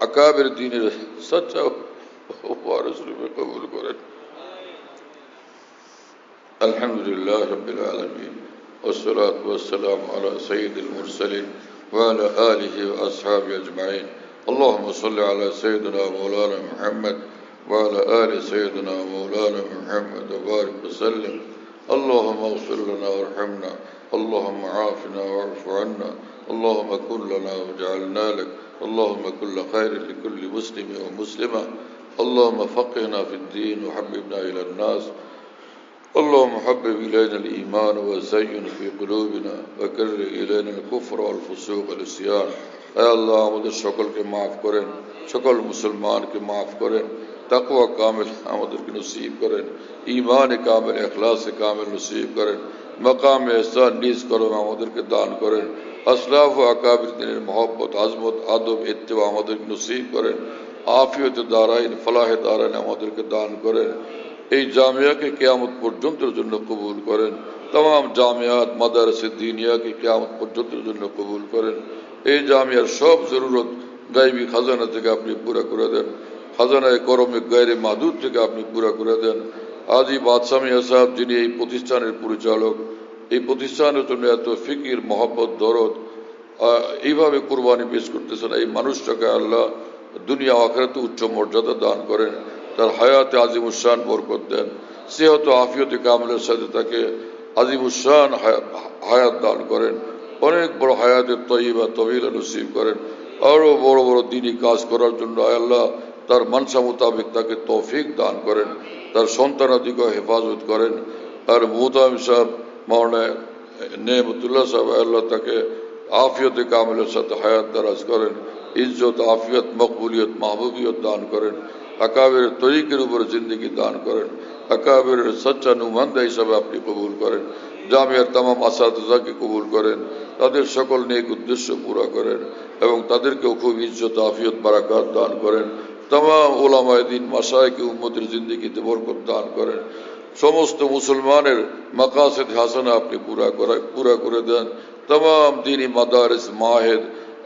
আকাবের দ্বীনের সচ্চা ওয়ারিস রূপে কবুল করেন। আলহামদুলিল্লাহ রাব্বিল আলামিন ওয়াসসালাতু ওয়াসসালামু আলা সাইয়্যিদিল মুরসালিন ওয়া আলা আলিহি ওয়া আসহাবিহি আজমাইন। আল্লাহুম্মা সাল্লি আলা সাইয়্যিদিনা মাওলানা মুহাম্মদ ওয়া আলা আলি সাইয়্যিদিনা মাওলানা মুহাম্মদ ওয়া বারিক ওয়া সাল্লিম। اللهم اغفر لنا وارحمنا، اللهم عافنا واعف عنا، اللهم كن لنا واجعلنا لك، اللهم كل خير لكل مسلم ومسلمة، اللهم فقهنا في الدين وحببنا إلى الناس، اللهم حبب إلينا الإيمان وزين في قلوبنا وكره إلينا الكفر والفسوق والعصيان। اے اللہ আমাদের সকলকে মাফ করেন, সকল মুসলমানকে মাফ করেন, তাকওয়া কামিল আমাদেরকে নসিব করেন, ঈমান কামিল, ইখলাস কামিল নসিব করেন, মাকাম ইহসান নিজ করম আমাদেরকে দান করেন, আসলাফ ও আকাবির দ্বীনের মহব্বত, আজমত, আদব, ইত্তেবা আমাদেরকে নসিব করেন, আফিয়ত দারাইন, ফলাহ দারাইন আমাদেরকে দান করেন। এই জামিয়াকে কিয়ামত পর্যন্তের জন্য কবুল করেন, तमाम জামিয়াত মাদারিসে দ্বীনিয়াকে কিয়ামত পর্যন্তের জন্য কবুল করেন। এই জামিয়ার সব জরুরত গায়বী খাজানা থেকে আপনি পুরা করে দেন, খাজানায়ে করমে গায়রে মাহদুদ থেকে আপনি পুরা করে দেন। আজি বাদশাহ মিয়া সাহেব, যিনি এই প্রতিষ্ঠানের পরিচালক, এই প্রতিষ্ঠানের জন্য এত ফিকির, মহব্বত, দরদ, এইভাবে কুরবানি পেশ করতেছেন, এই মানুষটাকে আল্লাহ দুনিয়া আখিরাতে উচ্চ মর্যাদা দান করেন, তার হায়াতে আজিমুশান বরকত দেন, সেহত আফিয়তে কামিলের সাথে তাকে আজিমুশান হায়াত দান করেন, অনেক বড় হায়াতে তয়্যিবা তওয়িলা নসিব করেন, আরো বড় বড় দ্বীনি কাজ করার জন্য আল্লাহ তার মানসা মোতাবেক তাকে তৌফিক দান করেন, তার সন্তানাদিকে হেফাজত করেন। আর মুহতামিম সাহেব মাওলানা নেমতুল্লাহ সাহেব, আল্লাহ তাকে আফিয়তে কামিলের সাথে হায়াত দারাজ করেন, ইজ্জত, আফিয়ত, মকবুলিয়ত, মাহবুবিয়ত দান করেন, আকাবের তরিকের উপর জিন্দগি দান করেন, আকাবের সচ্চা নুমান্দা হিসাবে আপনি কবুল করেন, জামিয়ার তামাম আসাতিজাকে কবুল করেন, তাদের সকল নেক উদ্দেশ্য পুরা করেন এবং তাদেরকেও খুব ইজ্জত, আফিয়ত, বারাকাত দান করেন। তামাম উলামায়ে দ্বীন মাশায়েখে উম্মতের জিন্দগিতে বরকত দান করেন। সমস্ত মুসলমানের মাকাসিদ হাসানা আপনি পুরা করে দেন। তামাম দ্বীনি মাদারিস, মাহেদ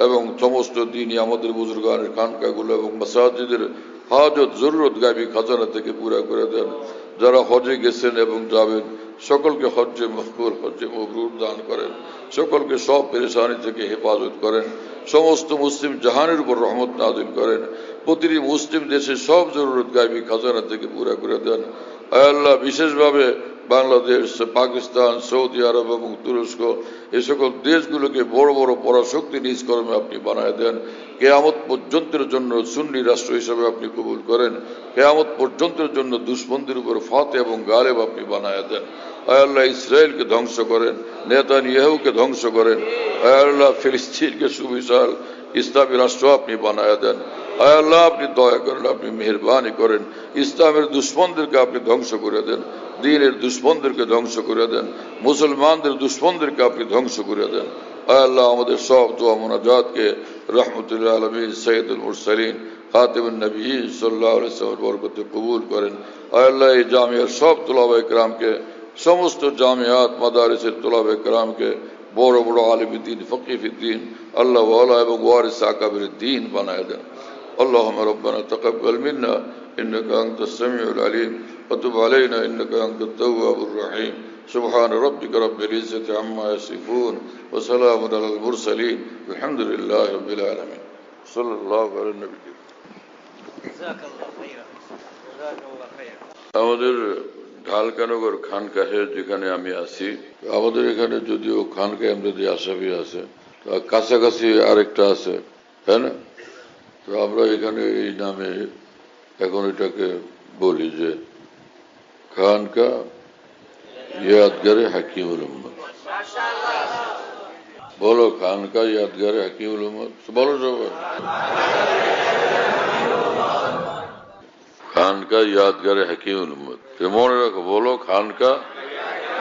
এবং সমস্ত দ্বীনি আমাদের বুজুর্গানের খানকাগুলো এবং মাসাজিদের হাজত জরুরত গায়বী খাজানা থেকে পুরা করে দেন। যারা হজে গেছেন এবং যাবেন সকলকে হজ্জে মকবুল, হজ্জে মবরুর দান করেন, সকলকে সব পেরেশানি থেকে হেফাজত করেন, সমস্ত মুসলিম জাহানের উপর রহমত নাযিল করেন, প্রতিটি মুসলিম দেশে সব জরুরত গায়বী খাজানা থেকে পুরা করে দেন। আয় আল্লাহ, বিশেষভাবে বাংলাদেশ, পাকিস্তান, সৌদি আরব এবং তুরস্ক, এই সকল দেশগুলোকে বড় বড় পরাশক্তি নিজ কর্মে আপনি বানায় দেন। কিয়ামত পর্যন্তের জন্য সুন্নি রাষ্ট্র হিসেবে আপনি কবুল করেন, কিয়ামত পর্যন্তের জন্য দুশমনদের উপর ফাতে এবং গালেব আপনি বানায় দেন। আয় আল্লাহ, ইসরায়েলকে ধ্বংস করেন, নেতানিয়াহুকে ধ্বংস করেন। আয় আল্লাহ, ফিলিস্তিনকে সুবিশাল ইসলামী রাষ্ট্র আপনি বানায় দেন। আয় আল্লাহ, আপনি দয়া করেন, আপনি মেহেরবানি করেন, ইসলামের দুশমনদেরকে আপনি ধ্বংস করে দেন, দ্বীনের দুশমনদেরকে ধ্বংস করে দেন, মুসলমানদের দুশমনদেরকে আপনি ধ্বংস করে দেন। আয় আল্লাহ, আমাদের সব দোয়া মুনাজাতকে রহমতুল আলামিন সৈয়দুল মুরসালিন খাতিমুন নবিয়্যিন সাল্লাল্লাহু আলাইহি ওয়াসাল্লামের বরকতে কবুল করেন। আয় আল্লাহ, এই জামিয়ার সব তুলাবায়ে কেরামকে, সমস্ত জামিয়াত মাদারিসের তুলাবায়ে কেরামকে বড় বড় আলিম দ্বীন, ফকিহ ফিদ্দীন, আল্লাহ ওয়ালা এবং ওয়ারিস আকাবির দ্বীন বানায় দেন। اللهم ربنا تقبل منا إنك أنت السميع العليم وتب علينا إنك أنت التواب الرحيم সুবহান রাব্বিকা রাব্বিল ইজ্জাতি আম্মা ইয়াসিফুন ওয়া সালামুন আলাল মুরসালিন আলহামদুলিল্লাহি রাব্বিল আলামিন সাল্লাল্লাহু আলা নবী। আমাদের ঢালকানগর খানকাহে যেখানে আমি আছি, আমাদের এখানে যদিও খানকাহে আমাদের আশাফি আছে, কাছাকাছি আরেকটা আছে, তাই না? তো আমরা এখানে এই নামে এখন এটাকে বলি যে খানকা ইয়াদগারে হাকিমুল উম্মত। বলো খানকা ইয়াদগারে হাকিমুল উম্মত, বলো সবাই খানকা ইয়াদগারে হাকিমুল উম্মত। মনে রাখো, বলো খানকা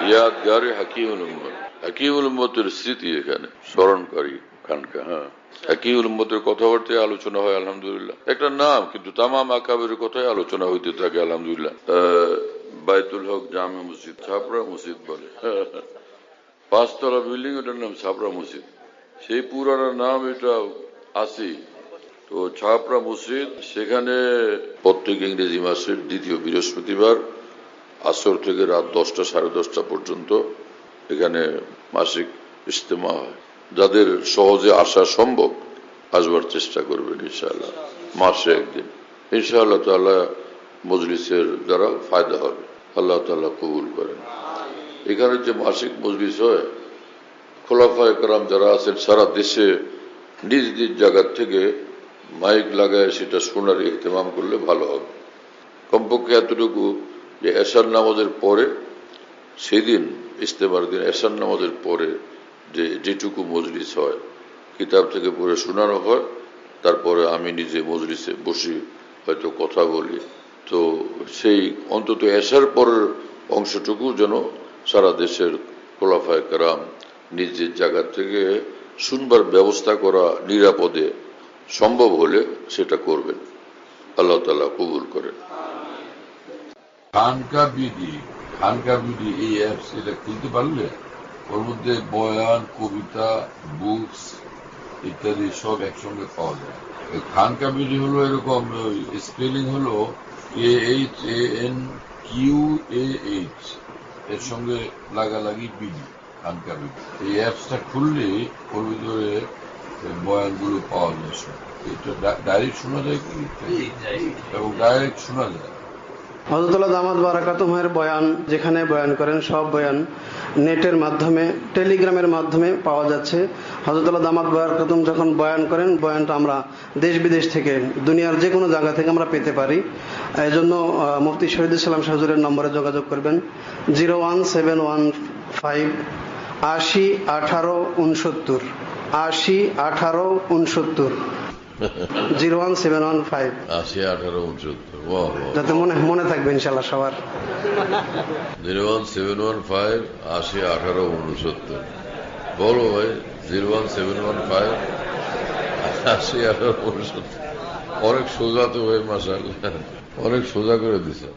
ইয়াদগারে হাকিমুল উম্মত। হাকিমুল উম্মতের স্মৃতি এখানে স্মরণকারী খানকা। হ্যাঁ, হাকিমুল উম্মতের কথাবার্তায় আলোচনা হয় আলহামদুলিল্লাহ। একটা নাম, কিন্তু তামাম আকাবের কথাই আলোচনা হইতে থাকে আলহামদুলিল্লাহ। বাইতুল হক জামে মসজিদ, ছাপড়া মসজিদ বলে, 5 তলা বিল্ডিং, ওটার নাম ছাপড়া মসজিদ। সেই পুরানো নাম এটা আছে। তো ছাপড়া মসজিদ, সেখানে প্রত্যেক ইংরেজি মাসের দ্বিতীয় বৃহস্পতিবার আসর থেকে রাত 10টা সাড়ে 10টা পর্যন্ত এখানে মাসিক ইজতেমা হয়। যাদের সহজে আসা সম্ভব আসবার চেষ্টা করবেন ইনশাআল্লাহ, মাসে একদিন ইনশাআল্লাহ তাআলা মজলিসের দ্বারা ফায়দা হবে। আল্লাহ তাআলা কবুল করেন। এখানে যে মাসিক মজলিস হয়, খোলাফায়ে কেরাম যারা আছেন সারা দেশে নিজ নিজ জায়গার থেকে মাইক লাগায় সেটা শোনার ইহতেমাম করলে ভালো হবে। কমপক্ষে এতটুকু যে এশার নামাজের পরে, সেদিন ইজতেমার দিন এশার নামাজের পরে যেটুকু মজলিস হয়, কিতাব থেকে পড়ে শোনানো হয়, তারপরে আমি নিজে মজলিসে বসি, হয়তো কথা বলি। তো সেই অন্তত এশার পরের অংশটুকু যেন সারা দেশের খোলাফায়ে কেরাম নিজের জায়গা থেকে শুনবার ব্যবস্থা করা নিরাপদে সম্ভব হলে সেটা করবেন। আল্লাহ তাআলা কবুল করেন। খানকা বিডি এই অ্যাপস, এটা খুলতে পারলে ওর মধ্যে বয়ান, কবিতা, বুকস ইত্যাদি সব একসঙ্গে পাওয়া যায়। খানকা বিডি হলো এরকম, স্পেলিং হলো KHANQAH, এর সঙ্গে লাগালাগি বিডি, খানকা বিডি। এই অ্যাপসটা খুললে ওর ভিতরে বয়ানগুলো পাওয়া যায়। এটা ডাইরেক্ট শোনা যায় কি, এবং ডাইরেক্ট শোনা যায়। হযরত দামাত বারাকাতুহুর বয়ান, যেখানে বয়ান করেন, সব বয়ান নেটের মাধ্যমে, টেলিগ্রামের মাধ্যমে পাওয়া যাচ্ছে। হযরত দামাত বারাকাতুহু যখন বয়ান করেন, বয়ানটা আমরা দেশ বিদেশ থেকে, দুনিয়ার যে কোনো জায়গা থেকে আমরা পেতে পারি। এই জন্য মুফতি শহীদুল ইসলাম শাহ হুজুরের নম্বরে যোগাযোগ করবেন, 01715 80 18 69, 80 18 69, 01715 80 18 69। যাতে মনে থাকবে ইনশাআল্লাহ সবার। 01715 80 18 69। বলো ভাই, 01715 80 18 69। অনেক সোজা তো ভাই, মাশাআল্লাহ, অনেক সোজা করে দিছে।